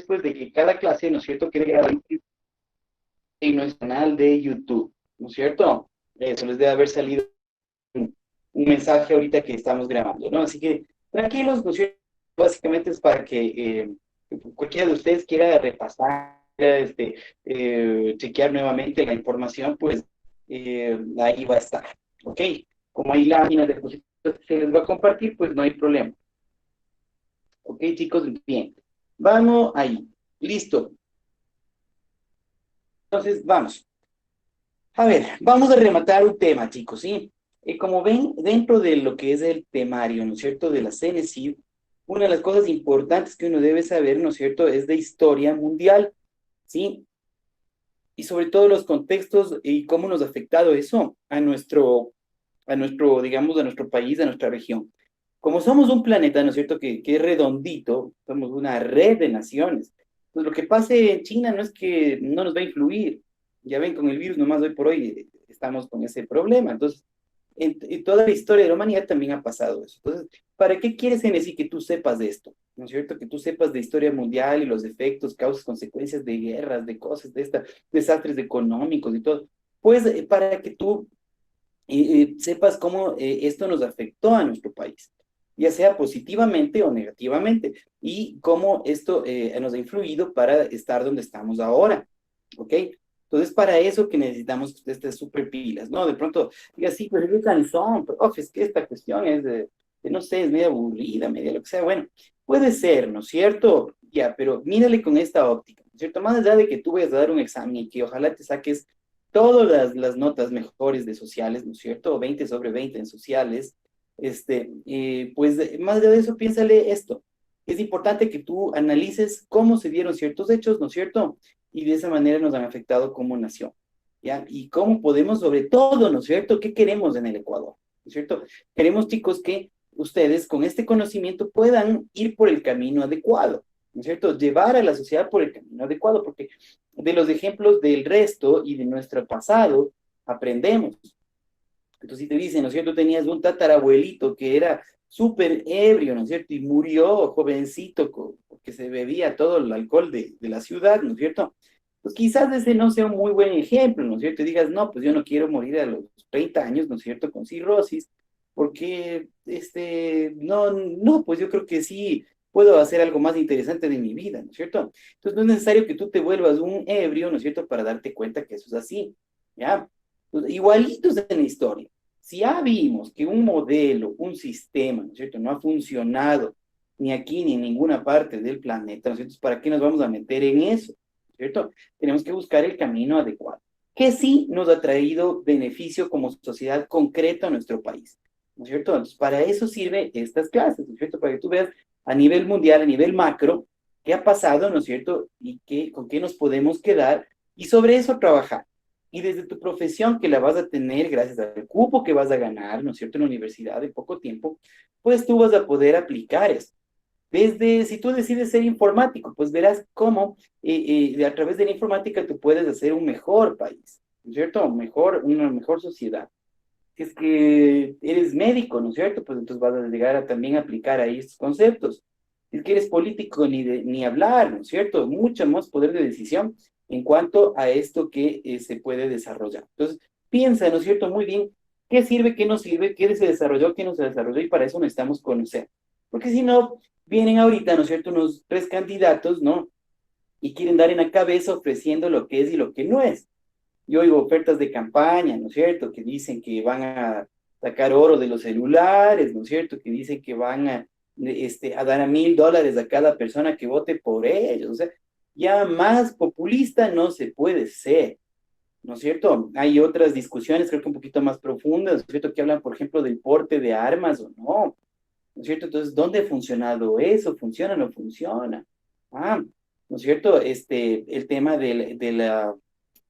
pues de que cada clase, ¿no es cierto?, quede grabada en nuestro canal de YouTube, ¿no es cierto? Eso les debe haber salido un mensaje ahorita que estamos grabando, ¿no? Así que tranquilos, ¿no es cierto? Básicamente es para que cualquiera de ustedes quiera repasar, chequear nuevamente la información, pues ahí va a estar, ¿ok? Como hay láminas de diapositivas que se les va a compartir, pues no hay problema. ¿Ok, chicos? Bien. Vamos ahí. Listo. Entonces, vamos. A ver, vamos a rematar un tema, chicos, ¿sí? Como ven, dentro de lo que es el temario, ¿no es cierto?, de la CNCID, una de las cosas importantes que uno debe saber, ¿no es cierto?, es de historia mundial, ¿sí? Y sobre todo los contextos y cómo nos ha afectado eso digamos, a nuestro país, a nuestra región. Como somos un planeta, ¿no es cierto?, que es redondito, somos una red de naciones. Pues lo que pase en China no es que no nos va a influir. Ya ven, con el virus nomás hoy por hoy estamos con ese problema. Entonces, en toda la historia de la humanidad también ha pasado eso. Entonces, ¿para qué quieres en decir que tú sepas de esto? ¿No es cierto? Que tú sepas de historia mundial y los efectos, causas, consecuencias de guerras, de cosas, de esta, desastres económicos y todo. Pues para que tú sepas cómo esto nos afectó a nuestro país, ya sea positivamente o negativamente, y cómo esto nos ha influido para estar donde estamos ahora, ¿ok? Entonces, para eso que necesitamos que usted esté súper pilas, ¿no? De pronto, diga, sí, pues es cansón, pero es que esta cuestión es no sé, es media aburrida, media lo que sea. Bueno, puede ser, ¿no es cierto? Ya, pero mírale con esta óptica, ¿no es cierto? Más allá de que tú vayas a dar un examen y que ojalá te saques todas las notas mejores de sociales, ¿no es cierto? 20 sobre 20 en sociales. Pues más allá de eso, piénsale esto. Es importante que tú analices cómo se dieron ciertos hechos, ¿no es cierto? Y de esa manera nos han afectado como nación, ¿ya? Y cómo podemos, sobre todo, ¿no es cierto? ¿Qué queremos en el Ecuador? ¿No es cierto? Queremos, chicos, que ustedes con este conocimiento puedan ir por el camino adecuado, ¿no es cierto? Llevar a la sociedad por el camino adecuado, porque de los ejemplos del resto y de nuestro pasado aprendemos. Entonces, si te dicen, ¿no es cierto? Tenías un tatarabuelito que era súper ebrio, ¿no es cierto? Y murió jovencito porque se bebía todo el alcohol de la ciudad, ¿no es cierto? Pues quizás ese no sea un muy buen ejemplo, ¿no es cierto? Y digas, no, pues yo no quiero morir a los 30 años, ¿no es cierto? Con cirrosis, porque, no, pues yo creo que sí puedo hacer algo más interesante de mi vida, ¿no es cierto? Entonces no es necesario que tú te vuelvas un ebrio, ¿no es cierto? Para darte cuenta que eso es así, ¿ya? Pues, igualitos en la historia. Si ya vimos que un modelo, un sistema, ¿no es cierto?, no ha funcionado ni aquí ni en ninguna parte del planeta, ¿no es cierto? ¿Para qué nos vamos a meter en eso? ¿No es cierto? Tenemos que buscar el camino adecuado, que sí nos ha traído beneficio como sociedad concreta a nuestro país, ¿no es cierto? Entonces, para eso sirven estas clases, ¿no es cierto? Para que tú veas a nivel mundial, a nivel macro, qué ha pasado, ¿no es cierto? Y con qué nos podemos quedar y sobre eso trabajar. Y desde tu profesión que la vas a tener gracias al cupo que vas a ganar, ¿no es cierto?, en la universidad en poco tiempo, pues tú vas a poder aplicar esto. Desde, si tú decides ser informático, pues verás cómo a través de la informática tú puedes hacer un mejor país, ¿no es cierto? Una mejor sociedad. Si es que eres médico, ¿no es cierto? Pues entonces vas a llegar a también aplicar ahí estos conceptos. Si es que eres político, ni hablar, ¿no es cierto? Mucho más poder de decisión en cuanto a esto que se puede desarrollar. Entonces, piensa, ¿no es cierto? Muy bien, ¿qué sirve, qué no sirve, qué se desarrolló, qué no se desarrolló? Y para eso necesitamos conocer. Porque si no, vienen ahorita, ¿no es cierto?, unos tres candidatos, ¿no? Y quieren dar en la cabeza ofreciendo lo que es y lo que no es. Yo oigo ofertas de campaña, ¿no es cierto?, que dicen que van a sacar oro de los celulares, ¿no es cierto?, que dicen que van a dar a $1,000 a cada persona que vote por ellos. O sea, ya más populista no se puede ser, ¿no es cierto? Hay otras discusiones, creo que un poquito más profundas, ¿no es cierto?, que hablan, por ejemplo, del porte de armas o no, ¿no es cierto? Entonces, ¿dónde ha funcionado eso? ¿Funciona o no funciona? Ah, ¿no es cierto? El tema de la,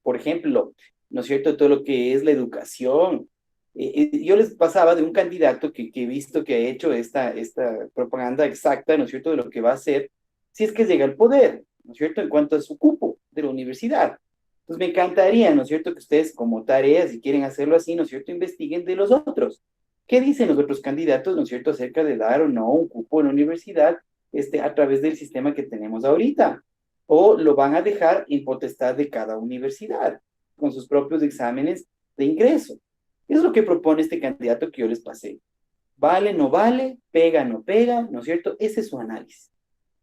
por ejemplo, ¿no es cierto? Todo lo que es la educación. Yo les pasaba de un candidato que he visto que ha hecho esta propaganda exacta, ¿no es cierto?, de lo que va a hacer si es que llega al poder, ¿no es cierto?, en cuanto a su cupo de la universidad. Entonces me encantaría, ¿no es cierto?, que ustedes como tareas, si quieren hacerlo así, ¿no es cierto?, investiguen de los otros. ¿Qué dicen los otros candidatos, ¿no es cierto?, acerca de dar o no un cupo en la universidad a través del sistema que tenemos ahorita? o lo van a dejar en potestad de cada universidad, con sus propios exámenes de ingreso. Eso es lo que propone este candidato que yo les pasé. ¿Vale, no vale? ¿Pega, no pega? ¿No es cierto? Ese es su análisis.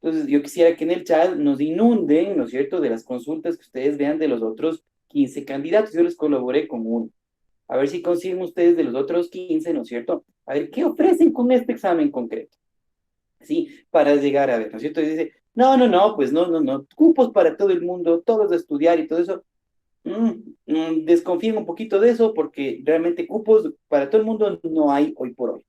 Entonces, yo quisiera que en el chat nos inunden, ¿no es cierto?, de las consultas que ustedes vean de los otros 15 candidatos. Yo les colaboré con uno. A ver si consiguen ustedes de los otros 15, ¿no es cierto? A ver, ¿qué ofrecen con este examen concreto? ¿Sí? Para llegar a ver, ¿no es cierto? Y dice, no, no, no, pues no, no, no, cupos para todo el mundo, todos a estudiar y todo eso. Desconfíen un poquito de eso porque realmente cupos para todo el mundo no hay hoy por hoy.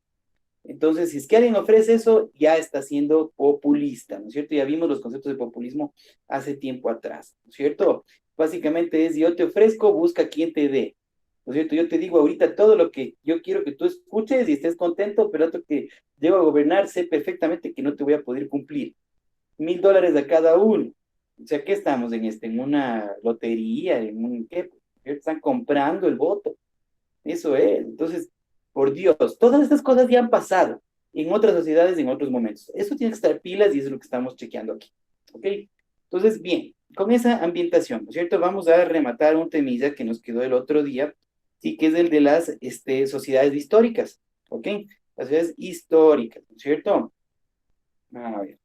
Entonces, si es que alguien ofrece eso, ya está siendo populista, ¿no es cierto? Ya vimos los conceptos de populismo hace tiempo atrás, ¿no es cierto? Básicamente es, yo te ofrezco, busca quien te dé, ¿no es cierto? Yo te digo ahorita todo lo que yo quiero que tú escuches y estés contento, pero otro que llego a gobernar, sé perfectamente que no te voy a poder cumplir. $1,000 a cada uno. O sea, ¿qué estamos en este? ¿En una lotería? ¿En un qué? Están comprando el voto. Eso es. Entonces, por Dios, todas estas cosas ya han pasado en otras sociedades, en otros momentos. Eso tiene que estar pilas y eso es lo que estamos chequeando aquí. ¿Ok? Entonces, bien, con esa ambientación, ¿no es cierto? Vamos a rematar un temilla que nos quedó el otro día, sí, que es el de las sociedades históricas. ¿Ok? Las sociedades históricas, ¿no es cierto? A ver.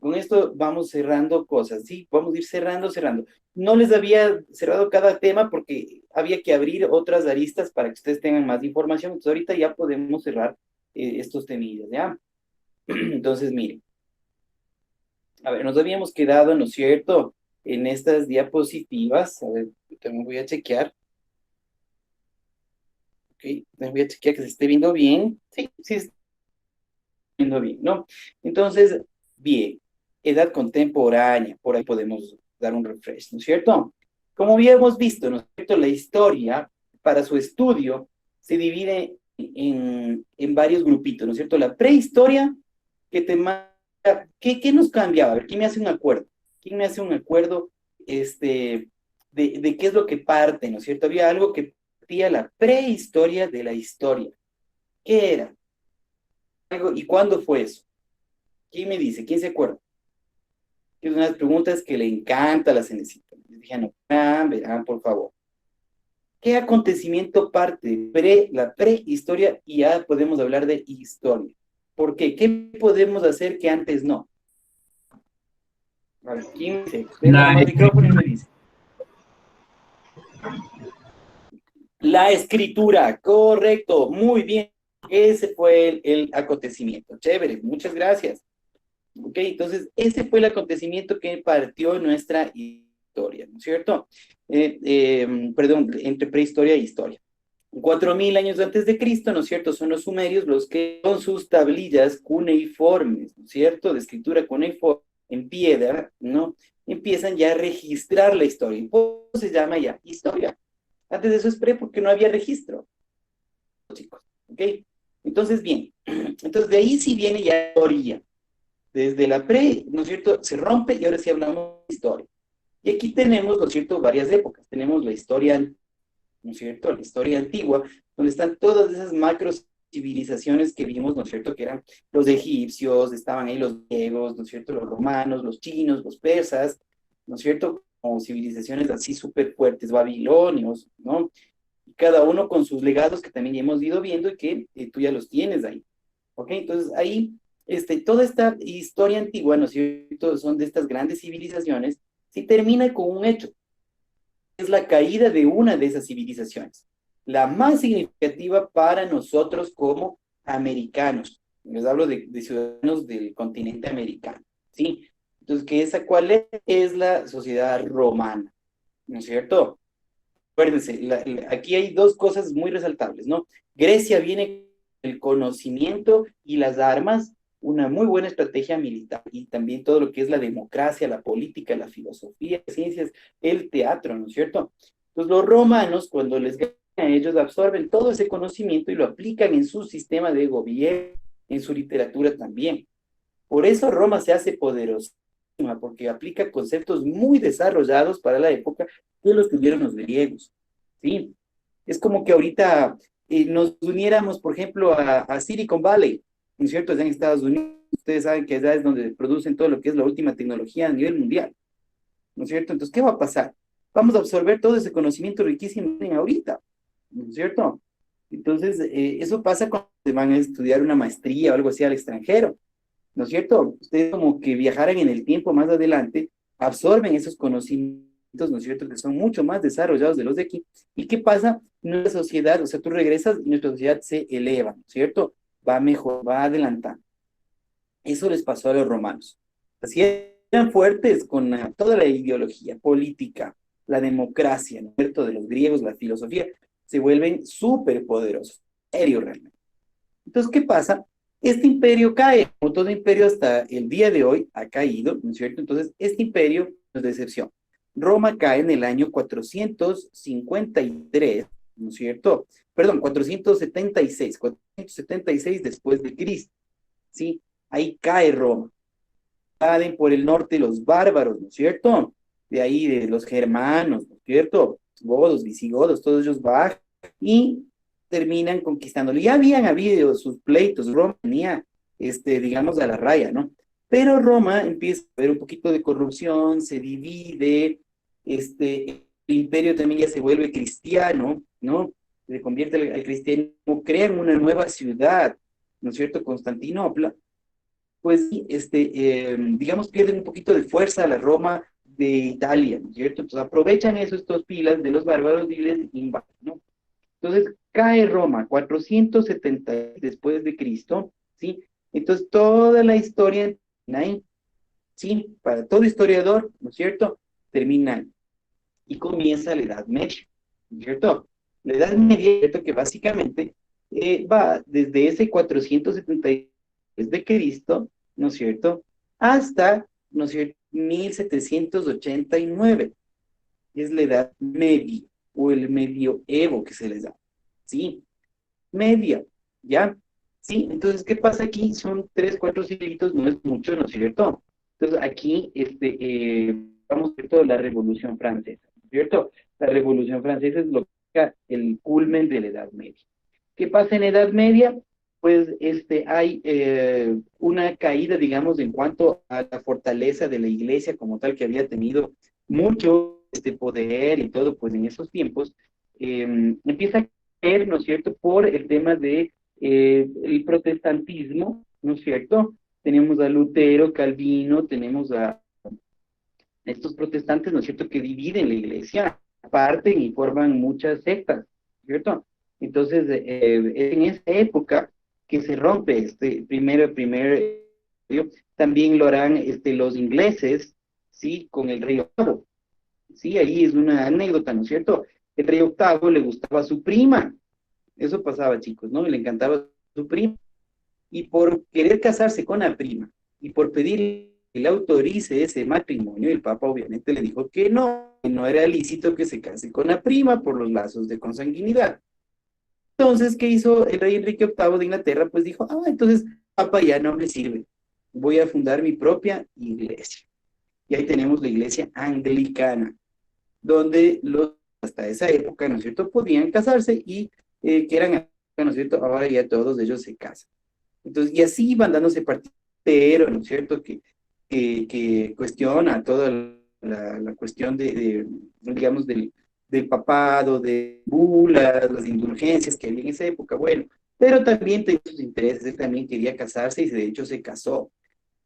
Con esto vamos cerrando cosas, ¿sí? Vamos a ir cerrando. No les había cerrado cada tema porque había que abrir otras aristas para que ustedes tengan más información. Entonces ahorita ya podemos cerrar estos temillas, ¿ya? Entonces, miren, a ver, nos habíamos quedado, ¿no es cierto?, en estas diapositivas. A ver, yo también voy a chequear. Ok, también voy a chequear que se esté viendo bien. Sí, sí, se está viendo bien, ¿no? Entonces, bien, edad contemporánea, por ahí podemos dar un refresh, ¿no es cierto? Como habíamos visto, ¿no es cierto? La historia, para su estudio, se divide en varios grupitos, ¿no es cierto? La prehistoria, que te marca, ¿qué nos cambiaba? A ver, ¿quién me hace un acuerdo? ¿Quién me hace un acuerdo de qué es lo que parte, ¿no es cierto? Había algo que partía la prehistoria de la historia. ¿Qué era? ¿Y cuándo fue eso? ¿Quién me dice? ¿Quién se acuerda? Es una de las preguntas que le encanta a la Cenecita. Les dije, no, verán, por favor. ¿Qué acontecimiento parte de la prehistoria y ya podemos hablar de historia? ¿Por qué? ¿Qué podemos hacer que antes no? A ver, ¿quién dice? Prenda La nomás el micrófono y escritura. me dice. La escritura, correcto, muy bien. Ese fue el acontecimiento. Chévere, muchas gracias. Ok, entonces ese fue el acontecimiento que partió nuestra historia, ¿no es cierto? Perdón, entre prehistoria e historia. 4.000 años antes de Cristo, ¿no es cierto? Son los sumerios los que con sus tablillas cuneiformes, ¿no es cierto? De escritura cuneiforme en piedra, ¿no? Empiezan ya a registrar la historia. Y por eso se llama ya historia. Antes de eso es porque no había registro, chicos. ¿Ok? Entonces, bien. Entonces, de ahí sí viene ya la historia. Desde la pre, ¿no es cierto? Se rompe y ahora sí hablamos de historia. Y aquí tenemos, ¿no es cierto?, varias épocas. Tenemos la historia, ¿no es cierto?, la historia antigua, donde están todas esas macro civilizaciones que vimos, ¿no es cierto?, que eran los egipcios, estaban ahí los griegos, ¿no es cierto?, los romanos, los chinos, los persas, ¿no es cierto?, como civilizaciones así súper fuertes, babilonios, ¿no? Y cada uno con sus legados que también hemos ido viendo y que tú ya los tienes ahí. ¿Ok? Entonces ahí, toda esta historia antigua, ¿no es cierto?, son de estas grandes civilizaciones, sí termina con un hecho, es la caída de una de esas civilizaciones, la más significativa para nosotros como americanos. Les hablo de ciudadanos del continente americano, ¿sí? Entonces, ¿qué esa cuál es? Es la sociedad romana, ¿no es cierto? Acuérdense, aquí hay dos cosas muy resaltables, ¿no? Grecia viene con el conocimiento y las armas, una muy buena estrategia militar y también todo lo que es la democracia, la política, la filosofía, las ciencias, el teatro, ¿no es cierto? Entonces los romanos, cuando les ganan a ellos, absorben todo ese conocimiento y lo aplican en su sistema de gobierno, en su literatura también. Por eso Roma se hace poderosísima, porque aplica conceptos muy desarrollados para la época que los tuvieron los griegos, ¿sí? Es como que ahorita nos uniéramos, por ejemplo, a Silicon Valley, ¿no es cierto? Allá en Estados Unidos, ustedes saben que allá es donde producen todo lo que es la última tecnología a nivel mundial. ¿no es cierto? Entonces, ¿qué va a pasar? Vamos a absorber todo ese conocimiento riquísimo que tienen ahorita, ¿no es cierto? Entonces, eso pasa cuando se van a estudiar una maestría o algo así al extranjero, ¿no es cierto? Ustedes como que viajaran en el tiempo más adelante, absorben esos conocimientos, ¿no es cierto? Que son mucho más desarrollados de los de aquí. ¿Y qué pasa? Nuestra sociedad, o sea, tú regresas y nuestra sociedad se eleva, ¿no es cierto? Va mejor, va adelantando. Eso les pasó a los romanos. Así eran fuertes con toda la ideología política, la democracia, ¿no es cierto? De los griegos, la filosofía, se vuelven súper poderosos, serio realmente. Entonces, ¿qué pasa? Este imperio cae, como todo imperio hasta el día de hoy ha caído, ¿no es cierto? Entonces, este imperio no es de excepción. Roma cae en el año 453, ¿no es cierto? Perdón, 476 después de Cristo, ¿sí? Ahí cae Roma. Salen por el norte los bárbaros, ¿no es cierto? De ahí de los germanos, ¿no es cierto? Godos, visigodos, todos ellos bajan y terminan conquistándolo. Ya habían habido sus pleitos, Roma tenía, digamos, a la raya, ¿no? Pero Roma empieza a ver un poquito de corrupción, se divide, el imperio también ya se vuelve cristiano, ¿no? Se convierte al cristianismo, crean una nueva ciudad, ¿no es cierto? Constantinopla, pues, sí, digamos, pierden un poquito de fuerza a la Roma de Italia, ¿no es cierto? Entonces aprovechan eso, estos pilas de los bárbaros y les invaden, ¿no? Entonces cae Roma, 470 después de Cristo, ¿sí? Entonces toda la historia termina ahí, ¿sí? Para todo historiador, ¿no es cierto? Termina ahí. Y comienza la Edad Media, ¿no es cierto? La Edad Media, ¿no es cierto? Que básicamente va desde ese 470 de Cristo, ¿no es cierto? Hasta, ¿no es cierto? 1789, es la Edad Media o el medioevo que se les da, ¿sí? Media, ¿ya? Sí, entonces, ¿qué pasa aquí? Son 3, 4 siglos, no es mucho, ¿no es cierto? Entonces, aquí, vamos a ver toda la Revolución Francesa, ¿no es cierto? La Revolución Francesa es lo que el culmen de la Edad Media. ¿Qué pasa en la Edad Media? Pues hay una caída, digamos, en cuanto a la fortaleza de la iglesia como tal, que había tenido mucho poder y todo, pues en esos tiempos, empieza a caer, ¿no es cierto?, por el tema de el protestantismo, ¿no es cierto? Tenemos a Lutero, Calvino, tenemos a estos protestantes, ¿no es cierto?, que dividen la iglesia, parten y forman muchas sectas, ¿cierto? Entonces, en esa época que se rompe también lo harán los ingleses, ¿sí? Con el rey octavo, ¿sí? Ahí es una anécdota, ¿no es cierto? El rey octavo le gustaba a su prima, eso pasaba, chicos, ¿no? Le encantaba su prima, y por querer casarse con la prima y por pedir que le autorice ese matrimonio, el Papa obviamente le dijo que no era lícito que se case con la prima por los lazos de consanguinidad. Entonces, ¿qué hizo el rey Enrique VIII de Inglaterra? Pues dijo, entonces, Papa ya no me sirve, voy a fundar mi propia iglesia. Y ahí tenemos la iglesia anglicana, donde hasta esa época, ¿no es cierto?, podían casarse y que eran, ¿no es cierto?, ahora ya todos ellos se casan. Entonces, y así van dándose partidos, ¿no es cierto?, que cuestiona toda la cuestión digamos, del papado, de bulas, las indulgencias que había en esa época, bueno, pero también tenía sus intereses, él también quería casarse y de hecho se casó,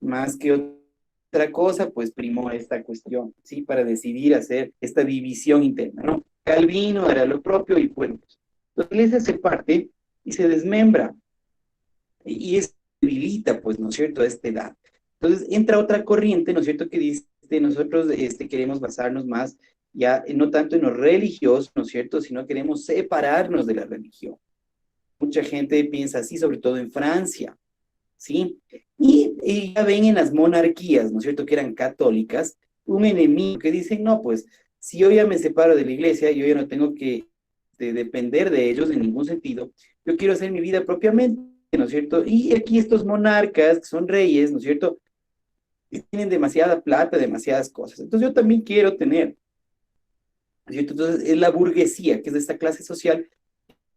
más que otra cosa, pues primó esta cuestión, ¿sí?, para decidir hacer esta división interna, ¿no? Calvino era lo propio y bueno, pues, la iglesia se parte y se desmembra, y eso debilita, pues, ¿no es cierto?, a esta edad. Entonces entra otra corriente, ¿no es cierto?, que dice, nosotros queremos basarnos más ya no tanto en lo religioso, ¿no es cierto?, sino queremos separarnos de la religión. Mucha gente piensa así, sobre todo en Francia, ¿sí? Y ya ven en las monarquías, ¿no es cierto?, que eran católicas, un enemigo que dicen, no, pues, si yo ya me separo de la iglesia, yo ya no tengo que depender de ellos en ningún sentido, yo quiero hacer mi vida propiamente, ¿no es cierto? Y aquí estos monarcas, que son reyes, ¿no es cierto?, que tienen demasiada plata, demasiadas cosas. Entonces yo también quiero tener, ¿no es cierto? Entonces es la burguesía, que es de esta clase social,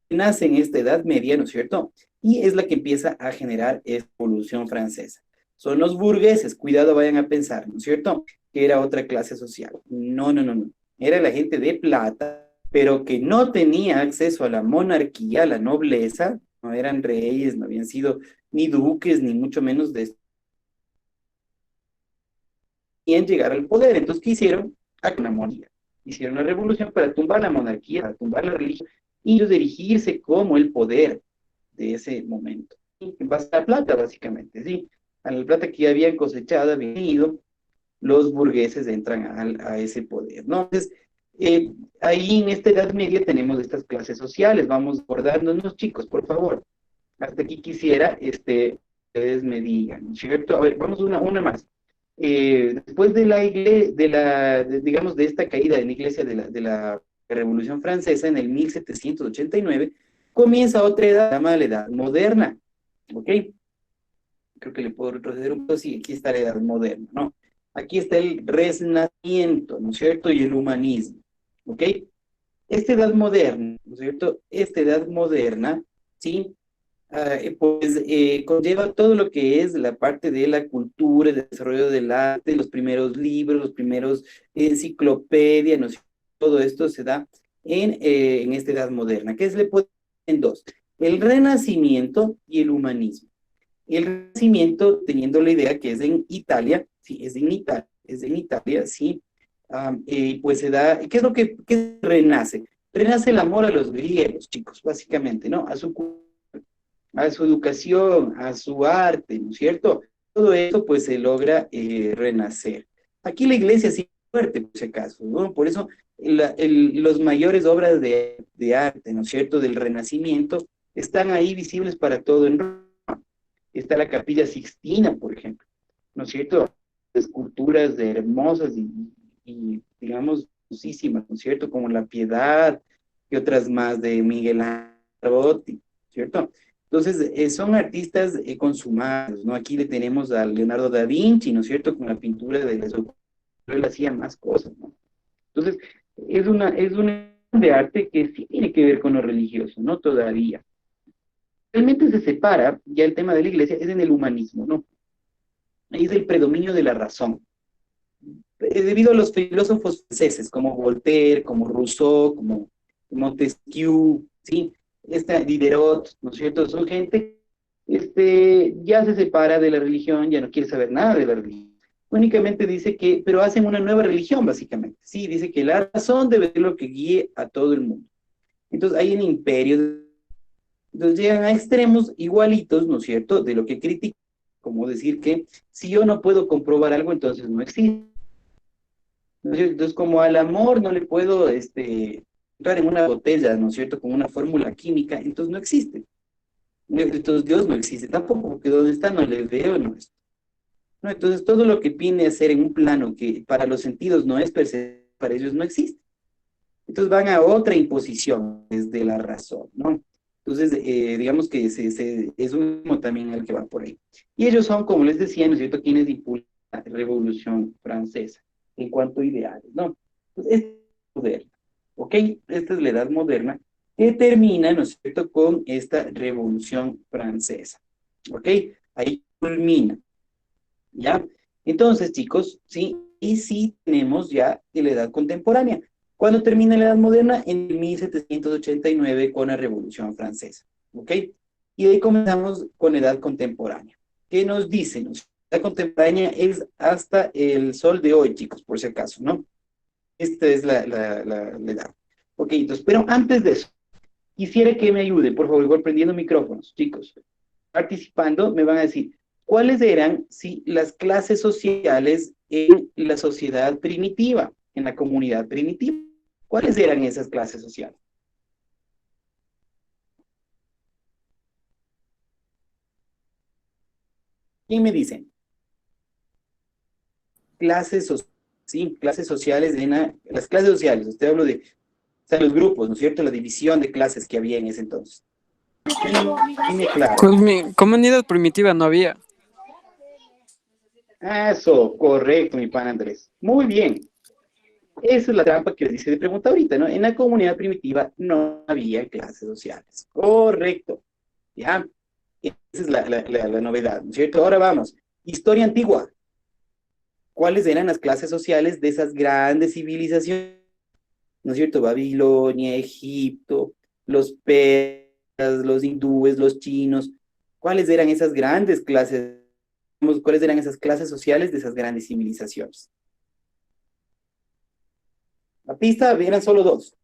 que nace en esta Edad Media, ¿no es cierto? Y es la que empieza a generar esta Revolución Francesa. Son los burgueses, cuidado, vayan a pensar, ¿no es cierto? que era otra clase social. No, no, no, no. Era la gente de plata, pero que no tenía acceso a la monarquía, a la nobleza, no eran reyes, no habían sido ni duques, ni mucho menos de en llegar al poder. Entonces, ¿qué hicieron? Una monarquía. Hicieron una revolución para tumbar la monarquía, para tumbar la religión y ellos dirigirse como el poder de ese momento. En base a la plata, básicamente, ¿sí? A la plata que ya habían cosechado, habían ido, los burgueses entran a ese poder, ¿no? Entonces, ahí en esta Edad Media tenemos estas clases sociales, vamos acordándonos, chicos, por favor. Hasta aquí quisiera, ustedes me digan, ¿cierto? A ver, vamos una más. Después de la iglesia, digamos, de esta caída de la iglesia de la Revolución Francesa en el 1789, comienza otra edad, llamada la Edad Moderna, ¿ok? Creo que le puedo retroceder un poco, sí, aquí está la Edad Moderna, ¿no? Aquí está el Renacimiento, ¿no es cierto? Y el humanismo, ¿ok? Esta Edad Moderna, ¿no es cierto? Esta Edad Moderna, ¿sí? Pues conlleva todo lo que es la parte de la cultura, el desarrollo del arte, los primeros libros, los primeros enciclopedias, ¿no? Todo esto se da en esta edad moderna, que es le puede en dos, el Renacimiento y el humanismo. El Renacimiento, teniendo la idea que es en Italia, sí, es en Italia, sí, pues se da, ¿qué es lo que renace? Renace el amor a los griegos, chicos, básicamente, ¿no? A su educación, a su arte, ¿no es cierto? Todo eso pues se logra renacer. Aquí la iglesia sí es fuerte, por si acaso, ¿no? Por eso los mayores obras de arte, ¿no es cierto?, del Renacimiento, están ahí visibles para todo en Roma. Está la Capilla Sixtina, por ejemplo, ¿no es cierto? Esculturas de hermosas y digamos, hermosísimas, ¿no es cierto? Como la Piedad y otras más de Miguel Ángel, ¿cierto? Entonces, son artistas consumados, ¿no? Aquí le tenemos a Leonardo da Vinci, ¿no es cierto? Con la pintura de las esculturas, él hacía más cosas, ¿no? Entonces, es una de arte que sí tiene que ver con lo religioso, ¿no? Todavía. Realmente se separa, ya el tema de la iglesia es en el humanismo, ¿no? Ahí es el predominio de la razón. Debido a los filósofos franceses como Voltaire, como Rousseau, como Montesquieu, ¿sí? Diderot, ¿no es cierto? Son gente ya se separa de la religión, ya no quiere saber nada de la religión. Únicamente dice que, pero hacen una nueva religión, básicamente. Sí, dice que la razón debe ser lo que guíe a todo el mundo. Entonces hay un imperio, entonces llegan a extremos igualitos, ¿no es cierto?, de lo que critican, como decir que si yo no puedo comprobar algo, entonces no existe. ¿No es cierto? Entonces, como al amor no le puedo entrar en una botella, ¿no es cierto?, con una fórmula química, entonces no existe. Entonces Dios no existe tampoco, porque donde está no le veo, no es. ¿No? Entonces todo lo que viene a ser en un plano que para los sentidos no es perceptible, para ellos no existe. Entonces van a otra imposición desde la razón, ¿no? Entonces, digamos que es uno también el que va por ahí. Y ellos son, como les decía, ¿no es cierto?, quienes impulsan la Revolución Francesa en cuanto a ideales, ¿no? Entonces, esta es moderna, ¿ok? Esta es la edad moderna que termina, ¿no es cierto?, con esta Revolución Francesa, ¿ok? Ahí culmina, ¿ya? Entonces, chicos, sí, y sí tenemos ya la edad contemporánea. ¿Cuándo termina la edad moderna? En 1789 con la Revolución Francesa, ¿ok? Y ahí comenzamos con la edad contemporánea. ¿Qué nos dicen? La edad contemporánea es hasta el sol de hoy, chicos, por si acaso, ¿no? Esta es la edad. Ok, entonces, pero antes de eso, quisiera que me ayuden, por favor, igual prendiendo micrófonos, chicos. Participando, me van a decir, ¿cuáles eran, sí, las clases sociales en la sociedad primitiva, en la comunidad primitiva? ¿Cuáles eran esas clases sociales? ¿Quién me dice? Clases sociales, sí, clases sociales, las clases sociales, usted habla de, o sea, los grupos, ¿no es cierto? La división de clases que había en ese entonces. Tiene claro. Pues mi comunidad primitiva no había. Eso, correcto, mi pan Andrés. Muy bien. Esa es la trampa que les dice de pregunta ahorita, ¿no? En la comunidad primitiva no había clases sociales. Correcto. ¿Ya? Esa es la novedad, ¿no es cierto? Ahora vamos. Historia antigua. ¿Cuáles eran las clases sociales de esas grandes civilizaciones? ¿No es cierto? Babilonia, Egipto, los persas, los hindúes, los chinos. ¿Cuáles eran esas grandes clases? ¿Cuáles eran esas clases sociales de esas grandes civilizaciones? La pista eran solo dos.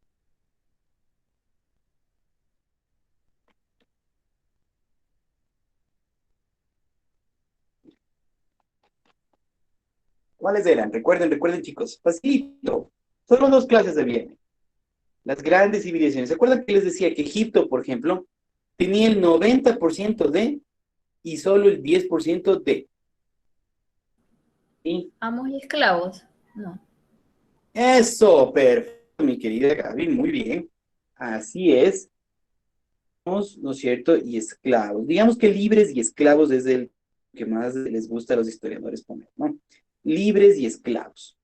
¿Cuáles eran? Recuerden, chicos. Facilito. Solo dos clases de bien. Las grandes civilizaciones. ¿Se acuerdan que les decía que Egipto, por ejemplo, tenía el 90% de y solo el 10% de? ¿Sí? Amos y esclavos. No. Eso, perfecto, mi querida Gaby, muy bien. Así es, ¿no es cierto? Y esclavos. Digamos que libres y esclavos es el que más les gusta a los historiadores poner, ¿no? Libres y esclavos.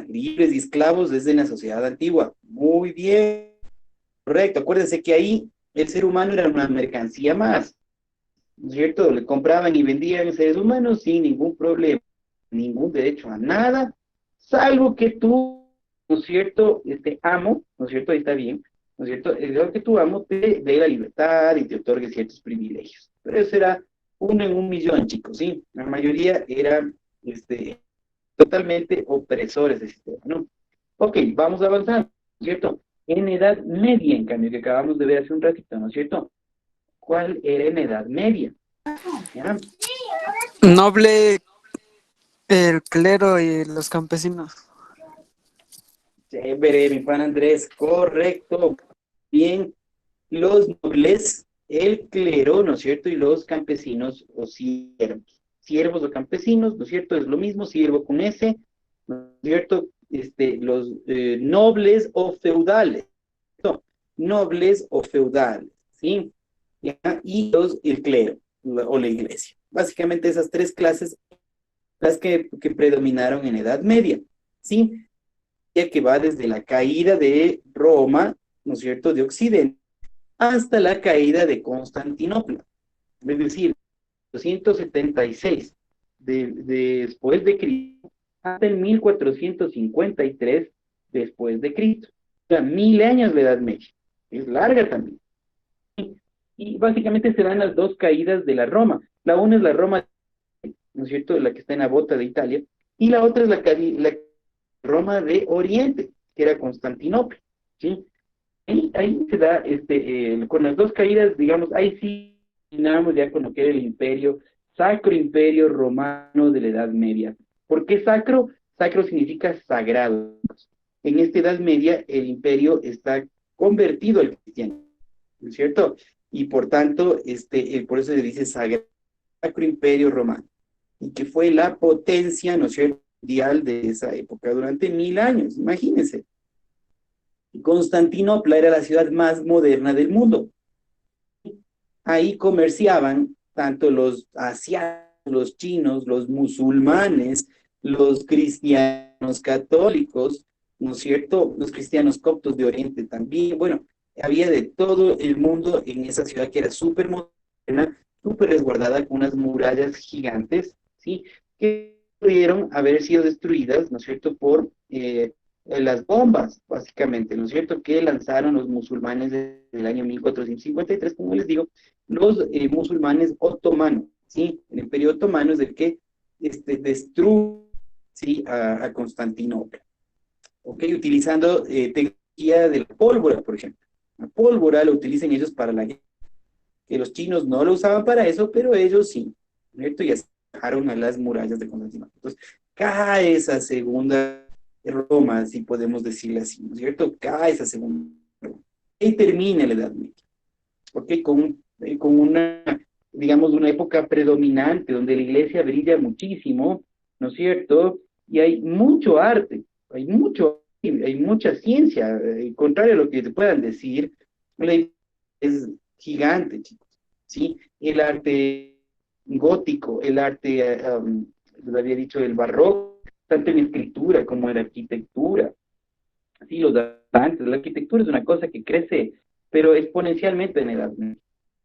Libres y esclavos desde la sociedad antigua. Muy bien, correcto. Acuérdense que ahí el ser humano era una mercancía más, ¿no es cierto? Le compraban y vendían seres humanos sin ningún problema, ningún derecho a nada, salvo que tú, ¿no es cierto? Este amo, ¿no es cierto? Ahí está bien, ¿no es cierto? El que tu amo te dé la libertad y te otorgue ciertos privilegios. Pero eso era uno en un millón, chicos, ¿sí? La mayoría era, totalmente opresores del sistema, ¿no? Ok, vamos avanzando, ¿no es cierto? En Edad Media, en cambio, que acabamos de ver hace un ratito, ¿no es cierto? ¿Cuál era en Edad Media? ¿Ya? Noble, el clero y los campesinos. Chévere, mi pan Andrés, correcto. Bien, los nobles, el clero, ¿no es cierto? Y los campesinos o siervos. Siervos o campesinos, ¿no es cierto? Es lo mismo, siervo con S, ¿no es cierto? Los nobles o feudales, ¿no? Nobles o feudales, ¿sí? ¿Ya? Y el clero o la iglesia. Básicamente esas tres clases, las que predominaron en Edad Media, ¿sí? Que va desde la caída de Roma, ¿no es cierto?, de Occidente, hasta la caída de Constantinopla. Es decir, 276 después de Cristo hasta el 1453 después de Cristo. O sea, 1000 años de Edad Media. Es larga también. Y básicamente se dan las dos caídas de la Roma. La una es la Roma, ¿no es cierto?, la que está en la bota de Italia, y la otra es la Roma de Oriente, que era Constantinopla, ¿sí? Ahí se da, con las dos caídas, digamos, ahí sí terminamos ya con lo que era el imperio, Sacro Imperio Romano de la Edad Media. ¿Por qué sacro? Sacro significa sagrado. En esta Edad Media el imperio está convertido al cristianismo, ¿no es cierto? Y por tanto, por eso se dice Sacro Imperio Romano, y que fue la potencia, ¿no es cierto?, mundial de esa época durante 1000 años, imagínense. Constantinopla era la ciudad más moderna del mundo. Ahí comerciaban tanto los asiáticos, los chinos, los musulmanes, los cristianos católicos, ¿no es cierto? Los cristianos coptos de Oriente también. Bueno, había de todo el mundo en esa ciudad que era súper moderna, súper resguardada con unas murallas gigantes, ¿sí? Que pudieron haber sido destruidas, ¿no es cierto?, por las bombas, básicamente, ¿no es cierto?, que lanzaron los musulmanes desde el año 1453, como les digo, los musulmanes otomanos, ¿sí? El imperio otomano es el que destruye, ¿sí?, a Constantinopla, ¿ok? Utilizando tecnología de la pólvora, por ejemplo. La pólvora la utilizan ellos para la guerra, que los chinos no lo usaban para eso, pero ellos sí, ¿no es cierto? Y así bajaron a las murallas de Constantinopla. Entonces, cae esa segunda Roma, si podemos decirle así, ¿no es cierto? Cae esa segunda Roma. Y termina la Edad Media, ¿ok? Con una, digamos, una época predominante donde la iglesia brilla muchísimo, ¿no es cierto? Y hay mucho arte, hay mucha ciencia, contrario a lo que te puedan decir, la iglesia es gigante, chicos, ¿sí? El arte gótico, el arte, les había dicho, el barroco, tanto en escritura como en arquitectura, ¿sí? Los dantes, la arquitectura es una cosa que crece, pero exponencialmente en edad,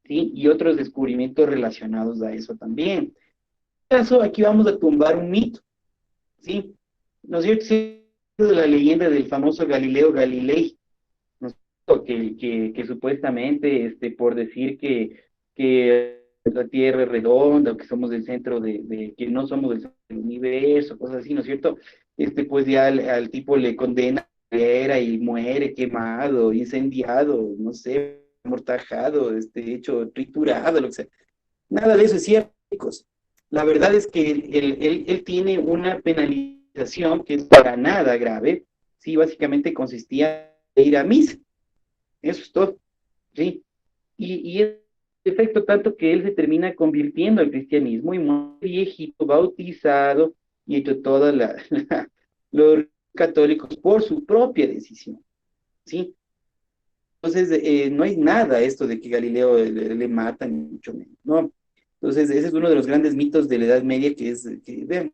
¿sí? Y otros descubrimientos relacionados a eso también. En este caso, aquí vamos a tumbar un mito. ¿sí? ¿No es cierto? Sí, de la leyenda del famoso Galileo Galilei, ¿no es cierto? Que supuestamente, por decir que la Tierra es redonda, o que somos el centro que no somos el centro del universo, cosas así, ¿no es cierto? Pues ya al tipo le condena era y muere quemado, incendiado, no sé, amortajado, hecho triturado, lo que sea. Nada de eso es cierto, chicos. La verdad es que él tiene una penalización que es para nada grave. Sí, básicamente consistía en ir a misa. Eso es todo. Sí. Y es efecto tanto que él se termina convirtiendo al cristianismo y muy viejito, bautizado y hecho toda los católicos por su propia decisión. ¿Sí? Entonces, no hay nada esto de que Galileo le matan, ni mucho menos, ¿no? Entonces, ese es uno de los grandes mitos de la Edad Media, que vean,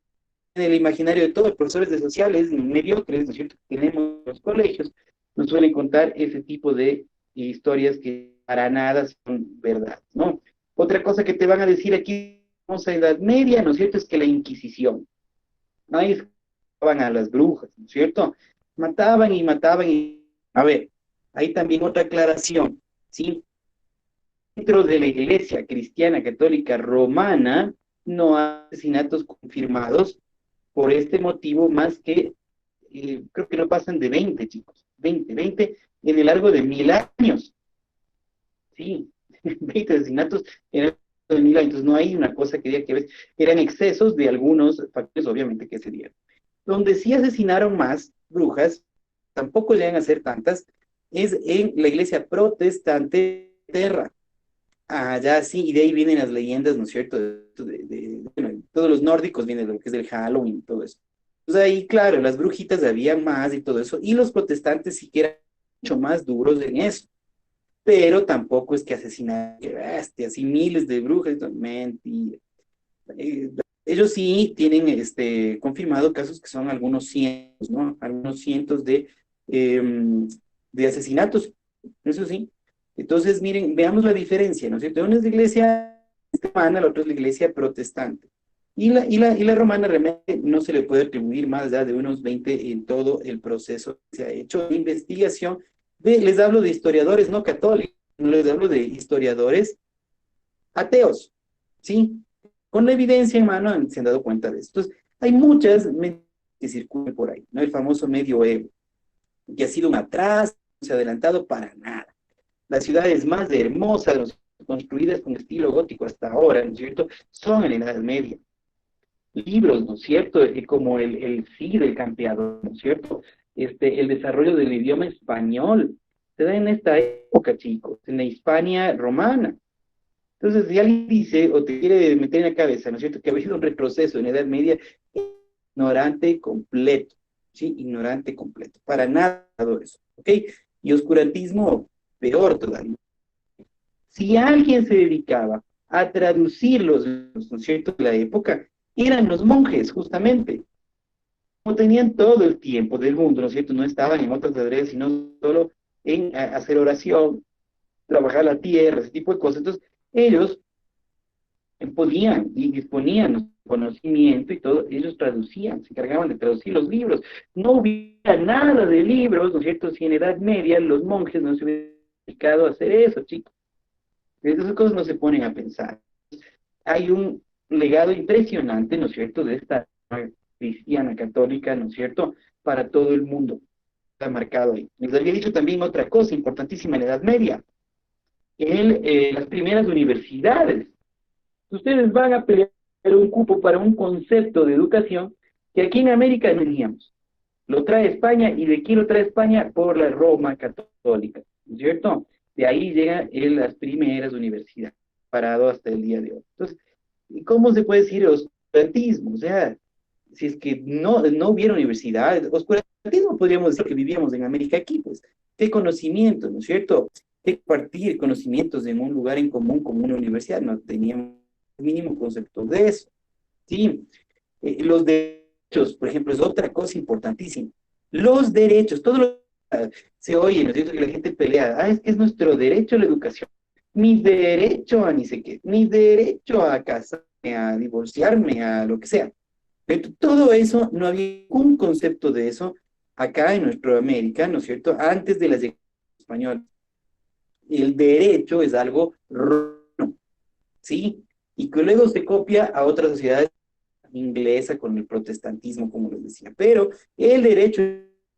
en el imaginario de todos los profesores de sociales mediocres, ¿no es cierto?, que tenemos en los colegios, nos suelen contar ese tipo de historias que para nada son verdad, ¿no? Otra cosa que te van a decir aquí, vamos a Edad Media, ¿no es cierto?, es que la Inquisición, ahí mataban a las brujas, ¿no es cierto? Mataban y mataban y... A ver, hay también otra aclaración, ¿sí? Dentro de la Iglesia Cristiana Católica Romana no hay asesinatos confirmados por este motivo más que, creo que no pasan de 20, chicos, 20 en el largo de 1000 años, sí, 20 asesinatos en el largo de 1000 años, entonces no hay una cosa que diga que eran excesos de algunos factores, obviamente, que se dieron. Donde sí asesinaron más brujas, tampoco llegan a ser tantas, es en la iglesia protestante de Terra. Ya sí, y de ahí vienen las leyendas, ¿no es cierto? Bueno, todos los nórdicos vienen de lo que es el Halloween y todo eso. Entonces ahí, claro, las brujitas había más y todo eso, y los protestantes sí que eran mucho más duros en eso, pero tampoco es que asesinaran, que bestia, así miles de brujas, no, mentira. Eh, Ellos sí tienen confirmado casos que son algunos cientos, ¿no? Algunos cientos de asesinatos, eso sí. Entonces, miren, veamos la diferencia, ¿no es cierto? Una es la iglesia romana, la otra es la iglesia protestante. Y la romana realmente no se le puede atribuir más allá de unos 20 en todo el proceso que se ha hecho de investigación. Les hablo de historiadores no católicos, no les hablo de historiadores ateos, ¿sí? Con la evidencia en mano se han dado cuenta de esto. Entonces, hay muchas que circulan por ahí, ¿no? El famoso medioevo, que ha sido un atraso, no se ha adelantado para nada. Las ciudades más hermosas, construidas con estilo gótico hasta ahora, ¿no es cierto?, son en la Edad Media. Libros, ¿no es cierto?, como el Cid, el Campeador, ¿no es cierto?, el desarrollo del idioma español, se da en esta época, chicos, en la Hispania romana. Entonces, si alguien dice o te quiere meter en la cabeza, ¿no es cierto?, que ha habido un retroceso en la Edad Media, ignorante completo, ¿sí? Ignorante completo. Para nada de eso, ¿ok? Y oscurantismo, peor todavía. Si alguien se dedicaba a traducir los libros, ¿no es cierto?, de la época, eran los monjes, justamente. No tenían todo el tiempo del mundo, ¿no es cierto? No estaban en otras tareas, sino solo en hacer oración, trabajar la tierra, ese tipo de cosas. Entonces, ellos podían y disponían conocimiento y todo, ellos traducían, se encargaban de traducir los libros. No hubiera nada de libros, ¿no es cierto? Si en Edad Media los monjes no se hubieran dedicado a hacer eso, chicos. Esas cosas no se ponen a pensar. Hay un legado impresionante, ¿no es cierto?, de esta cristiana católica, ¿no es cierto?, para todo el mundo. Está marcado ahí. Les había dicho también otra cosa importantísima en la Edad Media. Las primeras universidades. Ustedes van a pelear un cupo para un concepto de educación que aquí en América no teníamos. Lo trae España, y de aquí lo trae España por la Roma católica, ¿no es cierto? De ahí llegan las primeras universidades, parado hasta el día de hoy. Entonces, ¿cómo se puede decir oscurantismo? O sea, si es que no hubiera universidades, oscurantismo podríamos decir que vivíamos en América aquí, pues, qué conocimiento, ¿no es cierto? Qué compartir conocimientos en un lugar en común como una universidad, no teníamos el mínimo concepto de eso, ¿sí? Los derechos, por ejemplo, es otra cosa importantísima. Los derechos, todo lo se oye, ¿no es cierto?, que la gente pelea, es que es nuestro derecho a la educación, mi derecho a ni sé qué, mi derecho a casarme, a divorciarme, a lo que sea. Todo eso, no había ningún concepto de eso acá en nuestra América, ¿no es cierto? Antes de la llegada española. El derecho es algo romano, ¿sí? Y que luego se copia a otras sociedades inglesas con el protestantismo, como les decía. Pero el derecho,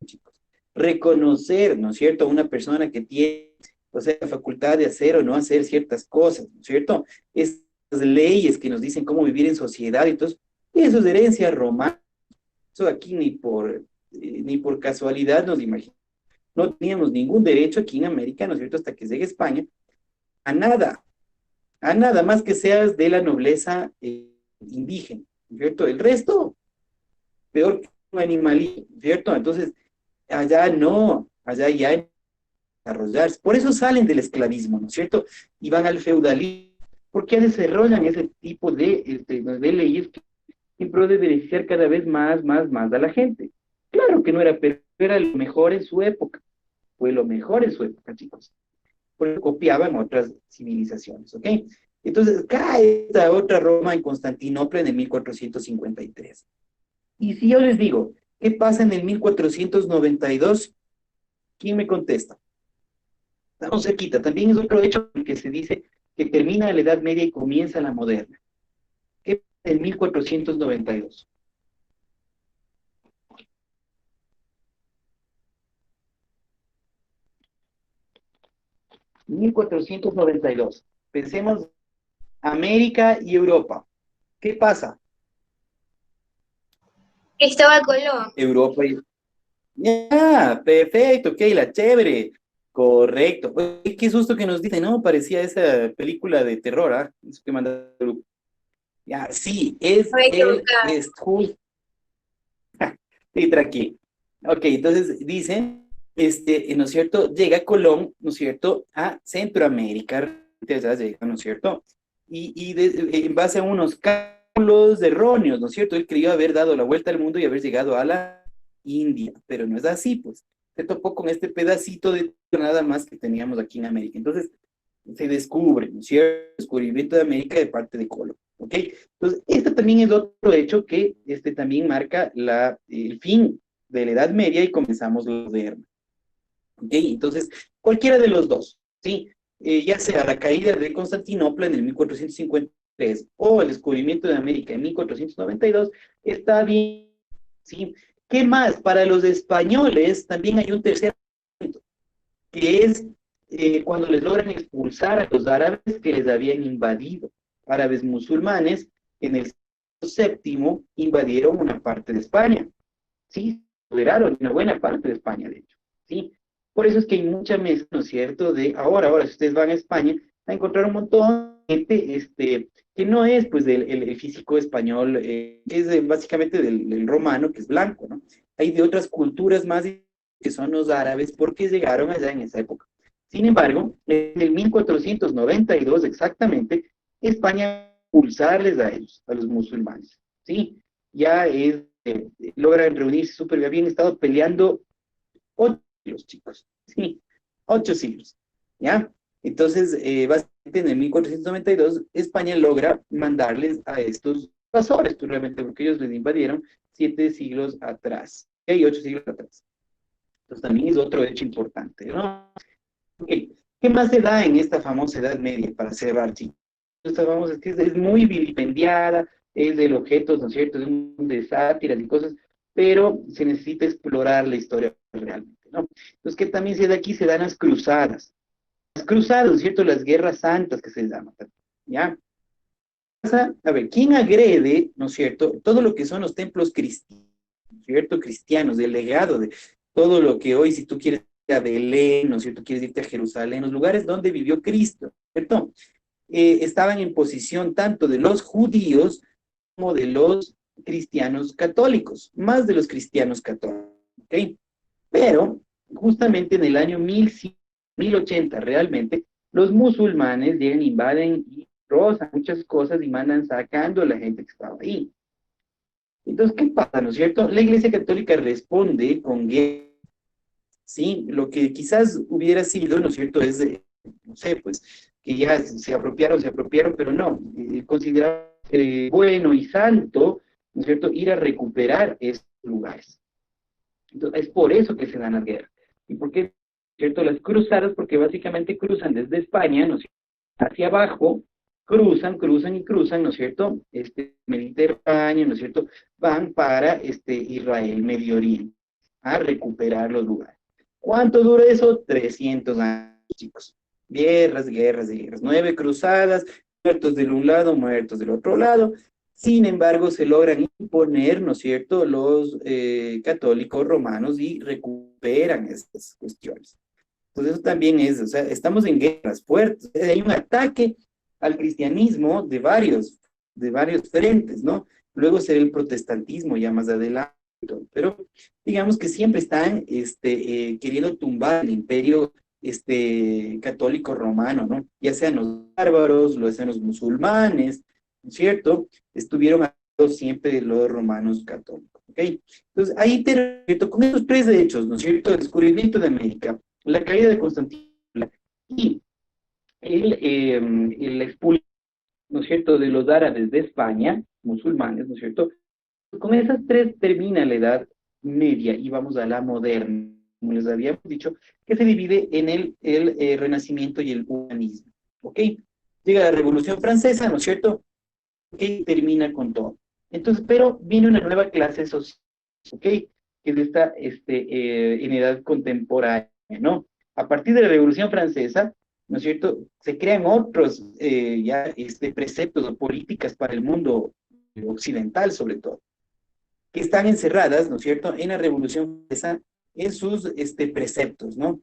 chicos, reconocer, ¿no es cierto?, a una persona que tiene, o sea, la facultad de hacer o no hacer ciertas cosas, ¿no es cierto? Estas leyes que nos dicen cómo vivir en sociedad y todo eso es herencia romana. Eso aquí ni por casualidad nos imaginamos. No teníamos ningún derecho aquí en América, ¿no es cierto?, hasta que llegue España, a nada, a nada más que seas de la nobleza indígena, ¿cierto? El resto, peor que un animalito, ¿cierto? Entonces, allá no, allá ya desarrollarse. Por eso salen del esclavismo, ¿no es cierto? Y van al feudalismo, porque desarrollan ese tipo de leyes que en pro de beneficiar cada vez más a la gente. Claro que no era, pero era lo mejor en su época, fue lo mejor en su época, chicos. Porque copiaban otras civilizaciones, ¿ok? Entonces cae esta otra Roma en Constantinopla en el 1453. Y si yo les digo, ¿qué pasa en el 1492? ¿Quién me contesta? Estamos cerquita. También es otro hecho que se dice que termina la Edad Media y comienza la moderna. ¿Qué pasa en 1492? 1492. Pensemos América y Europa. ¿Qué pasa? Cristóbal Colón. Europa y... Ya, perfecto, Keila, chévere. Correcto. Oye, qué susto que nos dice, ¿no? Parecía esa película de terror, ¿ah? Eso que manda el grupo. Ya, sí, es Me el equivocaba. justo. Sí, tranquilo. Ok, entonces dice, ¿no es cierto? Llega Colón, ¿no es cierto? A Centroamérica, ya llega, ¿no es cierto? En base a unos cálculos erróneos, ¿no es cierto? Él creyó haber dado la vuelta al mundo y haber llegado a la India, pero no es así, pues. Se topó con este pedacito de nada más que teníamos aquí en América. Entonces, se descubre, ¿no es cierto? Descubrimiento de América de parte de Colón, ¿ok? Entonces, este también es otro hecho que también marca el fin de la Edad Media y comenzamos la moderna, ¿ok? Entonces, cualquiera de los dos, ¿sí? Ya sea la caída de Constantinopla en el 1453 o el descubrimiento de América en 1492, está bien, ¿sí? ¿Qué más? Para los españoles también hay un tercer momento, que es cuando les logran expulsar a los árabes que les habían invadido. Árabes musulmanes en el siglo séptimo invadieron una parte de España, ¿sí? Liberaron una buena parte de España, de hecho, ¿sí? Por eso es que hay mucha mezcla, ¿no es cierto? De ahora, si ustedes van a España, a encontrar un montón de gente, que no es, pues, el físico español, que es básicamente del romano, que es blanco, ¿no? Hay de otras culturas más que son los árabes, porque llegaron allá en esa época. Sin embargo, en el 1492 exactamente, España expulsarles a ellos, a los musulmanes, ¿sí? Ya logran reunirse súper bien, habían estado peleando 8 siglos, chicos, ¿sí? 8 siglos, ¿ya? Entonces, básicamente en el 1492, España logra mandarles a estos invasores, pues realmente, porque ellos les invadieron 7 siglos atrás, ¿ok? 8 siglos atrás. Entonces, también es otro hecho importante, ¿no? Okay. ¿Qué más se da en esta famosa Edad Media para cerrar, chicos? Esta famosa es muy vilipendiada, es del objeto, ¿no es cierto?, de sátiras y cosas, pero se necesita explorar la historia realmente, ¿no? Entonces, ¿qué también se da aquí? Se dan las cruzadas. Las cruzadas, ¿no es cierto?, las guerras santas que se llaman, ¿ya? A ver, ¿quién agrede, ¿no es cierto?, todo lo que son los templos cristianos, ¿cierto?, cristianos, del legado de todo lo que hoy, si tú quieres ir a Belén, ¿no es cierto?, quieres irte a Jerusalén, los lugares donde vivió Cristo, ¿cierto? Estaban en posición tanto de los judíos como de los cristianos católicos, más de los cristianos católicos, ¿ok? Pero justamente en el año 1080 realmente, los musulmanes llegan, invaden y rozan muchas cosas y mandan sacando a la gente que estaba ahí. Entonces, ¿qué pasa, no es cierto? La Iglesia Católica responde con guerra, ¿sí? Lo que quizás hubiera sido, ¿no es cierto?, es, no sé, pues, que ya se apropiaron, pero no, considerar bueno y santo ¿no es cierto?, ir a recuperar esos lugares. Entonces, es por eso que se dan las guerras. ¿Y por qué, cierto? Las cruzadas, porque básicamente cruzan desde España, ¿no es cierto?, hacia abajo, cruzan y cruzan, ¿no es cierto?, Mediterráneo, ¿no es cierto?, van para Israel, Medio Oriente, a recuperar los lugares. ¿Cuánto dura eso? 300 años, chicos. Guerras, guerras y guerras. 9 cruzadas, muertos del un lado, muertos del otro lado. Sin embargo, se logran imponer, ¿no es cierto?, los católicos romanos y recuperan estas cuestiones. Entonces eso también es, o sea, estamos en guerras fuertes. Hay un ataque al cristianismo de varios frentes, ¿no? Luego será el protestantismo ya más adelante, pero digamos que siempre están queriendo tumbar el imperio católico romano, ¿no? Ya sean los bárbaros, lo sean los musulmanes, ¿no es cierto? Estuvieron siempre de los romanos católicos, ¿ok? Entonces ahí con estos 3 hechos, ¿no es cierto? El descubrimiento de América, la caída de Constantinopla y el expulsión, ¿no es cierto?, de los árabes de España, musulmanes, ¿no es cierto? Con esas 3 termina la Edad Media y vamos a la moderna, como les habíamos dicho, que se divide en el Renacimiento y el Humanismo, ¿ok? Llega la Revolución Francesa, ¿no es cierto?, que termina con todo. Entonces, pero viene una nueva clase social, ¿ok?, que es esta en edad contemporánea, ¿no? A partir de la Revolución Francesa, ¿no es cierto?, se crean otros preceptos o políticas para el mundo occidental, sobre todo, que están encerradas, ¿no es cierto?, en la Revolución Francesa, en sus preceptos, ¿no?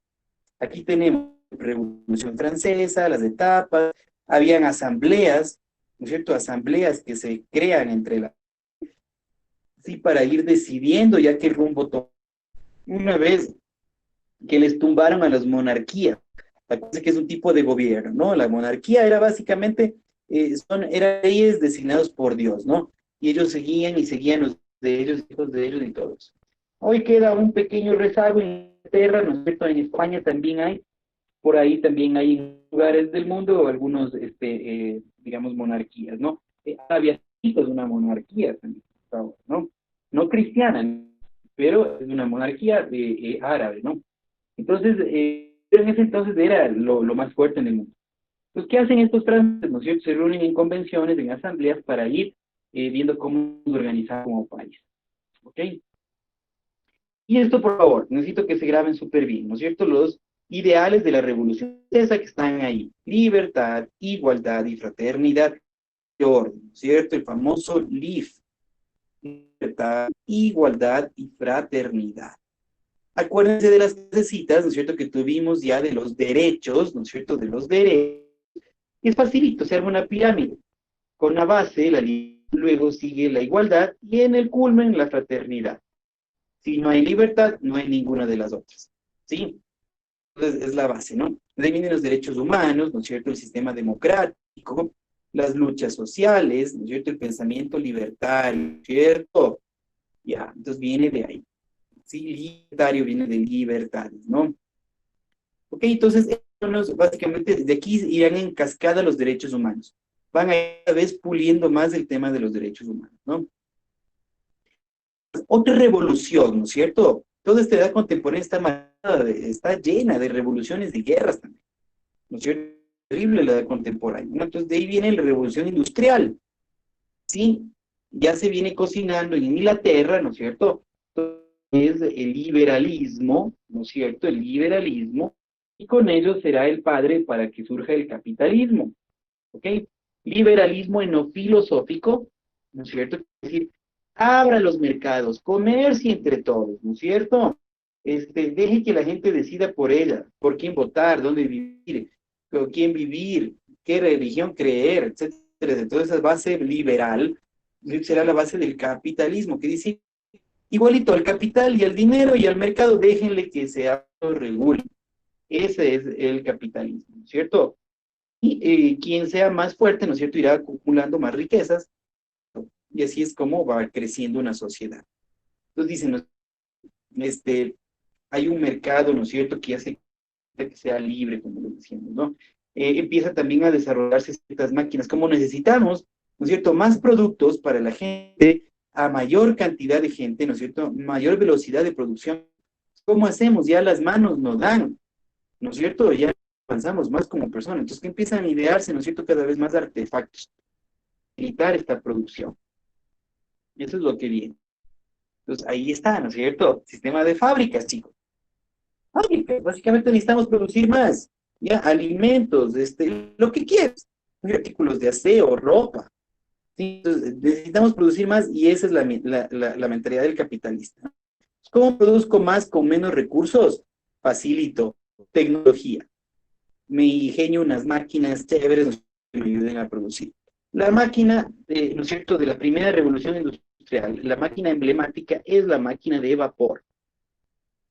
Aquí tenemos la Revolución Francesa, las etapas, habían asambleas, ¿no es cierto?, asambleas que se crean sí, para ir decidiendo ya qué rumbo tomar. Una vez que les tumbaron a las monarquías, que es un tipo de gobierno, ¿no? La monarquía era básicamente, eran reyes designados por Dios, ¿no? Y ellos seguían y seguían los de ellos, hijos de ellos y todos. Hoy queda un pequeño rezago en Inglaterra, ¿no es cierto? En España también hay, por ahí también hay en lugares del mundo algunos, digamos, monarquías, ¿no? Arabia Saudita es una monarquía también, ¿no? No cristiana, pero es una monarquía árabe, ¿no? Entonces, pero en ese entonces era lo más fuerte en el mundo. Entonces, ¿qué hacen estos franceses? ¿No es cierto? Se reúnen en convenciones, en asambleas, para ir viendo cómo nos organizar como país. ¿Ok? Y esto, por favor, necesito que se graben súper bien, ¿no es cierto? Los ideales de la revolución francesa que están ahí: libertad, igualdad y fraternidad de orden, ¿no es cierto? El famoso LIF: libertad, igualdad y fraternidad. Acuérdense de las citas, ¿no es cierto?, que tuvimos ya de los derechos, ¿no es cierto?, de los derechos. Es facilito, se arma una pirámide. Con la base, luego sigue la igualdad y en el culmen la fraternidad. Si no hay libertad, no hay ninguna de las otras. ¿Sí? Entonces es la base, ¿no? De ahí vienen los derechos humanos, ¿no es cierto?, el sistema democrático, las luchas sociales, ¿no es cierto?, el pensamiento libertario, ¿cierto? Ya, entonces viene de ahí. Sí, libertario viene de libertades, ¿no? Ok, entonces, básicamente, de aquí irán en cascada los derechos humanos. Van a ir cada vez puliendo más el tema de los derechos humanos, ¿no? Otra revolución, ¿no es cierto? Toda esta edad contemporánea está llena de revoluciones, de guerras también, ¿no es cierto? Terrible la edad contemporánea, ¿no? Entonces, de ahí viene la revolución industrial, ¿sí? Ya se viene cocinando en Inglaterra, ¿no es cierto?, es el liberalismo, ¿no es cierto?, el liberalismo, y con ello será el padre para que surja el capitalismo, ¿ok? Liberalismo en lo filosófico, ¿no es cierto? Es decir, abra los mercados, comercie entre todos, ¿no es cierto? Deje que la gente decida por ella, por quién votar, dónde vivir, con quién vivir, qué religión creer, etcétera. Entonces, esa base liberal será la base del capitalismo, que dice: igualito al capital y al dinero y al mercado, déjenle que se autorregule. Ese es el capitalismo, ¿no es cierto? Y quien sea más fuerte, ¿no es cierto?, irá acumulando más riquezas, y así es como va creciendo una sociedad. Entonces dicen, hay un mercado, ¿no es cierto?, que hace que sea libre, como lo decíamos, ¿no? Empieza también a desarrollarse ciertas máquinas, como necesitamos, ¿no es cierto?, más productos para la gente, a mayor cantidad de gente, ¿no es cierto?, mayor velocidad de producción. ¿Cómo hacemos? Ya las manos nos dan, ¿no es cierto? Ya avanzamos más como personas. Entonces, que empiezan a idearse, ¿no es cierto?, cada vez más artefactos, evitar esta producción. Eso es lo que viene. Entonces, ahí está, ¿no es cierto? Sistema de fábricas, chicos. Fábricas, básicamente necesitamos producir más, ya, alimentos, lo que quieras, artículos de aseo, ropa. ¿Sí? Entonces, necesitamos producir más y esa es la mentalidad del capitalista. ¿Cómo produzco más con menos recursos? Facilito tecnología. Me ingenio unas máquinas chéveres que me ayuden a producir. La máquina, ¿no es cierto?, de la primera revolución industrial, la máquina emblemática es la máquina de vapor,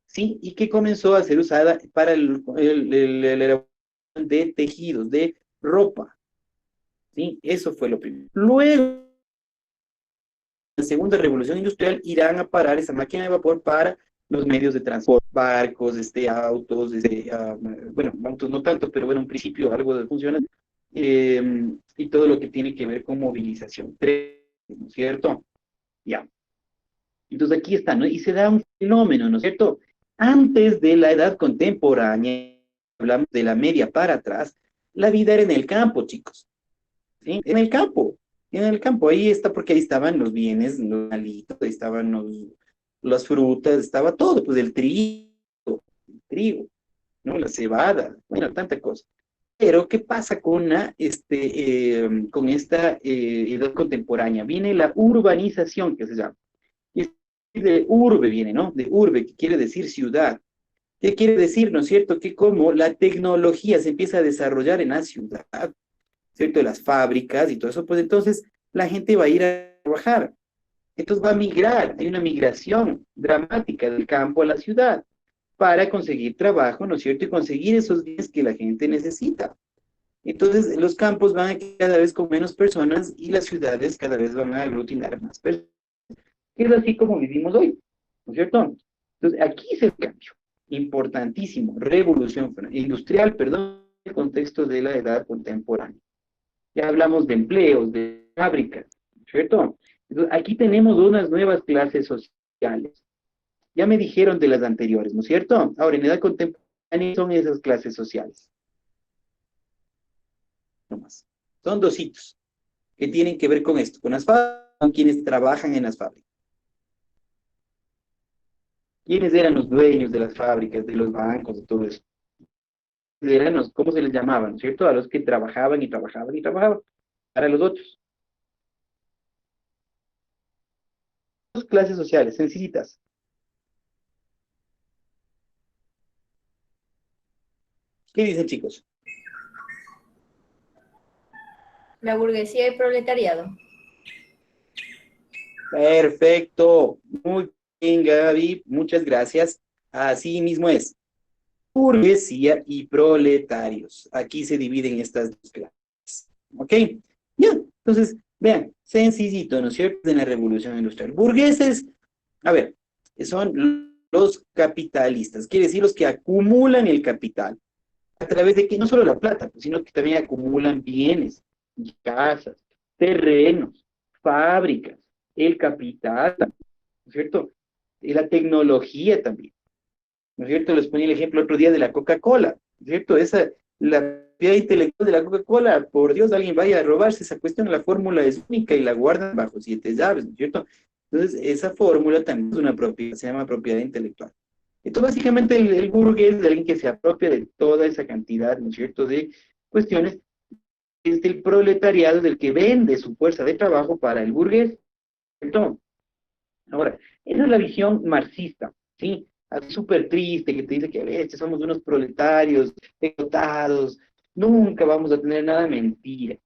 ¿sí? Y que comenzó a ser usada para la elaboración de tejidos, de ropa, ¿sí? Eso fue lo primero. Luego, la segunda revolución industrial irán a parar esa máquina de vapor para los medios de transporte, barcos, autos, bueno, autos no tanto, pero bueno, en principio algo de funciona, y todo lo que tiene que ver con movilización, ¿no es cierto? Ya. Entonces aquí está, ¿no? Y se da un fenómeno, ¿no es cierto? Antes de la edad contemporánea, hablamos de la media para atrás, la vida era en el campo, chicos, ¿sí? En el campo, ahí está, porque ahí estaban los bienes, los alitos, ahí estaban las frutas, estaba todo, pues el trigo, ¿no? La cebada, bueno, tanta cosa. Pero, ¿qué pasa con esta edad contemporánea? Viene la urbanización, que se llama. Y de urbe viene, ¿no? De urbe, que quiere decir ciudad. ¿Qué quiere decir, no es cierto? Que como la tecnología se empieza a desarrollar en la ciudad, ¿cierto? De las fábricas y todo eso, pues entonces la gente va a ir a trabajar. Entonces va a migrar, hay una migración dramática del campo a la ciudad para conseguir trabajo, ¿no es cierto? Y conseguir esos bienes que la gente necesita. Entonces los campos van a quedar cada vez con menos personas y las ciudades cada vez van a aglutinar más personas. Es así como vivimos hoy, ¿no es cierto? Entonces aquí es el cambio, importantísimo, revolución industrial, perdón, en el contexto de la edad contemporánea. Ya hablamos de empleos, de fábricas, ¿cierto? Entonces, aquí tenemos unas nuevas clases sociales. Ya me dijeron de las anteriores, ¿no es cierto? Ahora, en edad contemporánea son esas clases sociales. No más. Son dos hitos que tienen que ver con esto, con las fábricas, con quienes trabajan en las fábricas. ¿Quiénes eran los dueños de las fábricas, de los bancos, de todo eso? ¿Cómo se les llamaban, ¿no es cierto? A los que trabajaban y trabajaban y trabajaban para los otros. Dos clases sociales, sencillitas. ¿Qué dicen, chicos? La burguesía y proletariado. Perfecto. Muy bien, Gaby. Muchas gracias. Así mismo es. Burguesía y proletarios. Aquí se dividen estas dos clases. ¿Ok? Ya. Entonces, vean, sencillito, ¿no es cierto? En la revolución industrial. Burgueses, a ver, son los capitalistas. Quiere decir los que acumulan el capital. A través de que no solo la plata, sino que también acumulan bienes, casas, terrenos, fábricas, el capital, ¿no es cierto? Y la tecnología también, ¿no es cierto? Les ponía el ejemplo el otro día de la Coca-Cola, ¿no es cierto? La propiedad intelectual de la Coca-Cola, por Dios, alguien vaya a robarse esa cuestión, la fórmula es única y la guardan bajo 7 llaves, ¿no es cierto? Entonces, esa fórmula también es una propiedad, se llama propiedad intelectual. Entonces, básicamente, el burgués es alguien que se apropia de toda esa cantidad, ¿no es cierto?, de cuestiones. Es el proletariado del que vende su fuerza de trabajo para el burgués, ¿cierto? Ahora, esa es la visión marxista, ¿sí? Súper triste, que te dice que somos unos proletarios, explotados, nunca vamos a tener nada, mentira.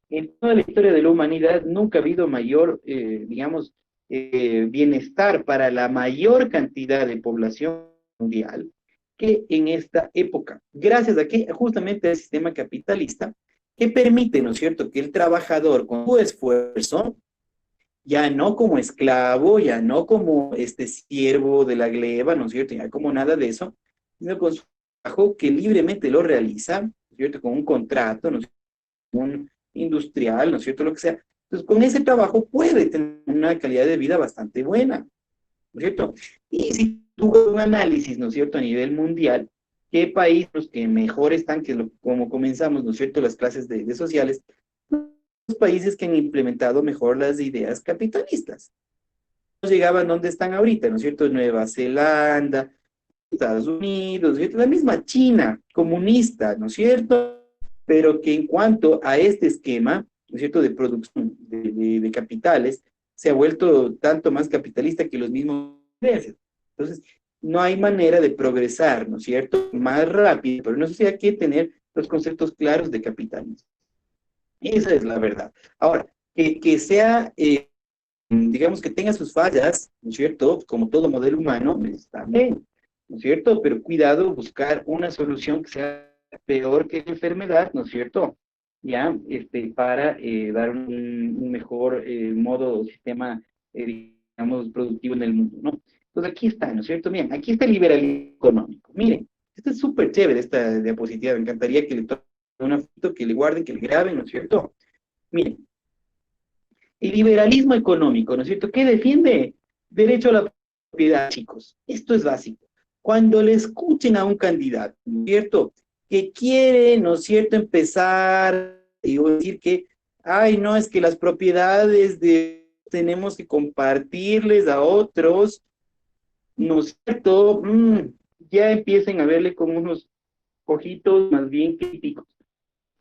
En toda la historia de la humanidad nunca ha habido mayor, digamos, bienestar para la mayor cantidad de población mundial que en esta época. Gracias a que justamente el sistema capitalista que permite, ¿no es cierto?, que el trabajador con su esfuerzo, ya no como esclavo, ya no como este siervo de la gleba, ¿no es cierto?, ya como nada de eso, sino con su trabajo que libremente lo realiza, ¿no es cierto?, con un contrato, ¿no es cierto?, un industrial, ¿no es cierto?, lo que sea. Entonces, con ese trabajo puede tener una calidad de vida bastante buena, ¿no es cierto? Y si tú haces un análisis, ¿no es cierto?, a nivel mundial, ¿qué países los que mejor están, como comenzamos, ¿no es cierto?, las clases de sociales, los países que han implementado mejor las ideas capitalistas. Llegaban donde están ahorita, ¿no es cierto? Nueva Zelanda, Estados Unidos, ¿no es cierto? La misma China comunista, ¿no es cierto? Pero que en cuanto a este esquema, ¿no es cierto?, de producción de capitales, se ha vuelto tanto más capitalista que los mismos ingleses. Entonces, no hay manera de progresar, ¿no es cierto?, más rápido, pero no sé si hay que tener los conceptos claros de capitalismo. Esa es la verdad. Ahora, que sea, digamos, que tenga sus fallas, ¿no es cierto? Como todo modelo humano, está bien, ¿no es cierto? Pero cuidado, buscar una solución que sea peor que la enfermedad, ¿no es cierto? Ya, para dar un mejor modo o sistema, digamos, productivo en el mundo, ¿no? Entonces aquí está, ¿no es cierto? Miren, aquí está el liberalismo económico. Miren, esto es súper chévere, esta diapositiva. Me encantaría que le tomen una foto, que le guarden, que le graben, ¿no es cierto? Miren, el liberalismo económico, ¿no es cierto? ¿Qué defiende? Derecho a la propiedad, chicos. Esto es básico. Cuando le escuchen a un candidato, ¿no es cierto?, que quiere, ¿no es cierto?, empezar y decir que, ay, no, es que las propiedades tenemos que compartirles a otros, ¿no es cierto? Ya empiecen a verle con unos ojitos más bien críticos.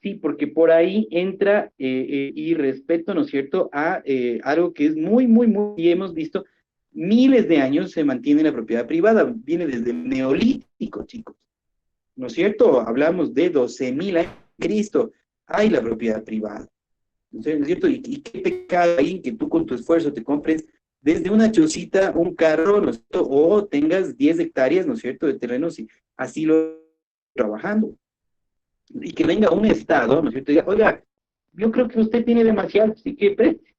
Sí, porque por ahí entra y respeto, ¿no es cierto?, a algo que es muy, muy, muy, y hemos visto, miles de años se mantiene la propiedad privada, viene desde el neolítico, chicos, ¿no es cierto? Hablamos de 12.000 años de Cristo, hay la propiedad privada, ¿no es cierto? Y qué pecado ahí que tú con tu esfuerzo te compres desde una chocita, un carro, ¿no es cierto?, o tengas 10 hectáreas, ¿no es cierto?, de terrenos y así lo trabajando. Y que venga un Estado, ¿no es cierto?, y diga, oiga, yo creo que usted tiene demasiado, así que preste.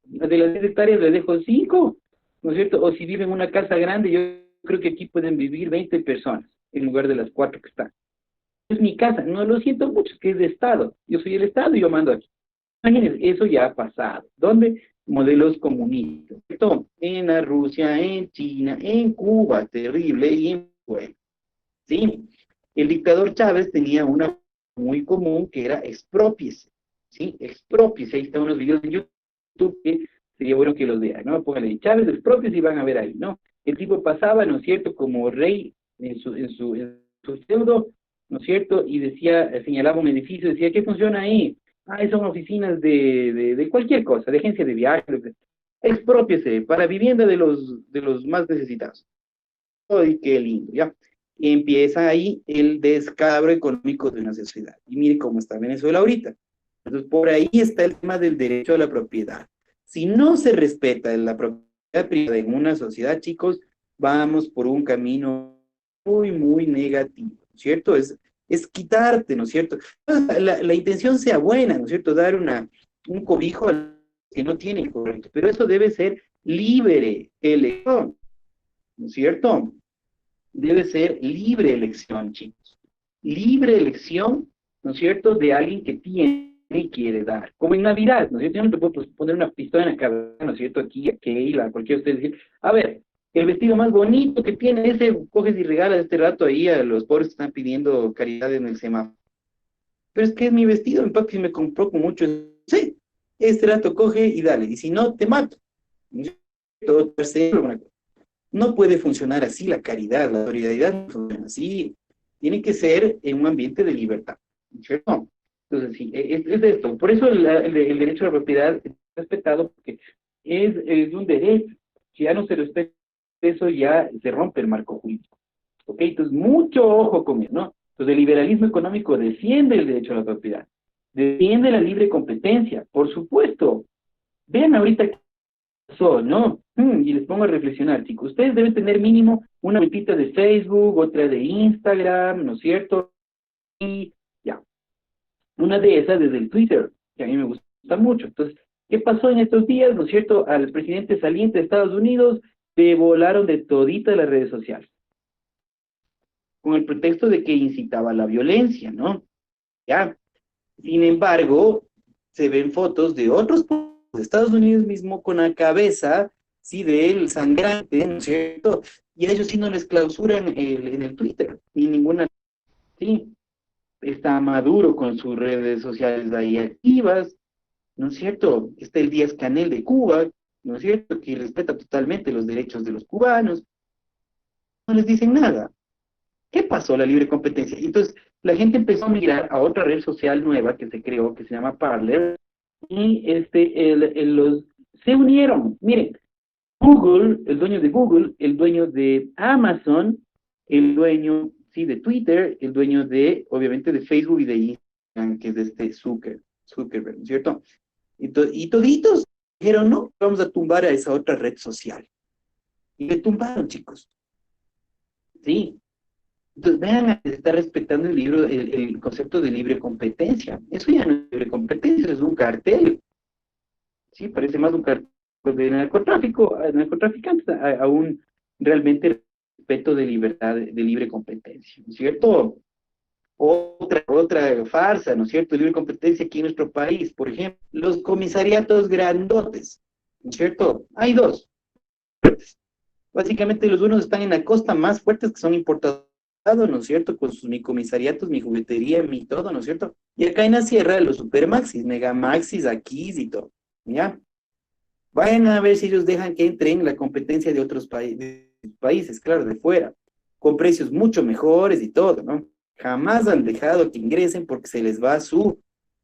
De las 10 hectáreas le dejo 5, ¿no es cierto? O si vive en una casa grande, yo creo que aquí pueden vivir 20 personas en lugar de las 4 que están. Es mi casa, no lo siento mucho, es que es de Estado. Yo soy el Estado y yo mando aquí. Imagínense, eso ya ha pasado. ¿Dónde? Modelos comunistas, ¿cierto? En la Rusia, en China, en Cuba, terrible, y en Venezuela. ¿Sí? El dictador Chávez tenía una muy común que era expropiese, ¿sí? Expropiese, ahí están unos videos en YouTube que sería bueno que los vean, ¿no? Pónganle Chávez expropiese y van a ver ahí, ¿no? El tipo pasaba, ¿no es cierto?, como rey en su feudo, ¿no es cierto?, y decía, señalaba un edificio, decía, ¿qué funciona ahí? Ah, son oficinas de cualquier cosa, de agencia de viaje, expropiese para vivienda de los más necesitados. ¡Ay, qué lindo! Ya. Y empieza ahí el descalabro económico de una sociedad. Y mire cómo está Venezuela ahorita. Entonces, por ahí está el tema del derecho a la propiedad. Si no se respeta la propiedad privada en una sociedad, chicos, vamos por un camino muy, muy negativo, ¿cierto? Es quitarte, ¿no es cierto? La intención sea buena, ¿no es cierto? Dar un cobijo al que no tiene, correcto, pero eso debe ser libre elección, ¿no es cierto? Debe ser libre elección, chicos. Libre elección, ¿no es cierto?, de alguien que tiene y quiere dar. Como en Navidad, ¿no es cierto? Yo no te puedo poner una pistola en la cabeza, ¿no es cierto?, aquí, a cualquiera de ustedes decir, a ver, el vestido más bonito que tiene, ese coges y regalas este rato ahí a los pobres que están pidiendo caridad en el semáforo. Pero es que es mi vestido, mi papi me compró con mucho. Sí, este rato coge y dale, y si no, te mato. ¿No es cierto? Tercero, no puede funcionar así la caridad, la solidaridad no funciona así. Tiene que ser en un ambiente de libertad, ¿cierto? Entonces, sí, es de esto. Por eso el derecho a la propiedad es respetado, porque es un derecho. Si ya no se respeta eso, ya se rompe el marco jurídico. ¿Ok? Entonces, mucho ojo con eso, ¿no? Entonces, el liberalismo económico defiende el derecho a la propiedad, defiende la libre competencia, por supuesto. Vean ahorita ¿no? Y les pongo a reflexionar, chicos. Ustedes deben tener mínimo una cuentita de Facebook, otra de Instagram, ¿no es cierto? Y ya. Una de esas desde el Twitter, que a mí me gusta mucho. Entonces, ¿qué pasó en estos días, no es cierto? Al presidente saliente de Estados Unidos le volaron de todita las redes sociales, con el pretexto de que incitaba a la violencia, ¿no? Ya. Sin embargo, se ven fotos de otros pueblos de Estados Unidos mismo con la cabeza, sí, de él sangrante, ¿no es cierto? Y a ellos sí no les clausuran en el Twitter, ni ninguna, sí, está Maduro con sus redes sociales ahí activas, ¿no es cierto? Está el Díaz Canel de Cuba, ¿no es cierto? Que respeta totalmente los derechos de los cubanos, no les dicen nada. ¿Qué pasó la libre competencia? Entonces, la gente empezó a migrar a otra red social nueva que se creó, que se llama Parler, y se unieron. Miren, Google, el dueño de Google, el dueño de Amazon, el dueño, sí, de Twitter, el dueño de, obviamente, de Facebook y de Instagram, que es de este Zuckerberg, ¿no es cierto? Y toditos dijeron, no, vamos a tumbar a esa otra red social. Y le tumbaron, chicos. Sí. Entonces, vean, se está respetando el concepto de libre competencia. Eso ya no es libre competencia, es un cartel. Sí, parece más un cartel de narcotráfico, narcotraficantes, a un realmente respeto de libertad, de libre competencia, ¿no es cierto? Otra farsa, ¿no es cierto? Libre competencia aquí en nuestro país, por ejemplo, los comisariatos grandotes, ¿no es cierto? Hay dos. Básicamente los unos están en la costa más fuertes que son importados, ¿no es cierto? Con sus mi comisariatos, mi juguetería, mi todo, ¿no es cierto? Y acá en la sierra los supermaxis, megamaxis, aquis y todo, ¿ya? Vayan a ver si ellos dejan que entren la competencia de otros países, claro, de fuera, con precios mucho mejores y todo, ¿no? Jamás han dejado que ingresen porque se les va su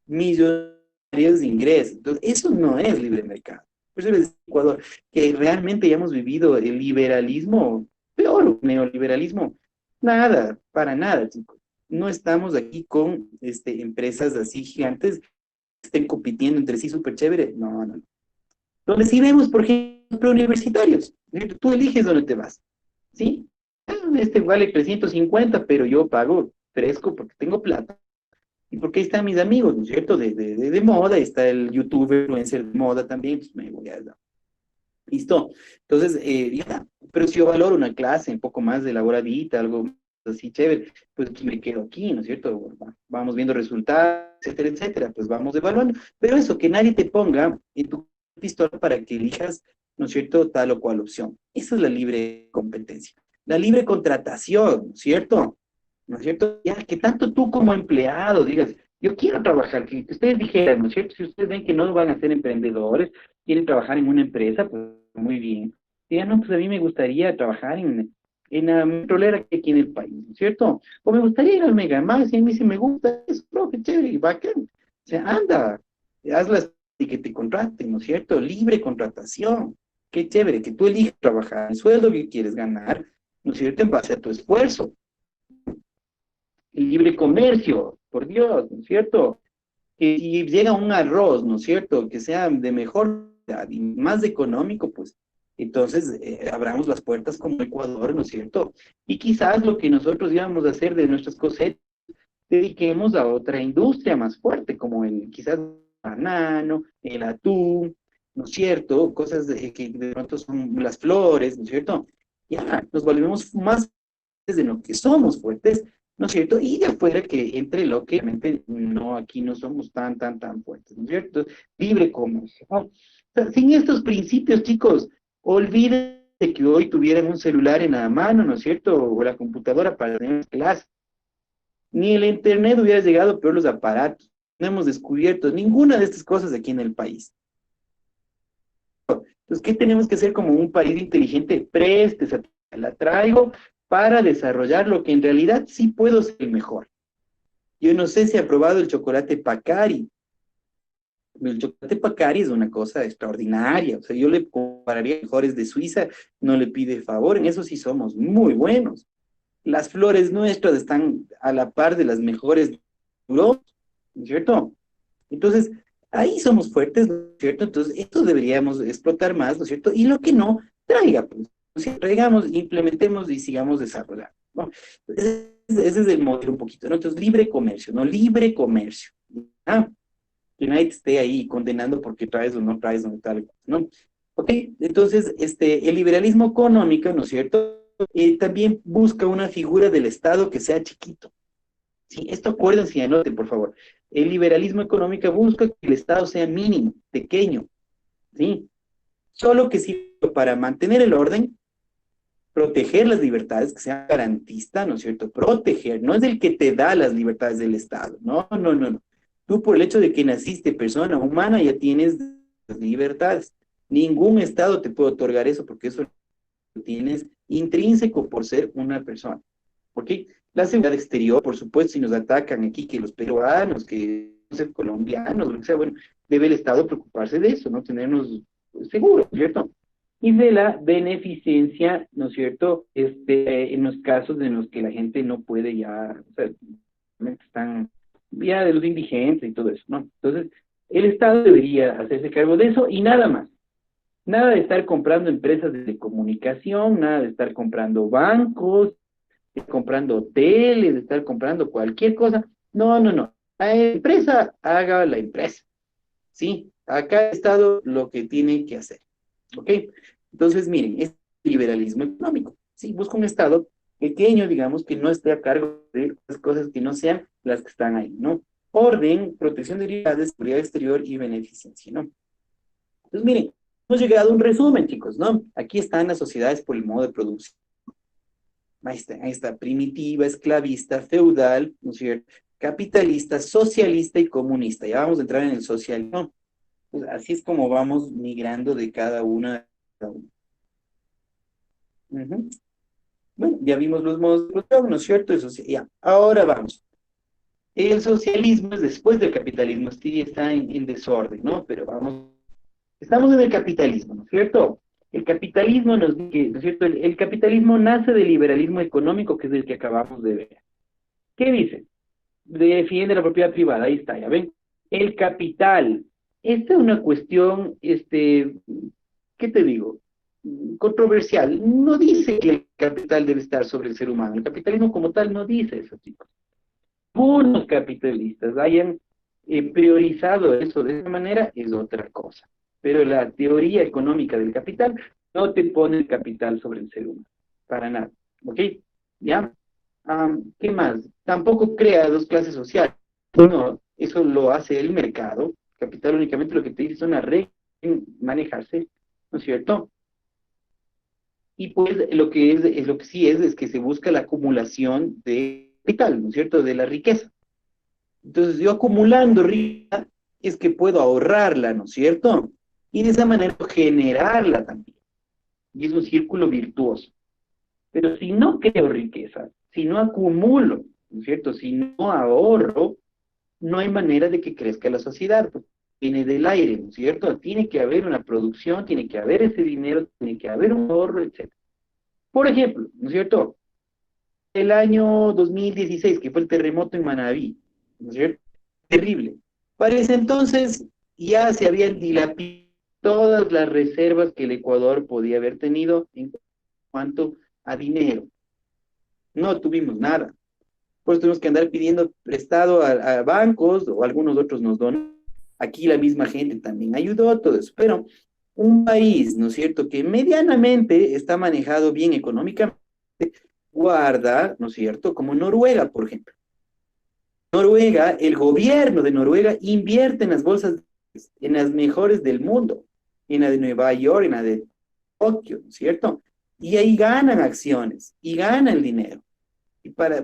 millonarios de ingresos. Entonces, eso no es libre mercado. Por eso les digo, Ecuador, que realmente ya hemos vivido el liberalismo, peor, neoliberalismo. Nada, para nada, chicos. No estamos aquí con empresas así gigantes que estén compitiendo entre sí súper chévere. No, no. Donde sí vemos, por ejemplo, universitarios. Tú eliges dónde te vas, ¿sí? Este vale 350, pero yo pago fresco porque tengo plata. Y porque ahí están mis amigos, ¿no es cierto? De moda, está el youtuber, influencer de moda también, pues me voy a dar. Listo. Entonces, ya, pero si yo valoro una clase un poco más elaboradita, algo así chévere, pues me quedo aquí, ¿no es cierto? Vamos viendo resultados, etcétera, etcétera, pues vamos evaluando. Pero eso, que nadie te ponga en tu pistola para que elijas, ¿no es cierto?, tal o cual opción. Esa es la libre competencia. La libre contratación, ¿no es cierto? ¿No es cierto? Ya, que tanto tú como empleado digas, yo quiero trabajar, que ustedes dijeran, ¿no es cierto? Si ustedes ven que no van a ser emprendedores, quieren trabajar en una empresa, pues muy bien. Digan, no, pues a mí me gustaría trabajar en la petrolera que aquí en el país, ¿no es cierto? O me gustaría ir al Megamax, y a mí sí me gusta eso, profe, chévere, y bacán. O sea, anda, hazlas y que te contraten, ¿no es cierto? Libre contratación. Qué chévere, que tú eliges trabajar el sueldo que quieres ganar, ¿no es cierto? En base a tu esfuerzo. El libre comercio, por Dios, ¿no es cierto? Que si llega un arroz, ¿no es cierto? Que sea de mejor calidad y más económico, pues entonces abramos las puertas como Ecuador, ¿no es cierto? Y quizás lo que nosotros íbamos a hacer de nuestras cosechas, dediquemos a otra industria más fuerte, como quizás el banano, el atún, ¿no es cierto? Cosas que de pronto son las flores, ¿no es cierto? Ya, nos volvemos más fuertes de lo que somos fuertes, ¿no es cierto? Y de afuera que entre lo que realmente no, aquí no somos tan fuertes, ¿no es cierto? Libre comercio, ¿no? O sea, sin estos principios, chicos, olvídense que hoy tuvieran un celular en la mano, ¿no es cierto? O la computadora para tener clase. Ni el internet hubiera llegado, peor los aparatos. No hemos descubierto ninguna de estas cosas aquí en el país. Entonces, ¿qué tenemos que hacer como un país inteligente? Prestes, la traigo para desarrollar lo que en realidad sí puedo ser mejor. Yo no sé si ha probado el chocolate Pacari. El chocolate Pacari es una cosa extraordinaria. O sea, yo le compararía mejores de Suiza, no le pide favor, en eso sí somos muy buenos. Las flores nuestras están a la par de las mejores de Europa, ¿no es cierto? Entonces, ahí somos fuertes, ¿no es cierto? Entonces, esto deberíamos explotar más, ¿no es cierto? Y lo que no, traiga, pues, o sea, traigamos, implementemos y sigamos desarrollando, ¿no? Ese es el modelo un poquito, ¿no? Entonces, libre comercio, ¿no? Libre comercio, ¿ah? Que nadie te esté ahí condenando porque traes o no traes o tal, ¿no? Ok, entonces, el liberalismo económico, ¿no es cierto? También busca una figura del Estado que sea chiquito. Sí, esto acuérdense y anoten, por favor. El liberalismo económico busca que el Estado sea mínimo, pequeño, ¿sí? Solo que sirve para mantener el orden, proteger las libertades, que sea garantista, ¿no es cierto? Proteger, no es el que te da las libertades del Estado, no, no, no, no. Tú por el hecho de que naciste persona humana ya tienes las libertades. Ningún Estado te puede otorgar eso porque eso lo tienes intrínseco por ser una persona, ¿ok? La seguridad exterior, por supuesto, si nos atacan aquí, que los peruanos, que no sé, colombianos, lo que sea, bueno, debe el Estado preocuparse de eso, ¿no? Tenernos seguros, ¿cierto? Y de la beneficencia, ¿no es cierto? En los casos en los que la gente no puede ya, o sea, están ya de los indigentes y todo eso, ¿no? Entonces, el Estado debería hacerse cargo de eso y nada más. Nada de estar comprando empresas de comunicación, nada de estar comprando bancos, de comprando hoteles, de estar comprando cualquier cosa. No, no, no. La empresa haga la empresa. Sí, acá ha estado lo que tiene que hacer. ¿Ok? Entonces, miren, es liberalismo económico. Sí, busca un Estado pequeño, digamos, que no esté a cargo de las cosas que no sean las que están ahí, ¿no? Orden, protección de libertades, seguridad exterior y beneficencia, ¿no? Entonces, miren, hemos llegado a un resumen, chicos, ¿no? Aquí están las sociedades por el modo de producción. Ahí está, primitiva, esclavista, feudal, ¿no es cierto? Capitalista, socialista y comunista. Ya vamos a entrar en el socialismo. Pues así es como vamos migrando de cada una. Ujú. Bueno, ya vimos los modos de producción, ¿no es cierto? Eso sí, ya. Ahora vamos. El socialismo es después del capitalismo, sí está en desorden, ¿no? Pero vamos, estamos en el capitalismo, ¿no es cierto? El capitalismo nos dice, ¿no es cierto? El capitalismo nace del liberalismo económico, que es el que acabamos de ver. ¿Qué dice? Defiende la propiedad privada, ahí está, ya ven. El capital. Esta es una cuestión, ¿qué te digo? Controversial. No dice que el capital debe estar sobre el ser humano. El capitalismo como tal no dice eso, chicos. Algunos capitalistas hayan priorizado eso de esa manera es otra cosa. Pero la teoría económica del capital no te pone el capital sobre el ser humano. Para nada. ¿Ok? ¿Ya? ¿Qué más? Tampoco crea dos clases sociales. No, eso lo hace el mercado. Capital únicamente lo que te dice son las reglas en manejarse, ¿no es cierto? Y pues lo que sí es que se busca la acumulación de capital, ¿no es cierto? De la riqueza. Entonces yo acumulando riqueza es que puedo ahorrarla, ¿no es cierto? Y de esa manera generarla también. Y es un círculo virtuoso. Pero si no creo riqueza, si no acumulo, ¿no es cierto? Si no ahorro, no hay manera de que crezca la sociedad, porque viene del aire, ¿no es cierto? Tiene que haber una producción, tiene que haber ese dinero, tiene que haber un ahorro, etc. Por ejemplo, ¿no es cierto? El año 2016, que fue el terremoto en Manabí, ¿no es cierto? Terrible. Para ese entonces ya se habían dilapidado todas las reservas que el Ecuador podía haber tenido en cuanto a dinero. No tuvimos nada. Pues tuvimos que andar pidiendo prestado a bancos o algunos otros nos donan. Aquí la misma gente también ayudó, todo eso. Pero un país, ¿no es cierto?, que medianamente está manejado bien económicamente, guarda, ¿no es cierto?, como Noruega, por ejemplo. Noruega, el gobierno de Noruega invierte en las bolsas, en las mejores del mundo, en la de Nueva York, en la de Tokio, ¿no es cierto? Y ahí ganan acciones y ganan dinero.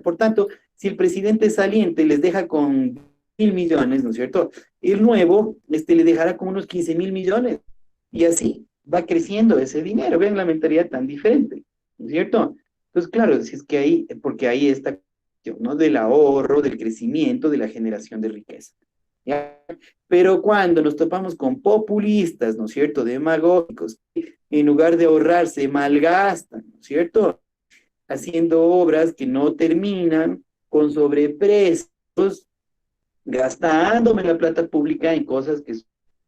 Por tanto, si el presidente saliente les deja con 1.000 millones, ¿no es cierto? El nuevo le dejará con unos 15.000 millones. Y así va creciendo ese dinero. Vean la mentalidad tan diferente, ¿no es cierto? Entonces, claro, si es que ahí, porque ahí está, ¿no? Del ahorro, del crecimiento, de la generación de riqueza. ¿Ya? Pero cuando nos topamos con populistas, ¿no es cierto? Demagógicos, en lugar de ahorrarse, malgastan, ¿no es cierto? Haciendo obras que no terminan, con sobreprecios, gastándome la plata pública en cosas que,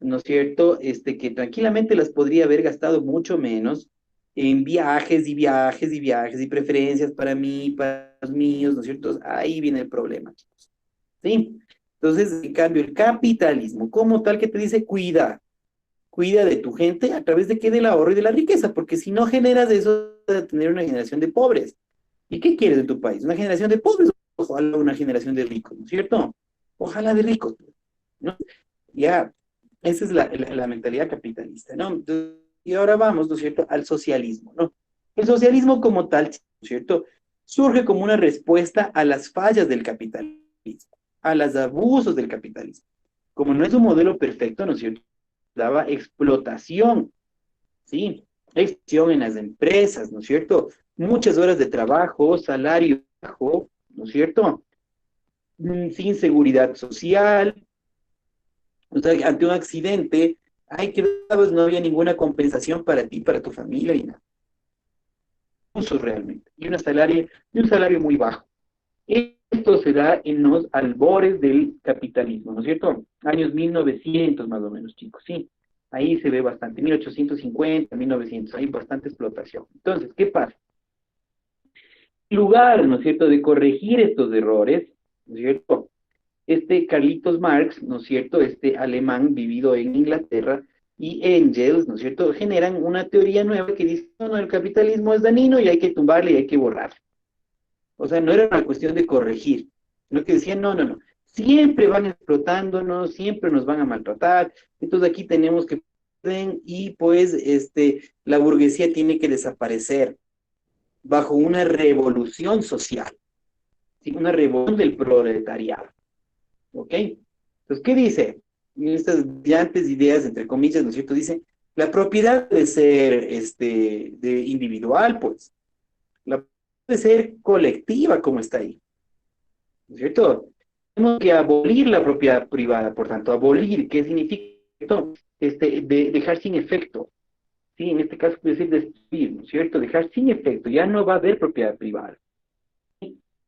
¿no es cierto?, que tranquilamente las podría haber gastado mucho menos en viajes y viajes y viajes y preferencias para mí, para los míos, ¿no es cierto? Ahí viene el problema, chicos. ¿Sí? Entonces, en cambio, el capitalismo como tal que te dice, cuida de tu gente a través de qué, del ahorro y de la riqueza, porque si no generas eso, vas a tener una generación de pobres. ¿Y qué quieres de tu país? ¿Una generación de pobres o ojalá una generación de ricos, ¿no es cierto? Ojalá de ricos, ¿no? Ya, esa es la mentalidad capitalista, ¿no? Entonces, y ahora vamos, ¿no es cierto?, al socialismo, ¿no? El socialismo como tal, ¿no es cierto?, surge como una respuesta a las fallas del capitalismo, a los abusos del capitalismo. Como no es un modelo perfecto, ¿no es cierto?, daba explotación, ¿sí? Explotación en las empresas, ¿no es cierto? Muchas horas de trabajo, salario bajo, ¿no es cierto? Sin seguridad social, o sea, ante un accidente, ay, que pues, no había ninguna compensación para ti, para tu familia y nada. Uso realmente. Y un salario muy bajo. Esto se da en los albores del capitalismo, ¿no es cierto? Años 1900 más o menos, chicos, sí. Ahí se ve bastante, 1850, 1900, hay bastante explotación. Entonces, ¿qué pasa? En lugar, ¿no es cierto?, de corregir estos errores, ¿no es cierto? Este Carlitos Marx, ¿no es cierto?, este alemán vivido en Inglaterra, y Engels, ¿no es cierto?, generan una teoría nueva que dice, no, no, el capitalismo es dañino y hay que tumbarle y hay que borrarlo. O sea, no era una cuestión de corregir, sino que decían, no, no, no, siempre van explotándonos, siempre nos van a maltratar, entonces aquí tenemos que, y pues, la burguesía tiene que desaparecer bajo una revolución social, ¿sí? Una revolución del proletariado. ¿Ok? Entonces, ¿qué dice? Estas brillantes ideas, entre comillas, ¿no es cierto? Dice, la propiedad debe ser de individual, pues. La propiedad debe ser colectiva, como está ahí. ¿No es cierto? Tenemos que abolir la propiedad privada, por tanto, abolir, ¿qué significa esto? Dejar sin efecto. Sí, en este caso puede decir destruir, ¿no es cierto? Dejar sin efecto, ya no va a haber propiedad privada.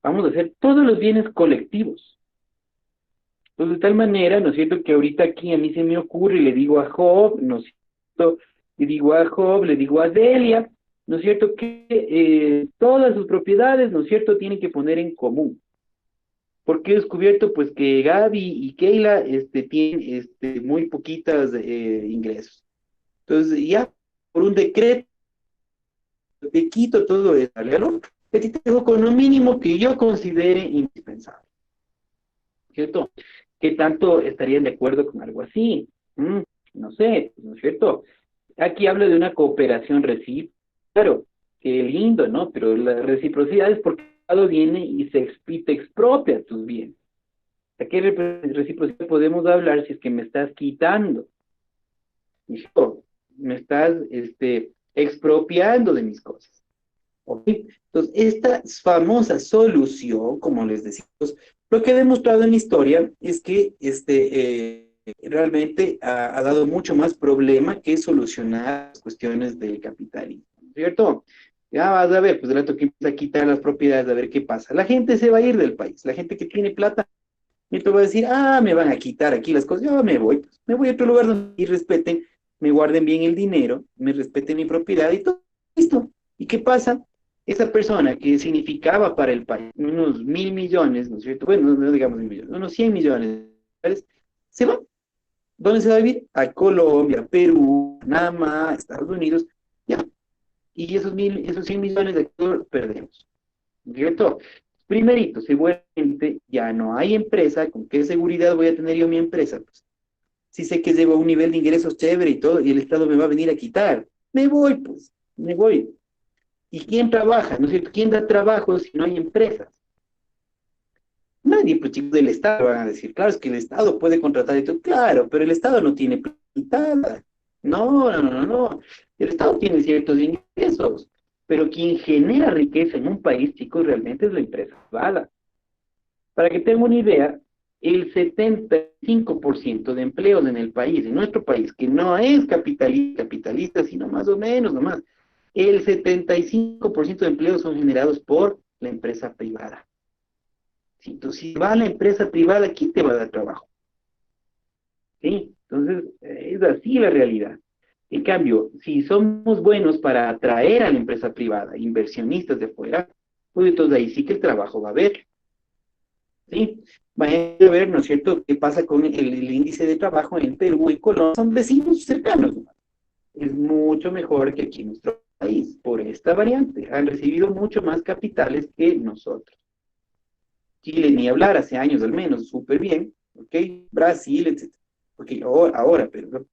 Vamos a hacer todos los bienes colectivos. Entonces, de tal manera, ¿no es cierto?, que ahorita aquí a mí se me ocurre y le digo a Job, ¿no es cierto?, le digo a Job, le digo a Delia, ¿no es cierto?, que todas sus propiedades, ¿no es cierto?, tienen que poner en común. Porque he descubierto, pues, que Gaby y Keila tienen muy poquitas ingresos. Entonces, ya por un decreto, te quito todo eso, ¿no? Que te tengo con lo mínimo que yo considere indispensable. ¿Cierto? ¿Qué tanto estarían de acuerdo con algo así? No sé, ¿no es cierto? Aquí habla de una cooperación recíproca. Claro, qué lindo, ¿no? Pero la reciprocidad es porque el Estado viene y te expropia tus bienes. ¿De qué reciprocidad podemos hablar si es que me estás quitando? Hijo, me estás expropiando de mis cosas. ¿Ok? Entonces, esta famosa solución, como les decimos, lo que ha demostrado en la historia es que realmente ha dado mucho más problema que solucionar las cuestiones del capitalismo, ¿cierto? Ya vas a ver, pues el rato que empieza a quitar las propiedades, a ver qué pasa. La gente se va a ir del país, la gente que tiene plata, y te va a decir, me van a quitar aquí las cosas, yo me voy, pues, me voy a otro lugar donde me respeten, me guarden bien el dinero, me respeten mi propiedad y todo, listo. ¿Y qué pasa? Esa persona que significaba para el país unos 1.000 millones, ¿no es cierto? Bueno, no digamos 1.000 millones, unos 100 millones de dólares, se va. ¿Dónde se va a vivir? A Colombia, Perú, Panamá, Estados Unidos, ya. Y esos 100 millones de dólares perdemos, ¿no es cierto? Primerito, seguramente ya no hay empresa, ¿con qué seguridad voy a tener yo mi empresa? Pues, si sé que llevo a un nivel de ingresos chévere y todo, y el Estado me va a venir a quitar, me voy, pues, me voy. ¿Y quién trabaja? ¿No es cierto? ¿Quién da trabajo si no hay empresas? Nadie, pues chicos, del Estado van a decir, claro, es que el Estado puede contratar y todo, claro, pero el Estado no tiene plata. No, no, no, no, no. El Estado tiene ciertos ingresos, pero quien genera riqueza en un país, chicos, realmente es la empresa privada. Para que tengan una idea, el 75% de empleos en el país, en nuestro país, que no es capitalista, sino más o menos nomás, el 75% de empleos son generados por la empresa privada. Si va a la empresa privada, ¿quién te va a dar trabajo? ¿Sí? Entonces, es así la realidad. En cambio, si somos buenos para atraer a la empresa privada, inversionistas de fuera, pues entonces ahí sí que el trabajo va a haber. ¿Sí? Vayan a ver, ¿no es cierto?, qué pasa con el índice de trabajo en Perú y Colombia. Son vecinos cercanos. Es mucho mejor que aquí en nuestro país, por esta variante. Han recibido mucho más capitales que nosotros. Chile, ni hablar, hace años al menos, súper bien. ¿ok? Brasil, etc. Porque ahora, pero...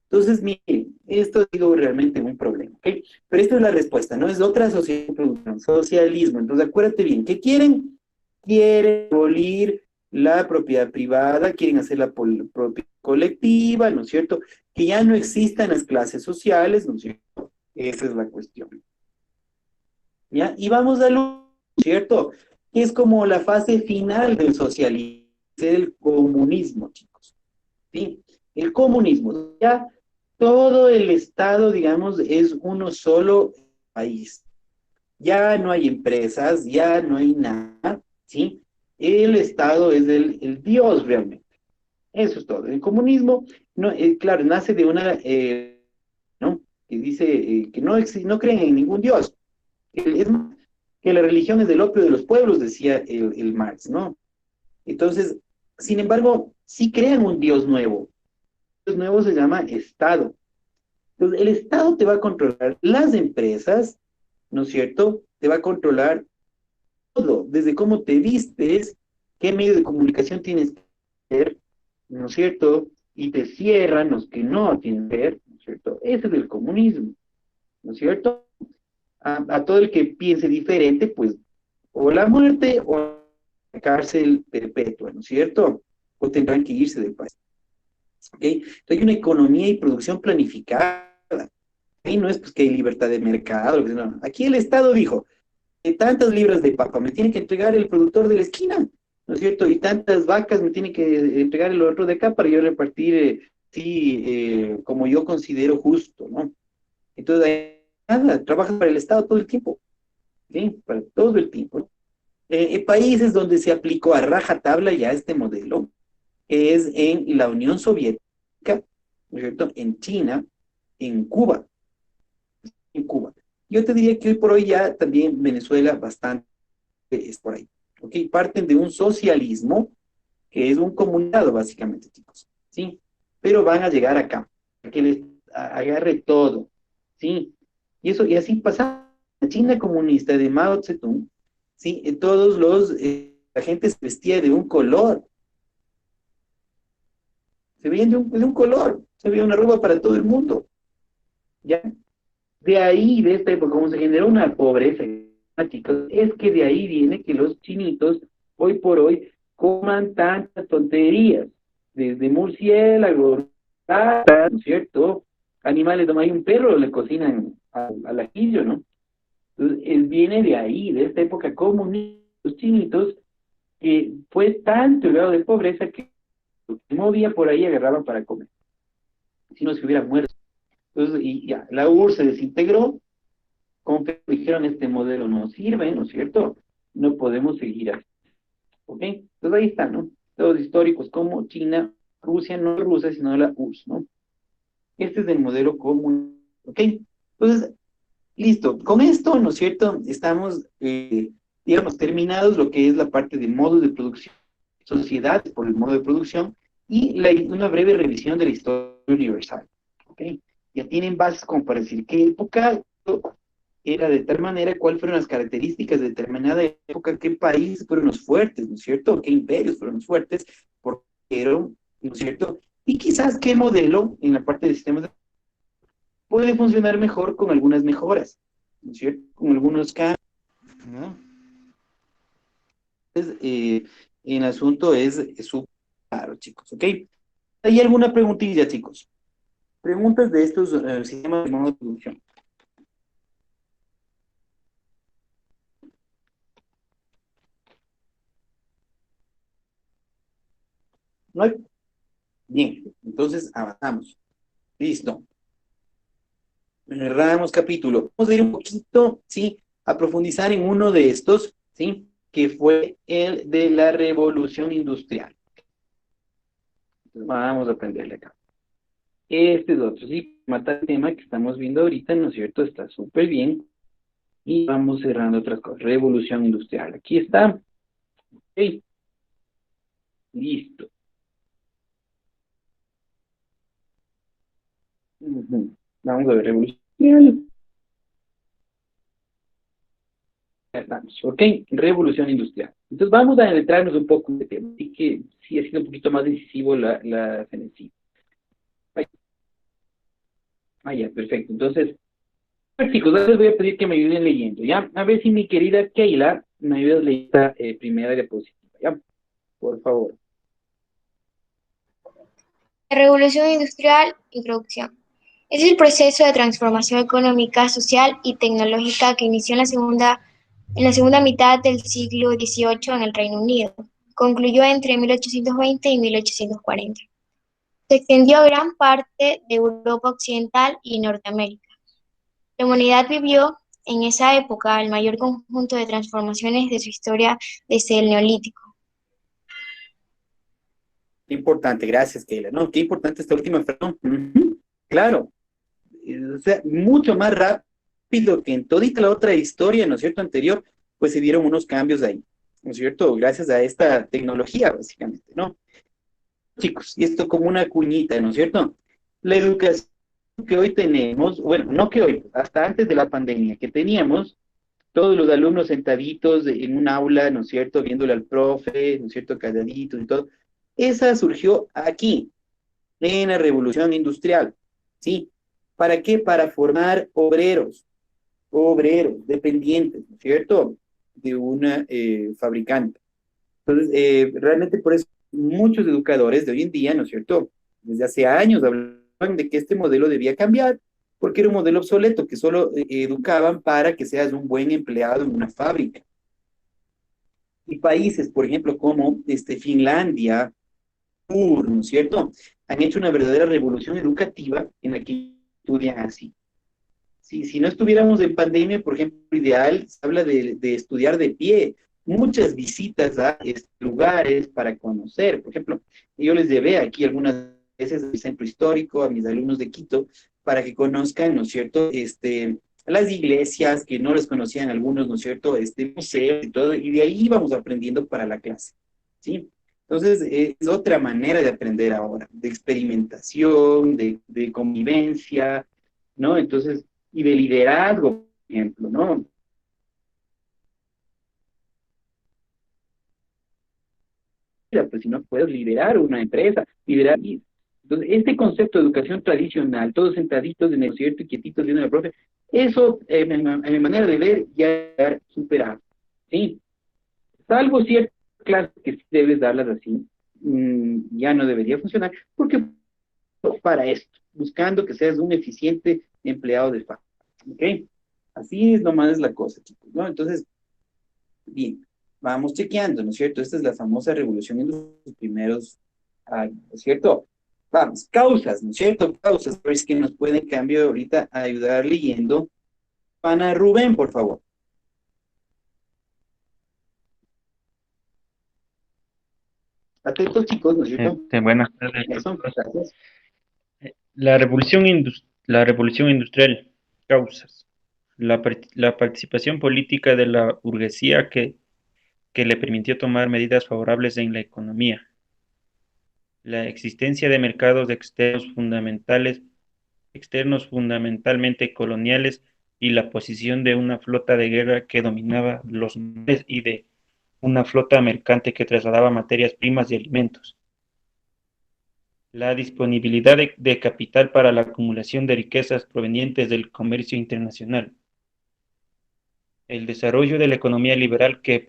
Entonces, miren, esto ha sido realmente un problema, ¿ok? Pero esta es la respuesta, ¿no? Es otra sociedad, socialismo. Entonces, acuérdate bien, ¿qué quieren? Quieren abolir la propiedad privada, quieren hacer la propiedad colectiva, ¿no es cierto? Que ya no existan las clases sociales, ¿no es cierto? Esa es la cuestión. ¿Ya? Y vamos a lo cierto, que es como la fase final del socialismo, es el comunismo, chicos. ¿Sí? El comunismo, ya todo el Estado, digamos, es uno solo país. Ya no hay empresas, ya no hay nada, ¿sí? El Estado es el Dios realmente. Eso es todo. El comunismo, no, claro, nace de una, ¿no? Que dice que no creen en ningún Dios. Es que la religión es del opio de los pueblos, decía el Marx, ¿no? Entonces, sin embargo, sí crean un Dios nuevo. El Dios nuevo se llama Estado. Entonces, el Estado te va a controlar las empresas, ¿no es cierto? Te va a controlar todo, desde cómo te vistes, qué medio de comunicación tienes que hacer, ¿no es cierto? Y te cierran los que no tienen que ver, ¿no es cierto? Ese es el comunismo, ¿no es cierto? A todo el que piense diferente, pues, o la muerte o la cárcel perpetua, ¿no es cierto? O tendrán que irse del país, ¿ok? Entonces hay una economía y producción planificada. Ahí no es pues que hay libertad de mercado, no. Aquí el Estado dijo, tantas libras de papa me tiene que entregar el productor de la esquina, ¿no es cierto? Y tantas vacas me tiene que entregar el otro de acá para yo repartir, sí, como yo considero justo, ¿no? Entonces, nada, trabajas para el Estado todo el tiempo, ¿sí? Para todo el tiempo, ¿no? Países donde se aplicó a rajatabla ya este modelo, es en la Unión Soviética, ¿no es cierto? En China, en Cuba, en Cuba. Yo te diría que hoy por hoy ya también Venezuela bastante es por ahí. ¿Ok? Parten de un socialismo que es un comunado básicamente, chicos. ¿Sí? Pero van a llegar acá, a que les agarre todo. ¿Sí? Y eso, y así pasa. La China comunista de Mao Zedong, ¿sí? La gente se vestía de un color. Se veían de un color. Se veía una ropa para todo el mundo. ¿Ya? De ahí, de esta época, como se generó una pobreza, chicos, es que de ahí viene que los chinitos, hoy por hoy, coman tantas tonterías, desde murciélagos, ratas, ¿no es cierto? Animales, como hay un perro, le cocinan al ajillo, ¿no? Entonces, él viene de ahí, de esta época comunista, los chinitos, que fue tanto el grado de pobreza que lo que movía por ahí agarraban para comer, si no se hubiera muerto. Entonces, y ya, la URSS se desintegró, como que dijeron, este modelo no sirve, ¿no es cierto? No podemos seguir así, ¿ok? Entonces ahí está, ¿no? Los históricos como China, Rusia, no Rusia, sino la URSS, ¿no? Este es el modelo común, ¿ok? Entonces, listo. Con esto, ¿no es cierto? Estamos, digamos, terminados lo que es la parte de modos de producción, sociedad por el modo de producción y una breve revisión de la historia universal, ¿ok? Ya tienen bases como para decir qué época era de tal manera, cuáles fueron las características de determinada época, qué países fueron los fuertes, ¿no es cierto? ¿Qué imperios fueron los fuertes? ¿Por qué eran, ¿no es cierto? Y quizás qué modelo en la parte de sistemas puede funcionar mejor con algunas mejoras, ¿no es cierto? Con algunos cambios, ¿no? Entonces, el asunto es súper claro, chicos, ¿ok? ¿Hay alguna preguntilla, chicos? Preguntas de estos sistemas de modo de producción. ¿No hay? Bien, entonces avanzamos. Listo. Cerramos capítulo. Vamos a ir un poquito, ¿sí? A profundizar en uno de estos, ¿sí? Que fue el de la revolución industrial. Entonces, vamos a aprenderle acá. Este es otro, sí, mata el tema que estamos viendo ahorita, ¿no es cierto? Está súper bien. Y vamos cerrando otras cosas. Revolución industrial. Aquí está. Ok, listo. Ujú. Vamos a ver, revolución industrial. Ya estamos, ok, revolución industrial. Entonces vamos a adentrarnos un poco en el tema. Así que sí ha sido un poquito más decisivo la Cenecit. Ay, ya, perfecto. Entonces, pues, chicos, ahora les voy a pedir que me ayuden leyendo, ¿ya? A ver si mi querida Keila me ayuda a leer esta primera diapositiva, ¿ya? Por favor. La Revolución Industrial, introducción. Es el proceso de transformación económica, social y tecnológica que inició en la segunda mitad del siglo XVIII en el Reino Unido. Concluyó entre 1820 y 1840. Se extendió a gran parte de Europa Occidental y Norteamérica. La humanidad vivió en esa época el mayor conjunto de transformaciones de su historia desde el Neolítico. Qué importante, gracias, Keila. No, qué importante esta última frase. Ujú, claro, o sea, mucho más rápido que en todita la otra historia, ¿no es cierto?, anterior, pues se dieron unos cambios ahí, ¿no es cierto?, gracias a esta tecnología, básicamente, ¿no? Chicos, y esto como una cuñita, ¿no es cierto? La educación que hoy tenemos, bueno, no que hoy, hasta antes de la pandemia, que teníamos todos los alumnos sentaditos en un aula, ¿no es cierto?, viéndole al profe, ¿no es cierto?, calladitos y todo. Esa surgió aquí, en la revolución industrial, ¿sí? ¿Para qué? Para formar obreros, dependientes, ¿no es cierto?, de una fabricante. Entonces, realmente por eso muchos educadores de hoy en día, ¿no es cierto?, desde hace años hablaban de que este modelo debía cambiar, porque era un modelo obsoleto, que solo educaban para que seas un buen empleado en una fábrica. Y países, por ejemplo, como Finlandia, ¿no es cierto?, han hecho una verdadera revolución educativa en la que estudian así. Si no estuviéramos en pandemia, por ejemplo, ideal, se habla de estudiar de pie, muchas visitas a lugares para conocer. Por ejemplo, yo les llevé aquí algunas veces al centro histórico a mis alumnos de Quito para que conozcan, ¿no es cierto?, las iglesias que no les conocían algunos, ¿no es cierto?, museos y todo, y de ahí íbamos aprendiendo para la clase, ¿sí? Entonces, es otra manera de aprender ahora, de experimentación, de convivencia, ¿no? Entonces, y de liderazgo, por ejemplo, ¿no? Pues si no puedes liderar una empresa, liderar. Entonces, este concepto de educación tradicional, todos sentaditos en el cierto y quietitos viendo al profe, eso, en mi manera de ver, ya está superado, ¿sí? Salvo ciertas clases que sí debes darlas así, ya no debería funcionar, porque para esto, buscando que seas un eficiente empleado de fábrica, ¿ok? Así es nomás la cosa, chicos, ¿no? Entonces, bien, vamos chequeando, ¿no es cierto? Esta es la famosa revolución en los primeros años, ¿no es cierto? Vamos, causas, ¿no es cierto? Causas, pero es que nos puede en cambio ahorita ayudar leyendo. Pana Rubén, por favor. Atentos, chicos, ¿no es cierto? Buenas tardes. Eso, gracias. La revolución industrial, causas. La participación política de la burguesía que le permitió tomar medidas favorables en la economía. La existencia de mercados externos fundamentalmente coloniales y la posición de una flota de guerra que dominaba los mares y de una flota mercante que trasladaba materias primas y alimentos. La disponibilidad de capital para la acumulación de riquezas provenientes del comercio internacional. El desarrollo de la economía liberal que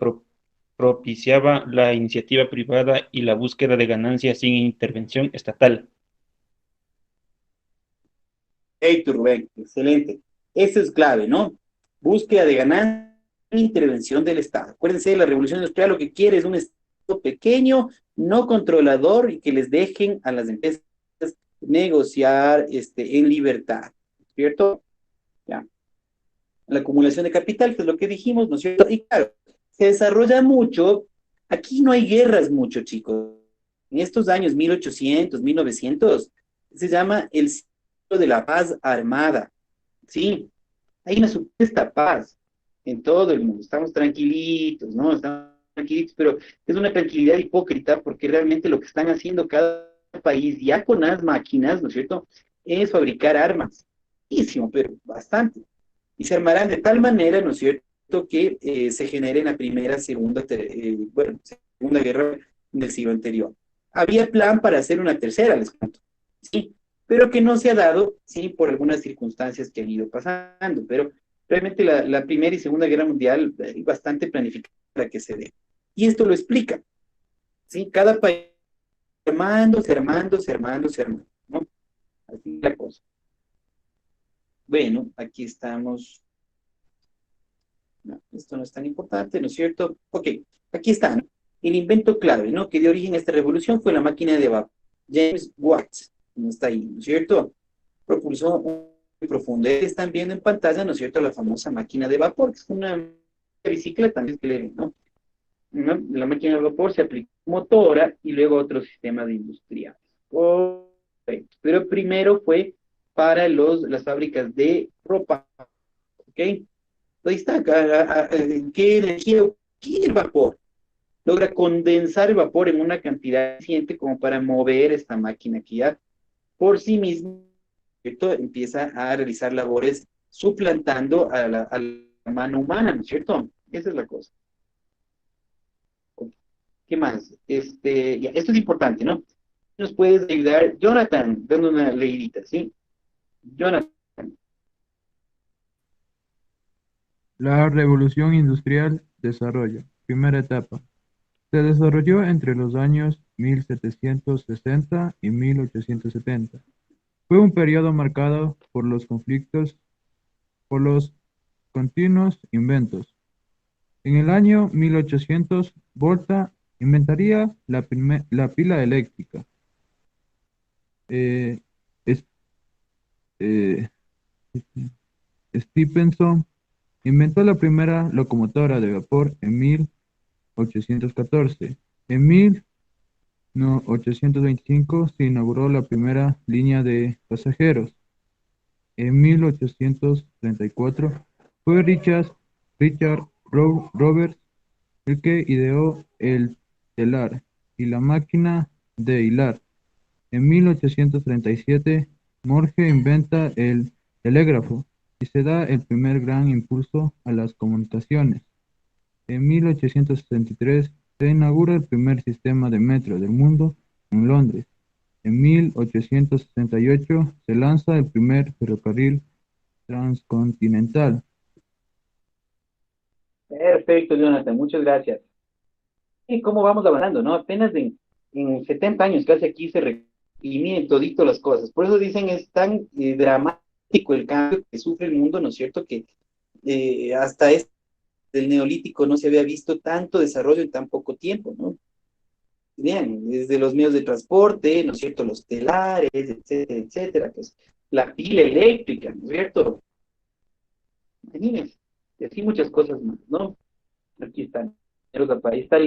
propiciaba la iniciativa privada y la búsqueda de ganancias sin intervención estatal. Hey, Rubén, excelente. Eso es clave, ¿no? Búsqueda de ganancia, intervención del Estado. Acuérdense, la revolución industrial lo que quiere es un Estado pequeño, no controlador y que les dejen a las empresas negociar en libertad, ¿cierto? Ya. La acumulación de capital, que es lo que dijimos, ¿no es cierto? Y claro, se desarrolla mucho. Aquí no hay guerras mucho, chicos. En estos años 1800, 1900, se llama el ciclo de la paz armada. Sí, hay una supuesta paz en todo el mundo. Estamos tranquilitos, ¿no? Estamos tranquilitos, pero es una tranquilidad hipócrita porque realmente lo que están haciendo cada país, ya con las máquinas, ¿no es cierto?, es fabricar armas. Muchísimo, pero bastante. Y se armarán de tal manera, ¿no es cierto?, que se genere en la primera, segunda, bueno, segunda guerra del siglo anterior. Había plan para hacer una tercera, les cuento, ¿sí? Pero que no se ha dado, sí, por algunas circunstancias que han ido pasando, pero realmente la Primera y Segunda Guerra Mundial hay bastante planificada para que se dé. Y esto lo explica, ¿sí? Cada país armando, ¿no? Así es la cosa. Bueno, aquí estamos. No, esto no es tan importante, ¿no es cierto? Ok, aquí está, ¿no? El invento clave, ¿no? Que dio origen a esta revolución fue la máquina de vapor. James Watt, no está ahí, ¿no es cierto? Propulsó un profundo. Están viendo en pantalla, ¿no es cierto? La famosa máquina de vapor, que es una bicicleta, también que leen, ¿no? La máquina de vapor se aplicó motora y luego a otros sistemas industriales. Correcto. Pero primero fue para las fábricas de ropa, ¿ok? Ahí está, ¿qué energía? ¿Qué es el vapor? Logra condensar el vapor en una cantidad suficiente como para mover esta máquina que ya por sí misma, ¿cierto? Empieza a realizar labores suplantando a la mano humana, ¿no es cierto? Esa es la cosa. ¿Qué más? Ya, esto es importante, ¿no? Nos puedes ayudar, Jonathan, dando una leidita, ¿sí? Jonathan. La revolución industrial, desarrollo. Primera etapa. Se desarrolló entre los años 1760 y 1870. Fue un periodo marcado por los conflictos, por los continuos inventos. En el año 1800, Volta inventaría la pila eléctrica. Eh, es- eh, Stephenson inventó la primera locomotora de vapor en 1814. En 1825 se inauguró la primera línea de pasajeros. En 1834 fue Richard Roberts el que ideó el telar y la máquina de hilar. En 1837 Morse inventa el telégrafo y se da el primer gran impulso a las comunicaciones. En 1863 se inaugura el primer sistema de metro del mundo en Londres. En 1868 se lanza el primer ferrocarril transcontinental. Perfecto, Jonathan, muchas gracias. Y cómo vamos avanzando, ¿no? Apenas en 70 años casi aquí y miren todito las cosas. Por eso dicen es tan dramático el cambio que sufre el mundo, ¿no es cierto? Que hasta del neolítico no se había visto tanto desarrollo en tan poco tiempo, ¿no? Bien, desde los medios de transporte, ¿no es cierto? Los telares, etcétera, etcétera, pues la pila eléctrica, ¿no es cierto? Imagínense, y así muchas cosas más, ¿no? Aquí están. Ahí está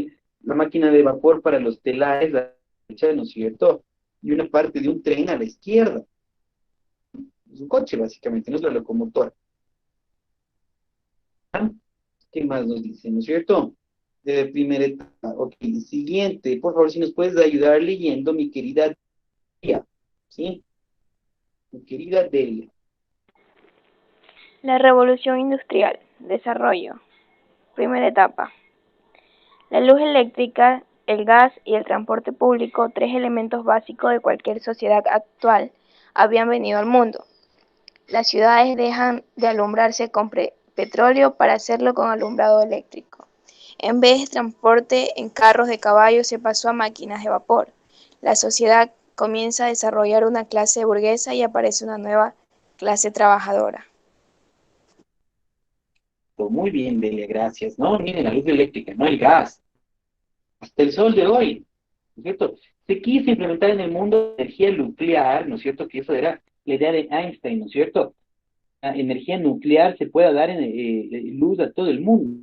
la máquina de vapor para los telares, a la derecha, ¿no es cierto? Y una parte de un tren a la izquierda. Es un coche, básicamente, no es la locomotora. ¿Ah? ¿Qué más nos dice, no es cierto? De primera etapa. Ok, siguiente. Por favor, si nos puedes ayudar leyendo, mi querida Delia. ¿Sí? Mi querida Delia. La revolución industrial. Desarrollo. Primera etapa. La luz eléctrica, el gas y el transporte público, tres elementos básicos de cualquier sociedad actual, habían venido al mundo. Las ciudades dejan de alumbrarse con petróleo para hacerlo con alumbrado eléctrico. En vez de transporte en carros de caballo se pasó a máquinas de vapor. La sociedad comienza a desarrollar una clase burguesa y aparece una nueva clase trabajadora. Pues muy bien, Delia, gracias. No, miren, la luz eléctrica, no el gas. Hasta el sol de hoy, ¿no es cierto? Se quiso implementar en el mundo energía nuclear, ¿no es cierto? Que eso era la idea de Einstein, ¿no es cierto? La energía nuclear se pueda dar en luz a todo el mundo,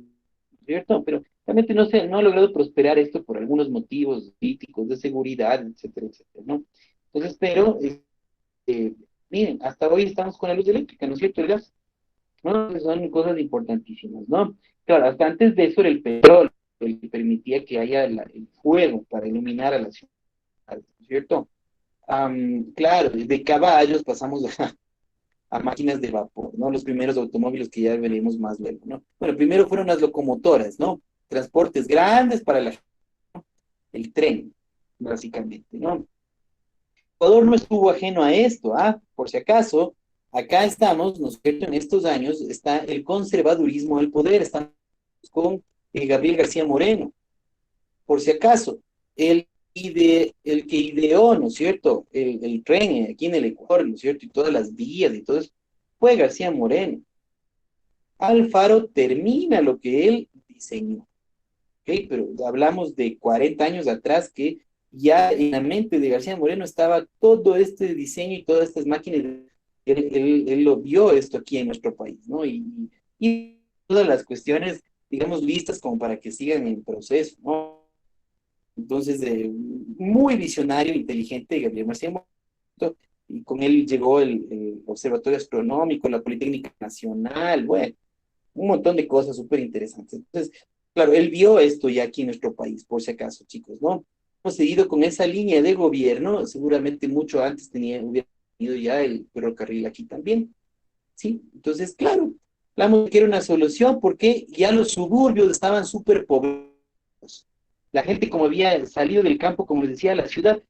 ¿no es cierto? Pero realmente no ha logrado prosperar esto por algunos motivos políticos, de seguridad, etcétera, etcétera, ¿no? Entonces, pero, miren, hasta hoy estamos con la luz eléctrica, ¿no es cierto? El gas, ¿no? Son cosas importantísimas, ¿no? Claro, hasta antes de eso era el petróleo, el que permitía que haya el fuego para iluminar a la ciudad, ¿no es cierto? Claro, de caballos pasamos a máquinas de vapor, ¿no? Los primeros automóviles que ya veremos más luego, ¿no? Bueno, primero fueron las locomotoras, ¿no? Transportes grandes para el tren. básicamente, ¿no? Ecuador no estuvo ajeno a esto, por si acaso, acá estamos, ¿no es cierto? En estos años está el conservadurismo del poder, estamos con Gabriel García Moreno, por si acaso, el que ideó, ¿no es cierto?, el tren aquí en el Ecuador, ¿no es cierto?, y todas las vías y todo eso, fue García Moreno. Alfaro termina lo que él diseñó, ¿ok? Pero hablamos de 40 años atrás que ya en la mente de García Moreno estaba todo este diseño y todas estas máquinas. Él lo vio esto aquí en nuestro país, ¿no? Y todas las cuestiones, digamos, listas como para que sigan en proceso, ¿no? Entonces, muy visionario, inteligente, Gabriel García Moreno, y con él llegó el Observatorio Astronómico, la Politécnica Nacional, bueno, un montón de cosas súper interesantes. Entonces, claro, él vio esto ya aquí en nuestro país, por si acaso, chicos, ¿no? Hemos seguido con esa línea de gobierno, seguramente mucho antes hubiera tenido ya el ferrocarril aquí también, ¿sí? Entonces, claro, hablamos de que era una solución porque ya los suburbios estaban súper poblados. La gente, como había salido del campo, como les decía, a la ciudad,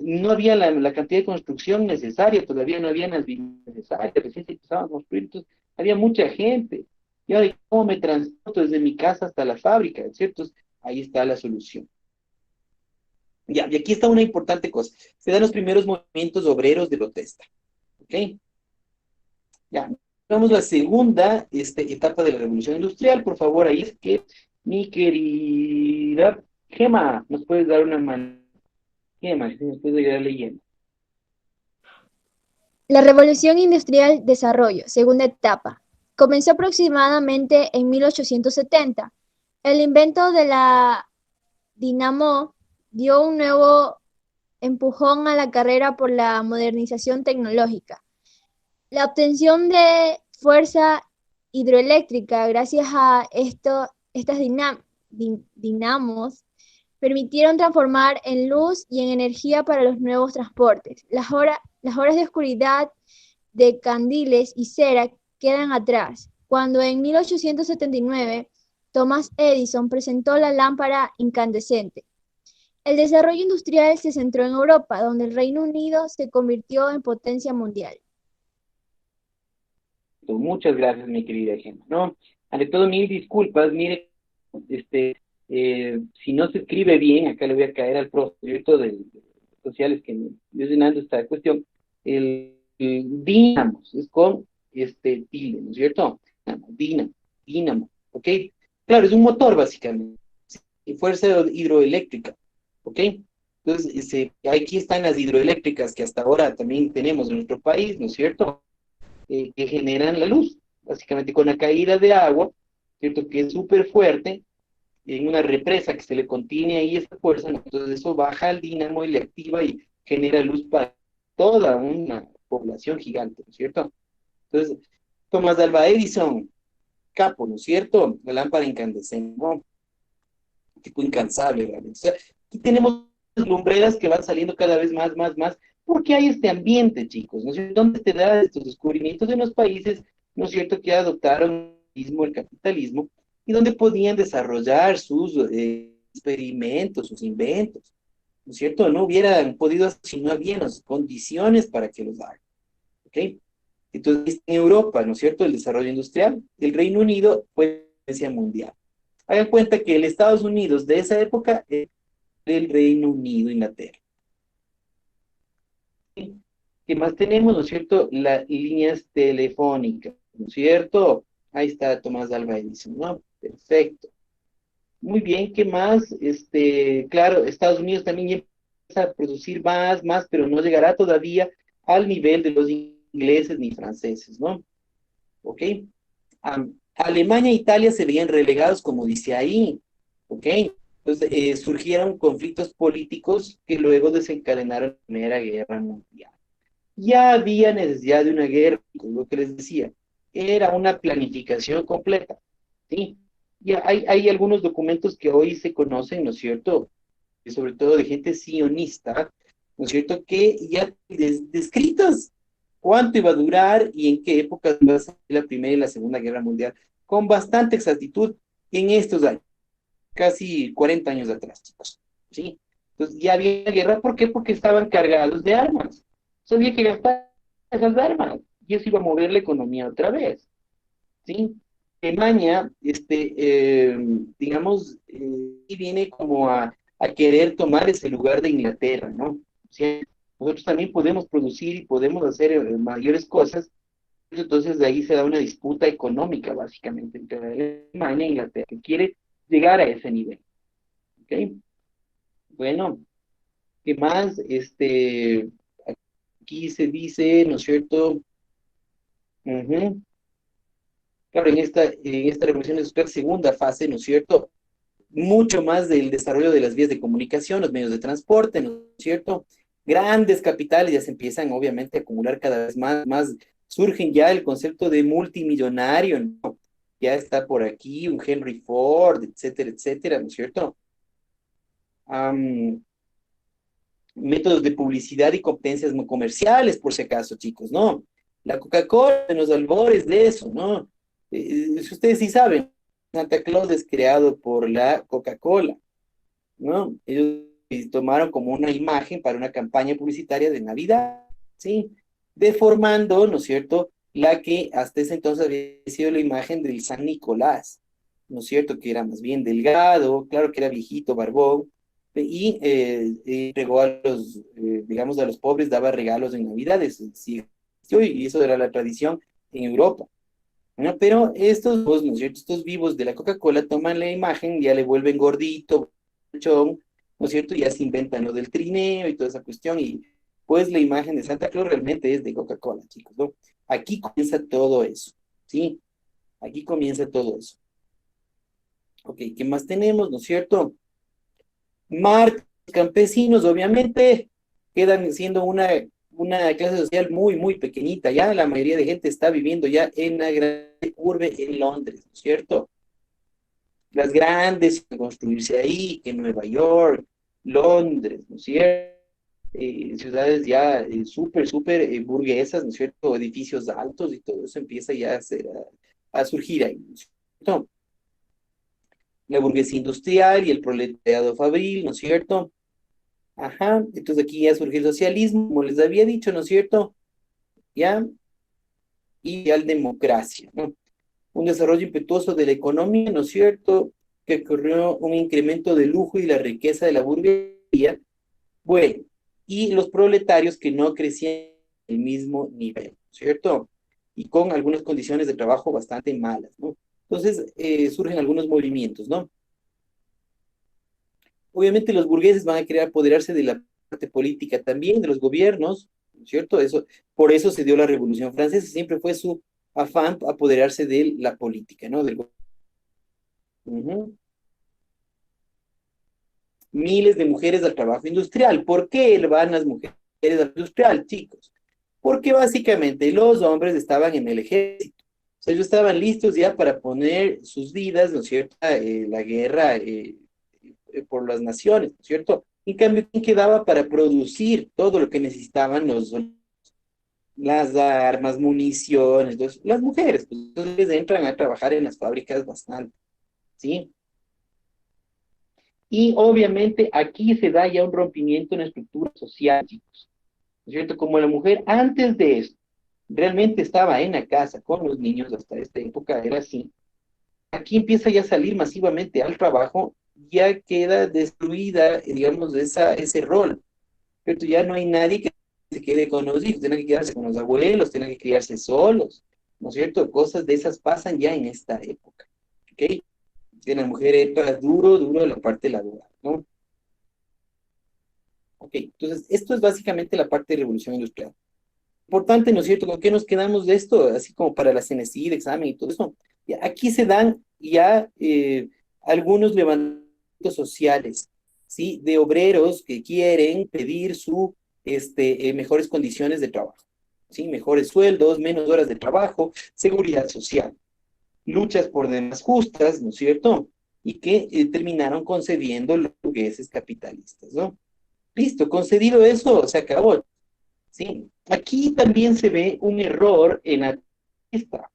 no había la cantidad de construcción necesaria, todavía no había las viviendas necesarias, recién se empezaban a construir, entonces había mucha gente. Y ahora, ¿cómo me transporto desde mi casa hasta la fábrica? ¿Cierto? Ahí está la solución. Ya, y aquí está una importante cosa. Se dan los primeros movimientos obreros de protesta. ¿Ok? Ya, vamos a la segunda etapa de la revolución industrial. Por favor, ahí es que mi querida Gema, ¿nos puedes dar una mano? Gema, si nos puedes ir leyendo. La Revolución Industrial Desarrollo, segunda etapa. Comenzó aproximadamente en 1870. El invento de la dinamo dio un nuevo empujón a la carrera por la modernización tecnológica. La obtención de fuerza hidroeléctrica gracias a estas dinamos permitieron transformar en luz y en energía para los nuevos transportes. Las horas de oscuridad de candiles y cera quedan atrás. Cuando en 1879 Thomas Edison presentó la lámpara incandescente. El desarrollo industrial se centró en Europa, donde el Reino Unido se convirtió en potencia mundial. Muchas gracias, mi querida Gema. No, ante todo, mil disculpas. Mire, si no se escribe bien, acá le voy a caer al proyecto de sociales que me estoy llenando esta cuestión. El Dinamos es con tilde, ¿no es cierto? Dínamo, ¿ok? Claro, es un motor básicamente, y fuerza hidroeléctrica, ¿ok? Entonces, aquí están las hidroeléctricas que hasta ahora también tenemos en nuestro país, ¿no es cierto? Que generan la luz, básicamente con la caída de agua, ¿cierto? Que es súper fuerte, en una represa que se le contiene ahí esa fuerza, entonces eso baja al dínamo y le activa y genera luz para toda una población gigante, ¿no es cierto? Entonces, Thomas Alva Edison, capo, ¿no es cierto? La lámpara incandescente, ¿no? Tipo incansable, realmente. O sea, aquí tenemos lumbreras que van saliendo cada vez más, porque hay este ambiente, chicos, ¿no es cierto? ¿Dónde te da estos descubrimientos en los países, ¿no es cierto?, que adoptaron el capitalismo, y donde podían desarrollar sus experimentos, sus inventos, ¿no es cierto? No hubieran podido si no había las condiciones para que los hagan, ¿ok? Entonces, en Europa, ¿no es cierto?, el desarrollo industrial, el Reino Unido fue potencia mundial. Hagan cuenta que el Estados Unidos de esa época es el Reino Unido, Inglaterra. ¿Qué más tenemos, no es cierto? Las líneas telefónicas, ¿no es cierto? Ahí está Tomás Alva Edison, ¿no? Perfecto. Muy bien, ¿qué más? Claro, Estados Unidos también ya empieza a producir más, pero no llegará todavía al nivel de los ingleses ni franceses, ¿no? ¿Ok? Alemania e Italia se veían relegados, como dice ahí, ¿ok? Entonces, surgieron conflictos políticos que luego desencadenaron la Primera Guerra Mundial. Ya había necesidad de una guerra, lo que les decía, era una planificación completa, ¿sí? Ya hay algunos documentos que hoy se conocen, ¿no es cierto?, y sobre todo de gente sionista, ¿no es cierto?, que ya descritas cuánto iba a durar y en qué época iba a ser la Primera y la Segunda Guerra Mundial, con bastante exactitud en estos años, casi 40 años atrás, chicos, ¿sí? Entonces ya había guerra, ¿por qué? Porque estaban cargados de armas. Entonces había que gastar esas armas, y eso iba a mover la economía otra vez, ¿sí? Alemania, digamos, y viene como a querer tomar ese lugar de Inglaterra, ¿no? O sea, nosotros también podemos producir y podemos hacer mayores cosas, entonces de ahí se da una disputa económica, básicamente, entre Alemania e Inglaterra, que quiere llegar a ese nivel, ¿ok? Bueno, ¿qué más? Aquí se dice, ¿no es cierto? Ujú. Claro, en esta revolución industrial, segunda fase, ¿no es cierto? Mucho más del desarrollo de las vías de comunicación, los medios de transporte, ¿no es cierto? Grandes capitales ya se empiezan, obviamente, a acumular cada vez más. Surgen ya el concepto de multimillonario, ¿no? Ya está por aquí un Henry Ford, etcétera, etcétera, ¿no es cierto? Am, Métodos de publicidad y competencias no comerciales, por si acaso, chicos, ¿no? La Coca-Cola en los albores de eso, ¿no? Si ustedes sí saben, Santa Claus es creado por la Coca-Cola, ¿no? Ellos tomaron como una imagen para una campaña publicitaria de Navidad, ¿sí? Deformando, ¿no es cierto?, la que hasta ese entonces había sido la imagen del San Nicolás, ¿no es cierto?, que era más bien delgado, claro que era viejito, barbón, y entregó a los, digamos, a los pobres, daba regalos en Navidades, sí, y eso era la tradición en Europa, ¿no? Pero estos, pues, ¿no es cierto?, estos vivos de la Coca-Cola toman la imagen, ya le vuelven gordito, chón, ¿no es cierto? Ya se inventan lo del trineo y toda esa cuestión, y pues la imagen de Santa Claus realmente es de Coca-Cola, chicos, ¿no? Aquí comienza todo eso, ¿sí? Aquí comienza todo eso. Ok, ¿qué más tenemos, no es cierto? Mártires campesinos, obviamente, quedan siendo una clase social muy pequeñita. Ya la mayoría de gente está viviendo ya en la gran urbe en Londres, ¿no es cierto? Las grandes construirse ahí, en Nueva York, Londres, ¿no es cierto? Ciudades ya súper burguesas, ¿no es cierto? Edificios altos y todo eso empieza ya a surgir ahí, ¿no es cierto? La burguesía industrial y el proletariado fabril, ¿no es cierto? Ajá, entonces aquí ya surge el socialismo, como les había dicho, ¿no es cierto? Ya, y ya la democracia, ¿no? Un desarrollo impetuoso de la economía, ¿no es cierto? Que ocurrió un incremento de lujo y la riqueza de la burguesía. Bueno, y los proletarios que no crecían al mismo nivel, ¿cierto? Y con algunas condiciones de trabajo bastante malas, ¿no? Entonces surgen algunos movimientos, ¿no? Obviamente los burgueses van a querer apoderarse de la parte política también, de los gobiernos, ¿no es cierto? Por eso se dio la Revolución Francesa, siempre fue su afán apoderarse de la política, ¿no? Ujú. Miles de mujeres al trabajo industrial. ¿Por qué van las mujeres al industrial, chicos? Porque básicamente los hombres estaban en el ejército. O sea, ellos estaban listos ya para poner sus vidas, ¿no es cierto?, la guerra por las naciones, ¿no es cierto? En cambio, ¿quién quedaba para producir todo lo que necesitaban las armas, municiones? Entonces, las mujeres, pues, entonces entran a trabajar en las fábricas bastante, ¿sí? Y obviamente aquí se da ya un rompimiento en la estructura social, chicos, ¿no es cierto? Como la mujer antes de esto realmente estaba en la casa con los niños, hasta esta época era así, aquí empieza ya a salir masivamente al trabajo, ya queda destruida, digamos, ese rol, ¿cierto? Ya no hay nadie que se quede con los hijos, tienen que quedarse con los abuelos, tienen que criarse solos, ¿no es cierto? Cosas de esas pasan ya en esta época, ¿ok? Que la mujer entra duro en la parte laboral, ¿no? Ok, entonces esto es básicamente la parte de revolución industrial. Importante, ¿no es cierto? ¿Con qué nos quedamos de esto? Así como para la CNSI, el examen y todo eso. Ya, aquí se dan ya algunos levantamientos sociales, ¿sí? De obreros que quieren pedir mejores condiciones de trabajo, ¿sí? Mejores sueldos, menos horas de trabajo, seguridad social. Luchas por demás justas, ¿no es cierto? Y que terminaron concediendo los burgueses capitalistas, ¿no? Listo, concedido eso, se acabó. Sí, aquí también se ve un error en la esta.